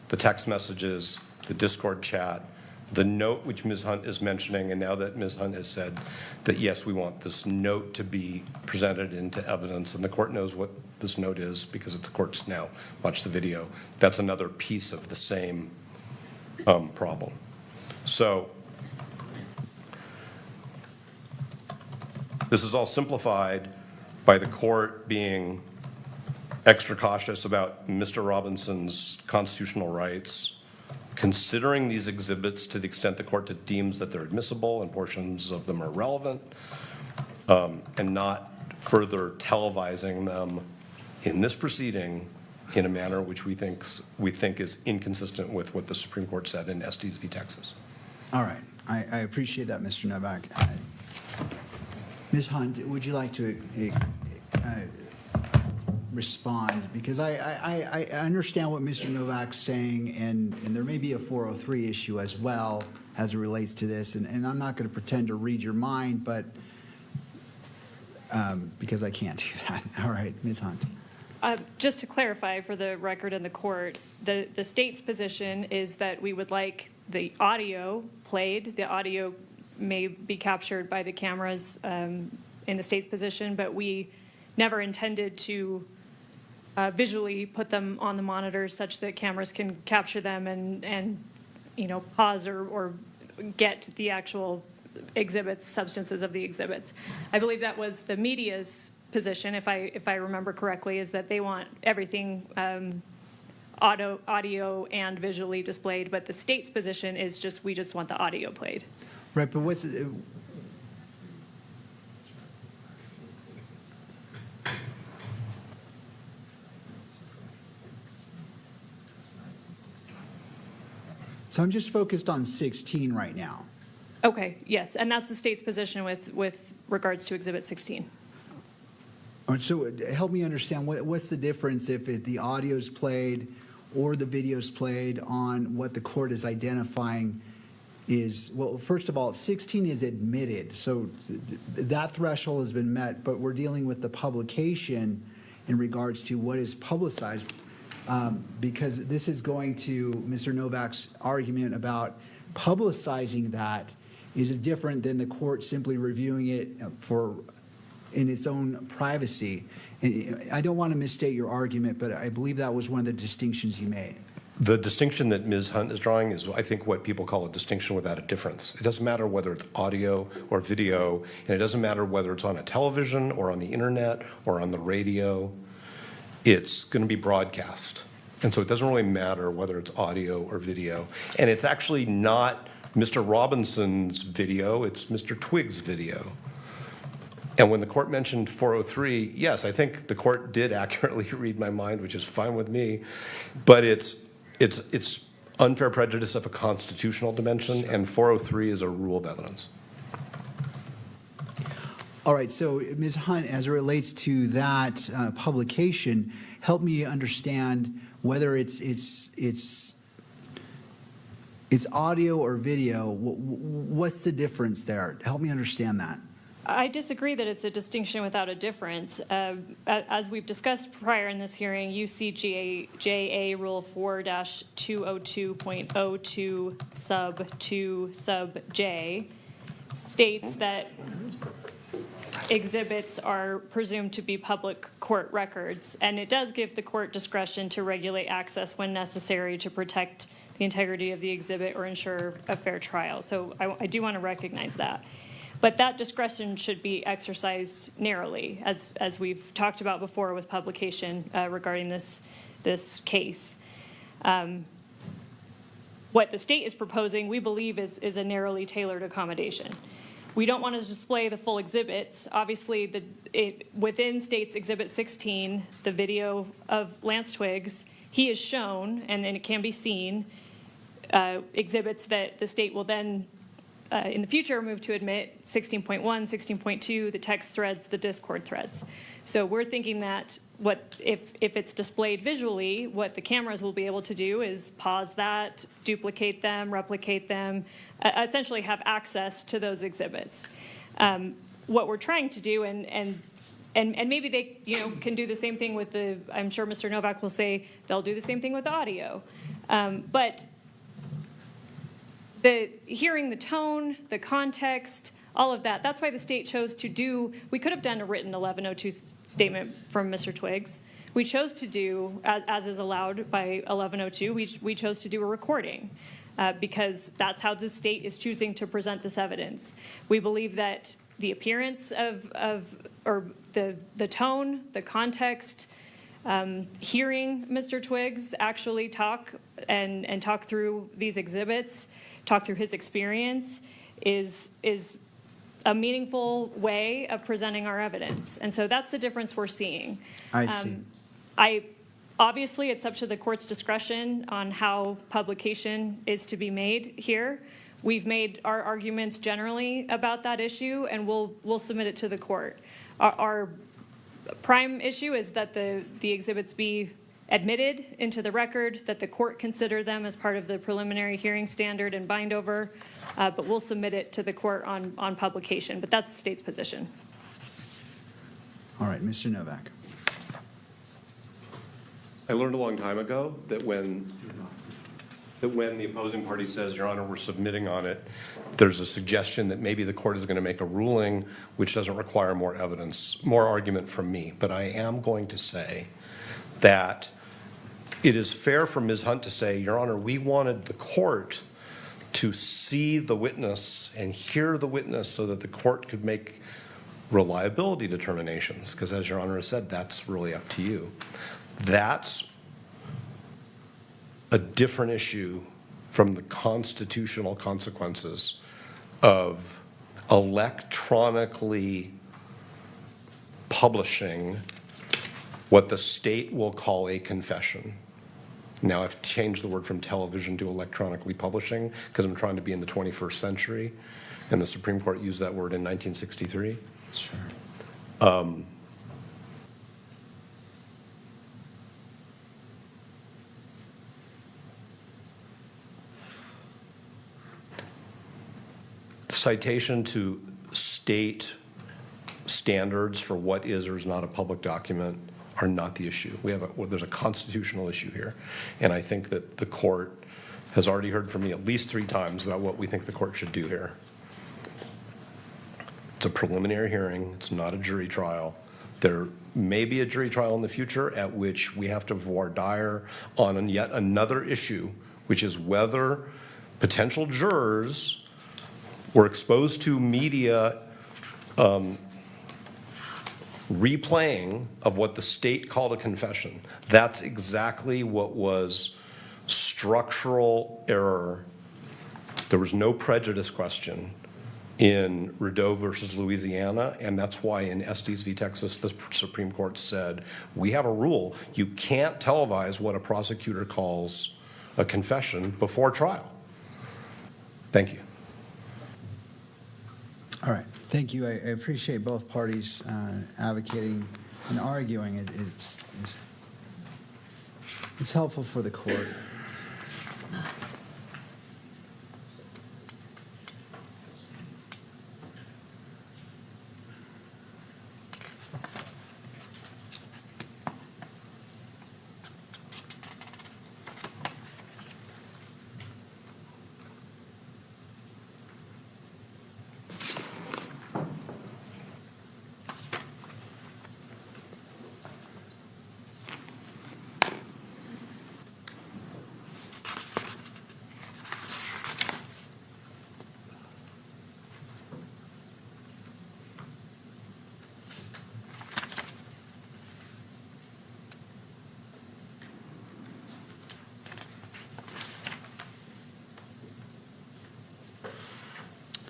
the text messages, the Discord chat, the note which Ms. Hunt is mentioning, and now that Ms. Hunt has said that, yes, we want this note to be presented into evidence, and the court knows what this note is because the court's now watched the video. That's another piece of the same problem. So this is all simplified by the court being extra cautious about Mr. Robinson's constitutional rights, considering these exhibits to the extent the court deems that they're admissible and portions of them are relevant, and not further televising them in this proceeding in a manner which we think is inconsistent with what the Supreme Court said in Estes v. Texas. All right. I appreciate that, Mr. Novak. Ms. Hunt, would you like to respond? Because I understand what Mr. Novak's saying, and there may be a 403 issue as well as it relates to this, and I'm not going to pretend to read your mind, but because I can't do that. All right, Ms. Hunt. Just to clarify for the record in the court, the state's position is that we would like the audio played. The audio may be captured by the cameras in the state's position, but we never intended to visually put them on the monitors such that cameras can capture them and pause or get the actual exhibits, substances of the exhibits. I believe that was the media's position, if I remember correctly, is that they want everything audio and visually displayed, but the state's position is we just want the audio played. Right, but what's so I'm just focused on 16 right now. Okay, yes, and that's the state's position with regards to Exhibit 16. All right, so help me understand, what's the difference if the audio's played or the video's played on what the court is identifying is, well, first of all, 16 is admitted, so that threshold has been met, but we're dealing with the publication in regards to what is publicized, because this is going to Mr. Novak's argument about publicizing that is different than the court simply reviewing it in its own privacy. And I don't want to misstate your argument, but I believe that was one of the distinctions you made. The distinction that Ms. Hunt is drawing is, I think, what people call a distinction without a difference. It doesn't matter whether it's audio or video, and it doesn't matter whether it's on a television or on the internet or on the radio. It's going to be broadcast. And so it doesn't really matter whether it's audio or video. And it's actually not Mr. Robinson's video, it's Mr. Twig's video. And when the court mentioned 403, yes, I think the court did accurately read my mind, which is fine with me, but it's unfair prejudice of a constitutional dimension, and 403 is a rule of evidence. All right, so Ms. Hunt, as it relates to that publication, help me understand whether it's audio or video. What's the difference there? Help me understand that. I disagree that it's a distinction without a difference. As we've discussed prior in this hearing, UCJA Rule 4-202.02 sub 2 sub J states that exhibits are presumed to be public court records, and it does give the court discretion to regulate access when necessary to protect the integrity of the exhibit or ensure a fair trial. So I do want to recognize that. But that discretion should be exercised narrowly, as we've talked about before with publication regarding this case. What the state is proposing, we believe, is a narrowly tailored accommodation. We don't want to display the full exhibits. Obviously, within State's Exhibit 16, the video of Lance Twiggs, he is shown, and it can be seen, exhibits that the state will then in the future, move to admit 16.1, 16.2, the text threads, the Discord threads. So we're thinking that if it's displayed visually, what the cameras will be able to do is pause that, duplicate them, replicate them, essentially have access to those exhibits. What we're trying to do, and maybe they can do the same thing with I'm sure Mr. Novak will say they'll do the same thing with the audio. But hearing the tone, the context, all of that, that's why the state chose to do, we could have done a written 1102 statement from Mr. Twiggs. We chose to do, as is allowed by 1102, we chose to do a recording because that's how the state is choosing to present this evidence. We believe that the appearance or the tone, the context, hearing Mr. Twiggs actually talk and talk through these exhibits, talk through his experience is a meaningful way of presenting our evidence. And so that's the difference we're seeing. I see. Obviously, it's up to the court's discretion on how publication is to be made here. We've made our arguments generally about that issue, and we'll submit it to the court. Our prime issue is that the exhibits be admitted into the record, that the court consider them as part of the preliminary hearing standard and bind over, but we'll submit it to the court on publication. But that's the state's position. All right, Mr. Novak. I learned a long time ago that when the opposing party says, Your Honor, we're submitting on it, there's a suggestion that maybe the court is going to make a ruling which doesn't require more evidence, more argument from me. But I am going to say that it is fair for Ms. Hunt to say, Your Honor, we wanted the court to see the witness and hear the witness so that the court could make reliability determinations. Because as Your Honor has said, that's really up to you. That's a different issue from the constitutional consequences of electronically publishing what the state will call a confession. Now, I've changed the word from television to electronically publishing because I'm trying to be in the 21st century, and the Supreme Court used that word in 1963. Sure. Citation to state standards for what is or is not a public document are not the issue. There's a constitutional issue here, and I think that the court has already heard from me at least 3 times about what we think the court should do here. It's a preliminary hearing. It's not a jury trial. There may be a jury trial in the future at which we have to voir dire on yet another issue, which is whether potential jurors were exposed to media replaying of what the state called a confession. That's exactly what was structural error. There was no prejudice question in Rideau versus Louisiana, and that's why in Estes v. Texas, the Supreme Court said, we have a rule. You can't televise what a prosecutor calls a confession before trial. Thank you. All right, thank you. I appreciate both parties advocating and arguing. It's helpful for the court.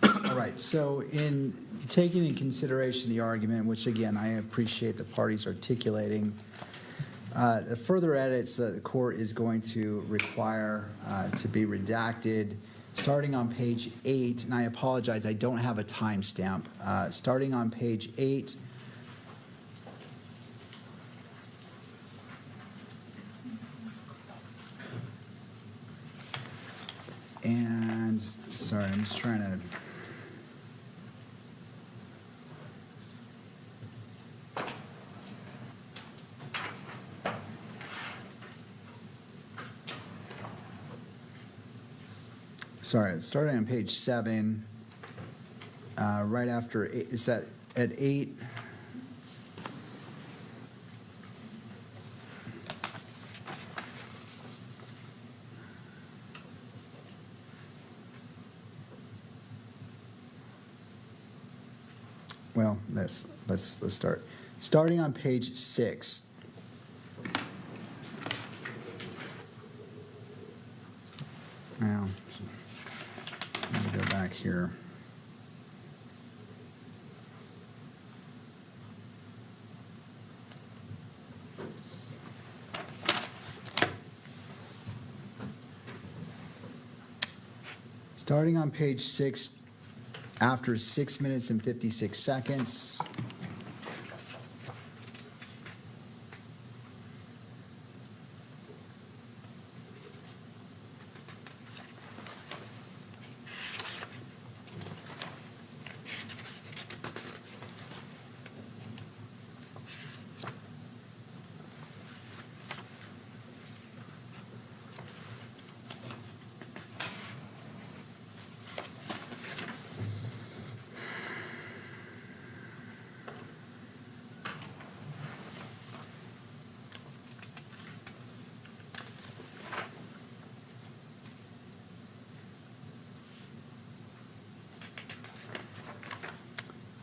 All right, so in taking in consideration the argument, which again, I appreciate the parties articulating, the further edits that the court is going to require to be redacted starting on page 8, and I apologize, I don't have a timestamp. Starting on page 8, and, sorry, I'm just trying to... Sorry, it's starting on page 7, right after, is that at 8? Well, let's start. Starting on page 6. Now, let me go back here. Starting on page 6, after 6 minutes and 56 seconds.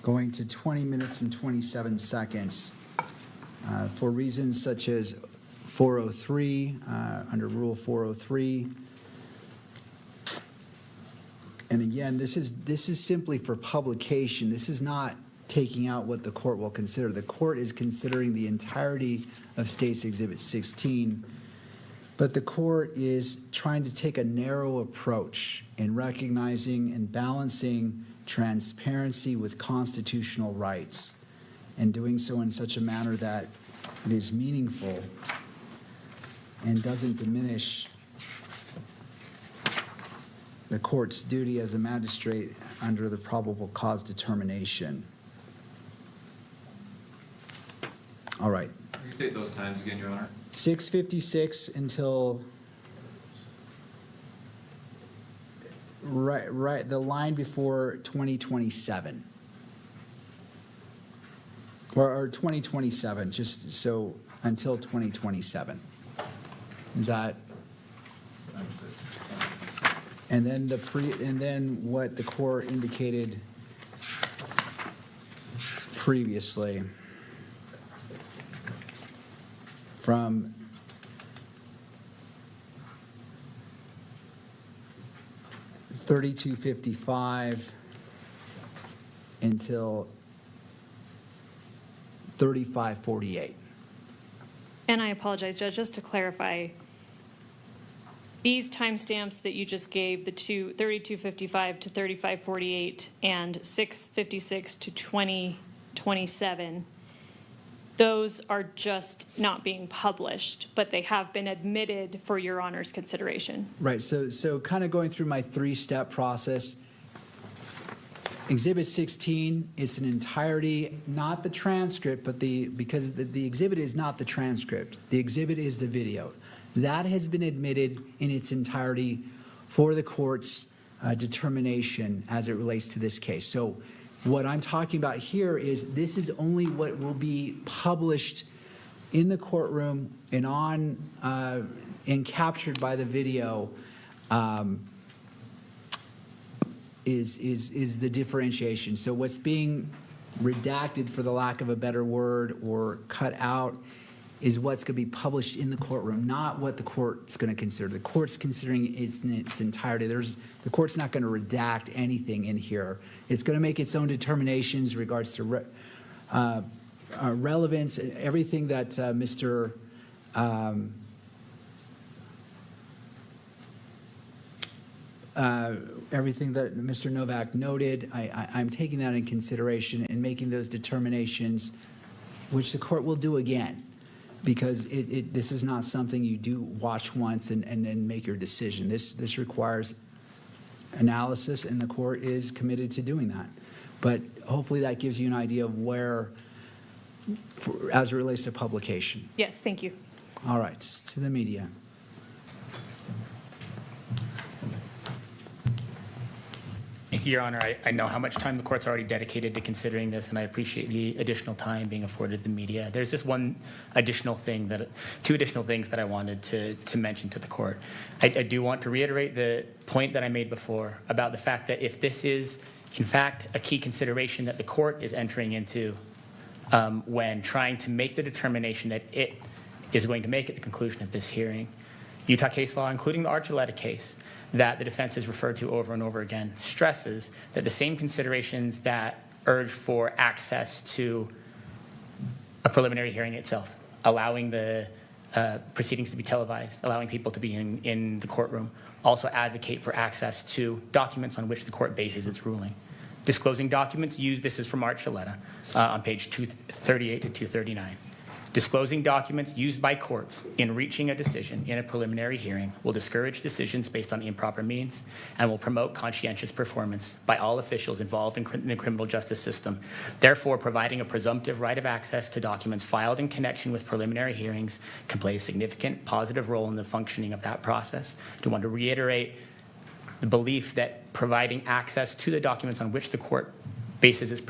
Going to 20 minutes and 27 seconds. For reasons such as 403, under Rule 403. And again, this is simply for publication. This is not taking out what the court will consider. The court is considering the entirety of State's Exhibit 16, but the court is trying to take a narrow approach in recognizing and balancing transparency with constitutional rights, and doing so in such a manner that it is meaningful and doesn't diminish the court's duty as a magistrate under the probable cause determination. All right. Can you state those times again, Your Honor? 6:56 until right the line before 2027 or 2027, just so until 2027. Is that? And then and then what the court indicated previously from $32.55 until $35.48. And I apologize, Judge, just to clarify, these timestamps that you just gave, the two 32:55 to 35:48 and 6:56 to 20:27, those are just not being published, but they have been admitted for Your Honor's consideration. Right, so kind of going through my three-step process. Exhibit 16 is an entirety, not the transcript, but because the exhibit is not the transcript. The exhibit is the video. That has been admitted in its entirety for the court's determination as it relates to this case. So what I'm talking about here is this is only what will be published in the courtroom and and captured by the video is the differentiation. So what's being redacted, for the lack of a better word, or cut out is what's going to be published in the courtroom, not what the court's going to consider. The court's considering it in its entirety. The court's not going to redact anything in here. It's going to make its own determinations in regards to relevance, everything that Mr. everything that Mr. Novak noted. I'm taking that in consideration and making those determinations, which the court will do again, because this is not something you do watch once and then make your decision. This requires analysis, and the court is committed to doing that. But hopefully that gives you an idea of where, as it relates to publication. Yes, thank you. All right, to the media. Thank you, Your Honor. I know how much time the court's already dedicated to considering this, and I appreciate the additional time being afforded the media. There's just two additional things that I wanted to mention to the court. I do want to reiterate the point that I made before about the fact that if this is, in fact, a key consideration that the court is entering into when trying to make the determination that it is going to make at the conclusion of this hearing, Utah case law, including the Archuleta case, that the defense has referred to over and over again, stresses that the same considerations that urge for access to a preliminary hearing itself, allowing the proceedings to be televised, allowing people to be in the courtroom, also advocate for access to documents on which the court bases its ruling. Disclosing documents this is from Archuleta on page 238 to 239. Disclosing documents used by courts in reaching a decision in a preliminary hearing will discourage decisions based on improper means and will promote conscientious performance by all officials involved in the criminal justice system. Therefore, providing a presumptive right of access to documents filed in connection with preliminary hearings can play a significant positive role in the functioning of that process. I do want to reiterate the belief that providing access to the documents on which the court bases its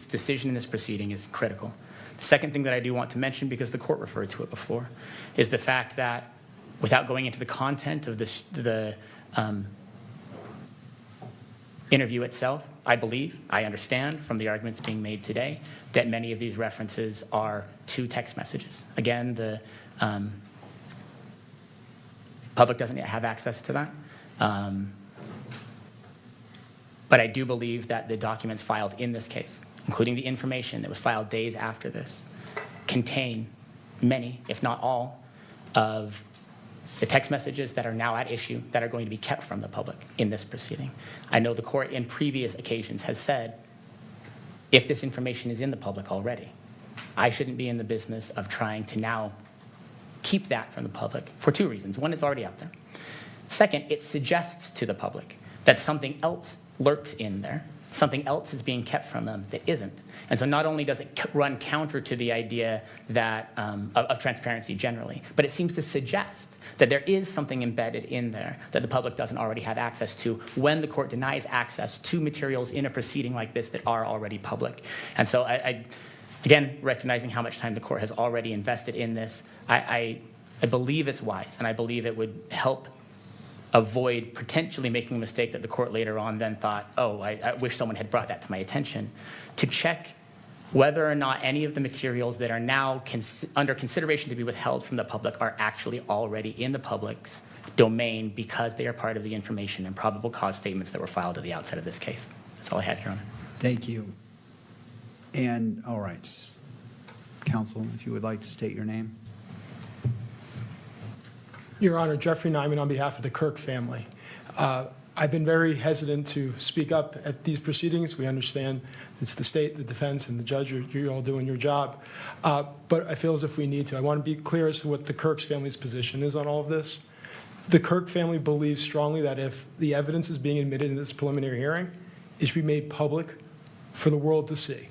decision in this proceeding is critical. The second thing that I do want to mention, because the court referred to it before, is the fact that without going into the content of the interview itself, I understand from the arguments being made today that many of these references are to text messages. Again, the public doesn't yet have access to that. But I do believe that the documents filed in this case, including the information that was filed days after this, contain many, if not all, of the text messages that are now at issue that are going to be kept from the public in this proceeding. I know the court in previous occasions has said, if this information is in the public already, I shouldn't be in the business of trying to now keep that from the public for two reasons. One, it's already out there. Second, it suggests to the public that something else lurks in there. Something else is being kept from them that isn't. And so not only does it run counter to the idea that of transparency generally, but it seems to suggest that there is something embedded in there that the public doesn't already have access to when the court denies access to materials in a proceeding like this that are already public. And so I again, recognizing how much time the court has already invested in this, I believe it's wise, and I believe it would help avoid potentially making a mistake that the court later on then thought, oh, I wish someone had brought that to my attention, to check whether or not any of the materials that are now under consideration to be withheld from the public are actually already in the public's domain because they are part of the information and probable cause statements that were filed at the outset of this case. That's all I had, Your Honor. Thank you. And, all right, counsel, if you would like to state your name. Your Honor, Jeffrey Nyman on behalf of the Kirk family. I've been very hesitant to speak up at these proceedings. We understand it's the state, the defense, and the judge. You're all doing your job. But I feel as if we need to. I want to be clear as to what the Kirk's family's position is on all of this. The Kirk family believes strongly that if the evidence is being admitted in this preliminary hearing, it should be made public for the world to see.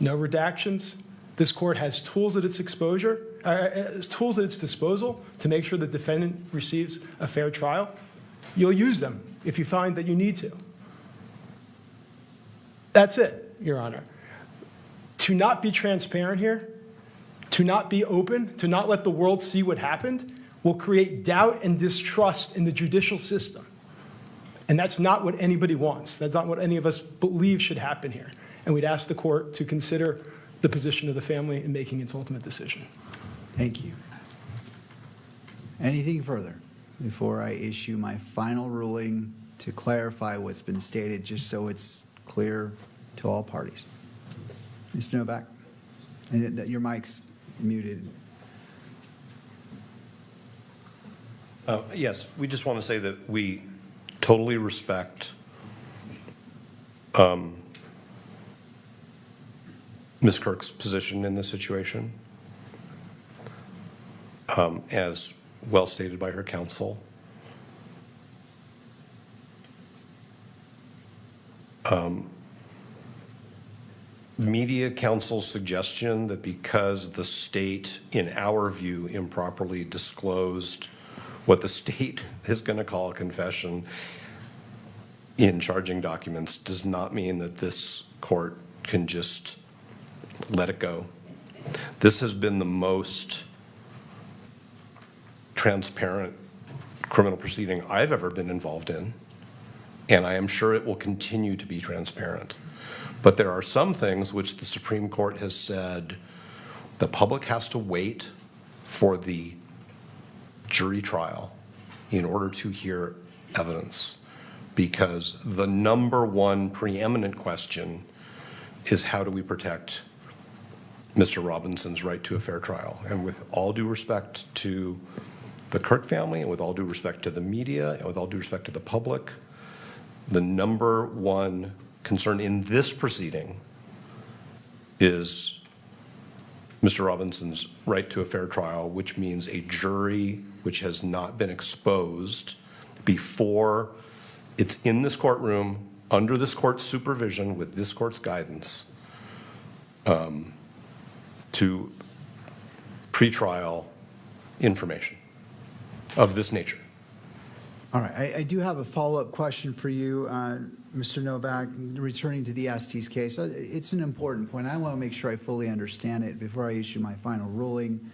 No redactions. This court has tools at its tools at its disposal to make sure the defendant receives a fair trial. You'll use them if you find that you need to. That's it, Your Honor. To not be transparent here, to not be open, to not let the world see what happened, will create doubt and distrust in the judicial system. And that's not what anybody wants. That's not what any of us believe should happen here. And we'd ask the court to consider the position of the family in making its ultimate decision. Thank you. Anything further before I issue my final ruling to clarify what's been stated, just so it's clear to all parties? Mr. Novak, and your mic's muted. Yes, we just want to say that we totally respect Ms. Kirk's position in this situation, as well stated by her counsel. Media counsel's suggestion that because the state, in our view, improperly disclosed what the state is going to call a confession in charging documents does not mean that this court can just let it go. This has been the most transparent criminal proceeding I've ever been involved in, and I am sure it will continue to be transparent. But there are some things which the Supreme Court has said the public has to wait for the jury trial in order to hear evidence, because the number one preeminent question is how do we protect Mr. Robinson's right to a fair trial? And with all due respect to the Kirk family, and with all due respect to the media, and with all due respect to the public, the number one concern in this proceeding is Mr. Robinson's right to a fair trial, which means a jury which has not been exposed before it's in this courtroom, under this court's supervision, with this court's guidance, to pretrial information of this nature. All right, I do have a follow-up question for you, Mr. Novak, returning to the Estes case. It's an important point. I want to make sure I fully understand it before I issue my final ruling.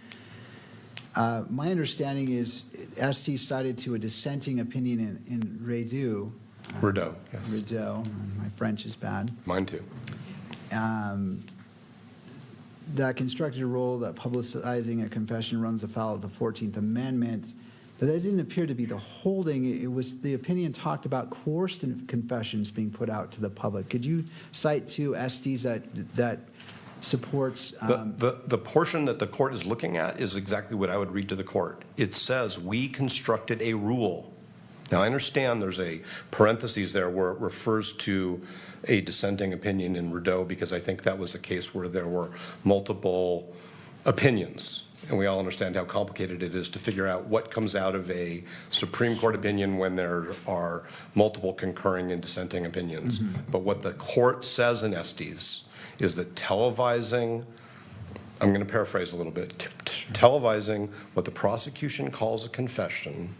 My understanding is Estes cited to a dissenting opinion in Rideau. Rideau, yes. Rideau. My French is bad. Mine too. That constructed a rule that publicizing a confession runs afoul of the 14th Amendment. But that didn't appear to be the holding. It was the opinion talked about coerced confessions being put out to the public. Could you cite to Estes that supports? The portion that the court is looking at is exactly what I would read to the court. It says, we constructed a rule. Now, I understand there's a parentheses there where it refers to a dissenting opinion in Rideau, because I think that was a case where there were multiple opinions. And we all understand how complicated it is to figure out what comes out of a Supreme Court opinion when there are multiple concurring and dissenting opinions. But what the court says in Estes is that televising, I'm going to paraphrase a little bit, televising what the prosecution calls a confession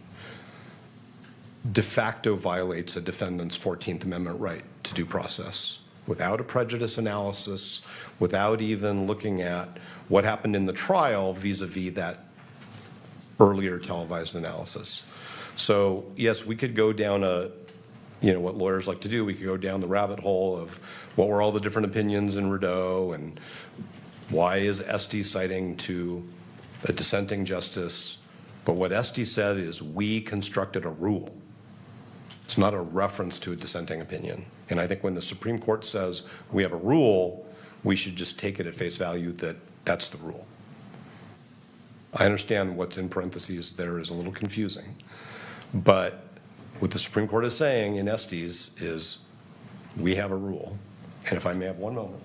de facto violates a defendant's 14th Amendment right to due process without a prejudice analysis, without even looking at what happened in the trial vis-a-vis that earlier televised analysis. So yes, we could go down what lawyers like to do, we could go down the rabbit hole of what were all the different opinions in Rideau and why is Estes citing to a dissenting justice. But what Estes said is we constructed a rule. It's not a reference to a dissenting opinion. And I think when the Supreme Court says we have a rule, we should just take it at face value that that's the rule. I understand what's in parentheses there is a little confusing, but what the Supreme Court is saying in Estes is we have a rule. And if I may have one moment.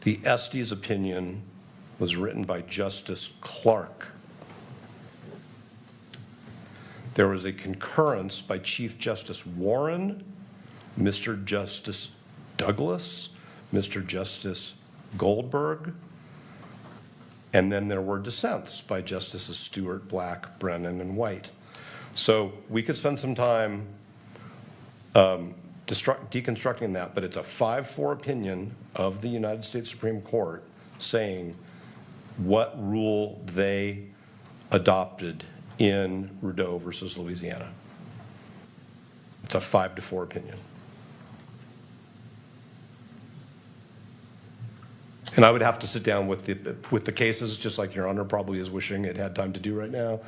The Estes opinion was written by Justice Clark. There was a concurrence by Chief Justice Warren, Mr. Justice Douglas, Mr. Justice Goldberg, and then there were dissents by Justices Stewart, Black, Brennan, and White. So we could spend some time deconstructing that, but it's a 5-4 opinion of the United States Supreme Court saying what rule they adopted in Rideau versus Louisiana. It's a 5-4 opinion. And I would have to sit down with the cases, just like Your Honor probably is wishing it had time to do right now.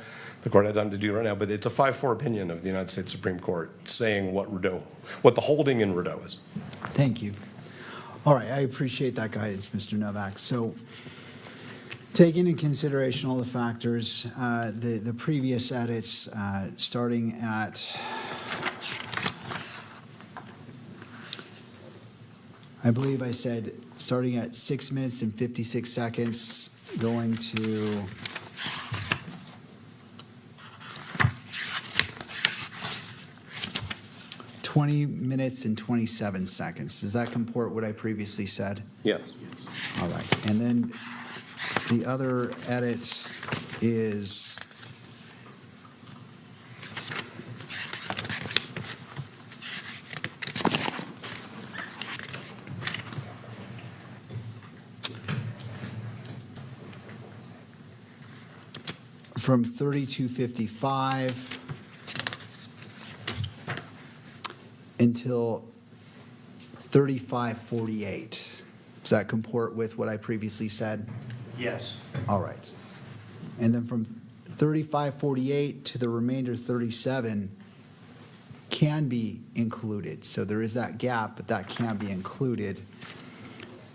The court had time to do right now, but it's a 5-4 opinion of the United States Supreme Court saying what the holding in Rideau is. Thank you. All right, I appreciate that guidance, Mr. Novak. So taking into consideration all the factors, the previous edits, starting at, I believe I said, starting at 6 minutes and 56 seconds, going to $20 and 27 seconds. Does that comport what I previously said? Yes. All right. And then the other edit is from 32:55 until 35:48. Does that comport with what I previously said? Yes. All right. And then from 35:48 to the remainder 37 can be included. So there is that gap, but that can be included.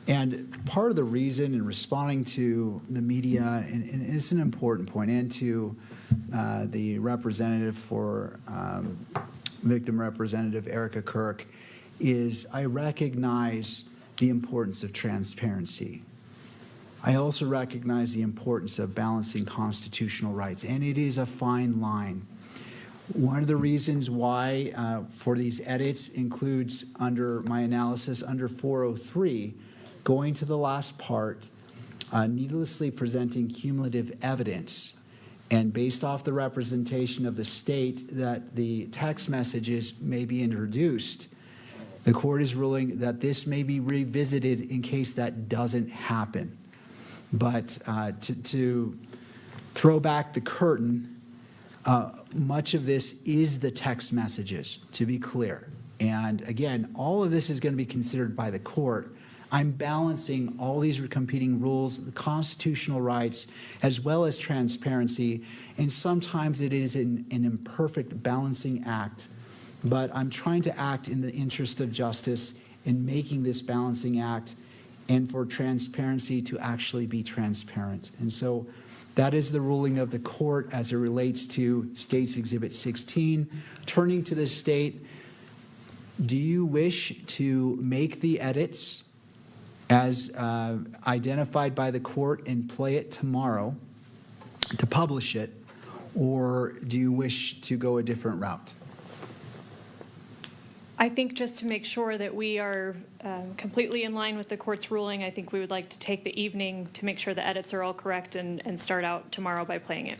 And part of the reason in responding to the media, and it's an important point, and to the representative for victim representative Erica Kirk, is I recognize the importance of transparency. I also recognize the importance of balancing constitutional rights, and it is a fine line. One of the reasons why for these edits includes, under my analysis, under 403, going to the last part, needlessly presenting cumulative evidence, and based off the representation of the state that the text messages may be introduced, the court is ruling that this may be revisited in case that doesn't happen. But to throw back the curtain, much of this is the text messages, to be clear. And again, all of this is going to be considered by the court. I'm balancing all these competing rules, the constitutional rights, as well as transparency. And sometimes it is an imperfect balancing act. But I'm trying to act in the interest of justice in making this balancing act, and for transparency to actually be transparent. And so that is the ruling of the court as it relates to State's Exhibit 16. Turning to the state, do you wish to make the edits as identified by the court and play it tomorrow to publish it, or do you wish to go a different route? I think just to make sure that we are completely in line with the court's ruling, I think we would like to take the evening to make sure the edits are all correct and start out tomorrow by playing it.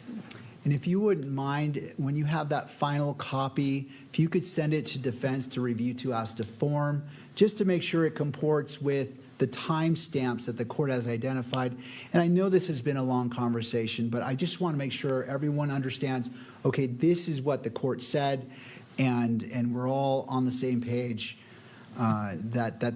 And if you wouldn't mind, when you have that final copy, if you could send it to defense to review to us to form, just to make sure it comports with the timestamps that the court has identified. And I know this has been a long conversation, but I just want to make sure everyone understands, okay, this is what the court said, and we're all on the same page, that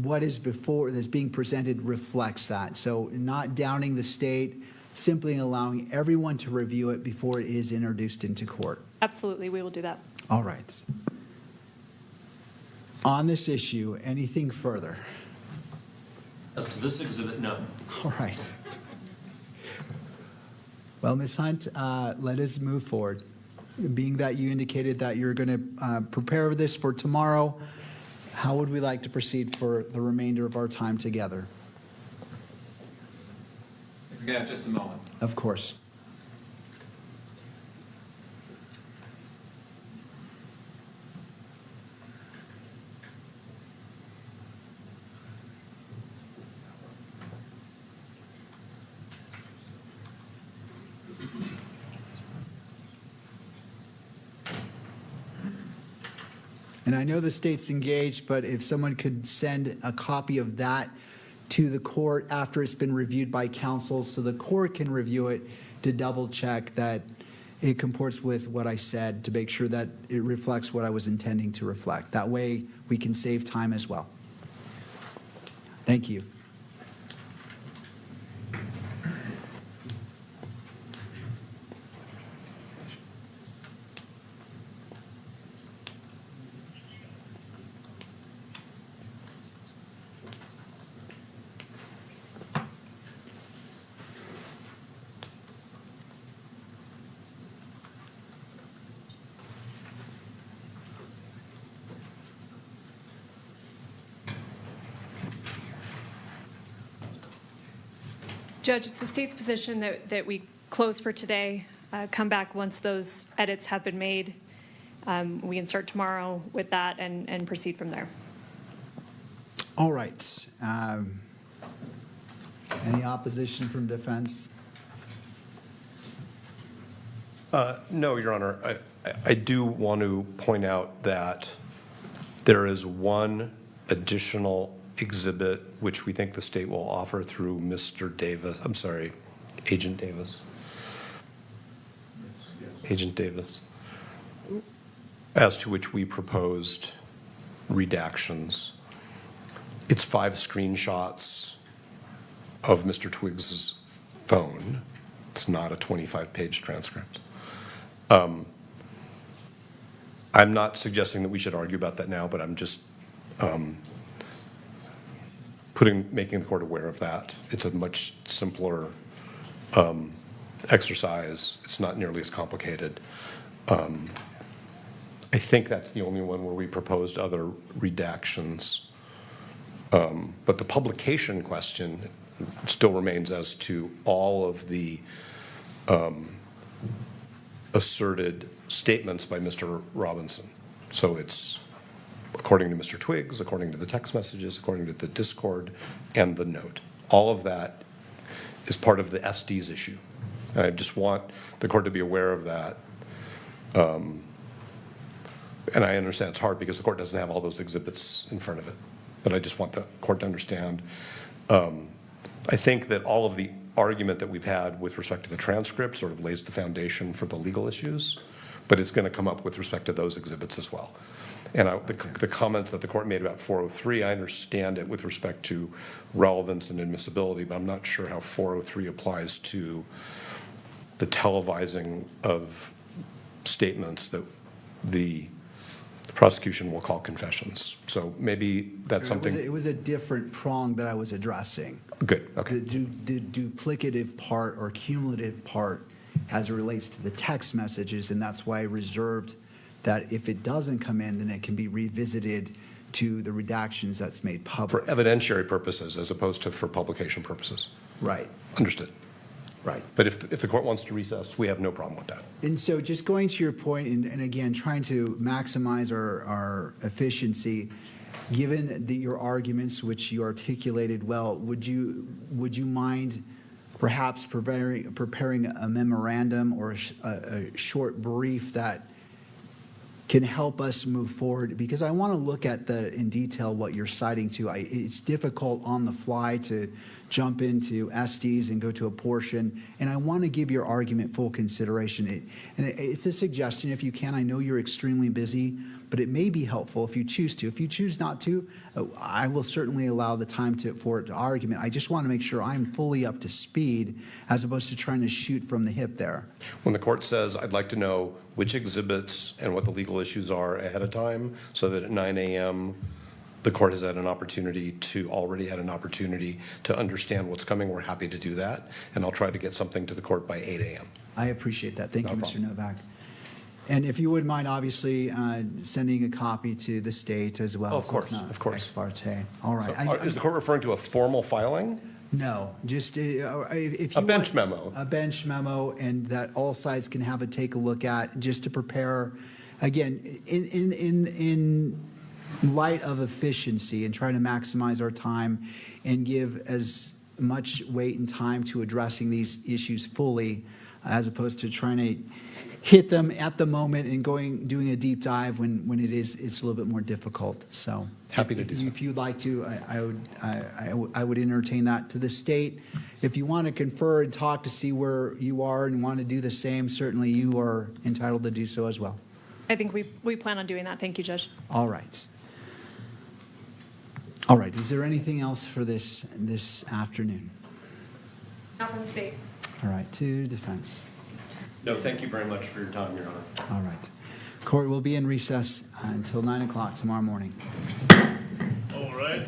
what is before that's being presented reflects that. So not downing the state, simply allowing everyone to review it before it is introduced into court. Absolutely, we will do that. All right. On this issue, anything further? As to this exhibit, no. All right. Well, Ms. Hunt, let us move forward. Being that you indicated that you're going to prepare this for tomorrow, how would we like to proceed for the remainder of our time together? If you're going to have just a moment. Of course. And I know the state's engaged, but if someone could send a copy of that to the court after it's been reviewed by counsel, so the court can review it to double check that it comports with what I said, to make sure that it reflects what I was intending to reflect. That way we can save time as well. Thank you. Judge, it's the state's position that we close for today, come back once those edits have been made. We can start tomorrow with that and proceed from there. All right. Any opposition from defense? No, Your Honor. I do want to point out that there is one additional exhibit which we think the state will offer through Mr. Davis, I'm sorry, Agent Davis. Agent Davis, as to which we proposed redactions. It's 5 screenshots of Mr. Twiggs's phone. It's not a 25-page transcript. I'm not suggesting that we should argue about that now, but I'm just making the court aware of that. It's a much simpler exercise. It's not nearly as complicated. I think that's the only one where we proposed other redactions. But the publication question still remains as to all of the asserted statements by Mr. Robinson. So it's according to Mr. Twiggs, according to the text messages, according to the Discord, and the note. All of that is part of the SD's issue. And I just want the court to be aware of that. And I understand it's hard because the court doesn't have all those exhibits in front of it. But I just want the court to understand. I think that all of the argument that we've had with respect to the transcript sort of lays the foundation for the legal issues, but it's going to come up with respect to those exhibits as well. And the comments that the court made about 403, I understand it with respect to relevance and admissibility, but I'm not sure how 403 applies to the televising of statements that the prosecution will call confessions. So maybe that's something. It was a different prong that I was addressing. Good, okay. The duplicative part or cumulative part as it relates to the text messages, and that's why I reserved that if it doesn't come in, then it can be revisited to the redactions that's made public. For evidentiary purposes as opposed to for publication purposes. Right. Understood. Right. But if the court wants to recess, we have no problem with that. And so just going to your point, and again, trying to maximize our efficiency, given your arguments, which you articulated well, would you mind perhaps preparing a memorandum or a short brief that can help us move forward? Because I want to look at in detail what you're citing to. It's difficult on the fly to jump into SDs and go to a portion, and I want to give your argument full consideration. It's a suggestion if you can. I know you're extremely busy, but it may be helpful if you choose to. If you choose not to, I will certainly allow the time for it to argument. I just want to make sure I'm fully up to speed as opposed to trying to shoot from the hip there. When the court says, I'd like to know which exhibits and what the legal issues are ahead of time so that at 9 a.m. the court has already had an opportunity to understand what's coming, we're happy to do that. And I'll try to get something to the court by 8 a.m. I appreciate that. Thank you, Mr. problem. Novak. And if you wouldn't mind, obviously, sending a copy to the state as well. Oh, of course, so it's not of course. Ex parte. All right. So, is the court referring to a formal filing? No, just if you A bench memo. A bench memo, and that all sides can have a take a look at, just to prepare, again, in light of efficiency and trying to maximize our time and give as much weight and time to addressing these issues fully, as opposed to trying to hit them at the moment and doing a deep dive when it's a little bit more difficult. So happy to do so. If you'd like to, I would entertain that to the state. If you want to confer and talk to see where you are and want to do the same, certainly you are entitled to do so as well. I think we plan on doing that. Thank you, Judge. All right. All right. Is there anything else for this afternoon? Not from the state. All right. To defense. No, thank you very much for your time, Your Honor. All right. Court will be in recess until 9 o'clock tomorrow morning. All right.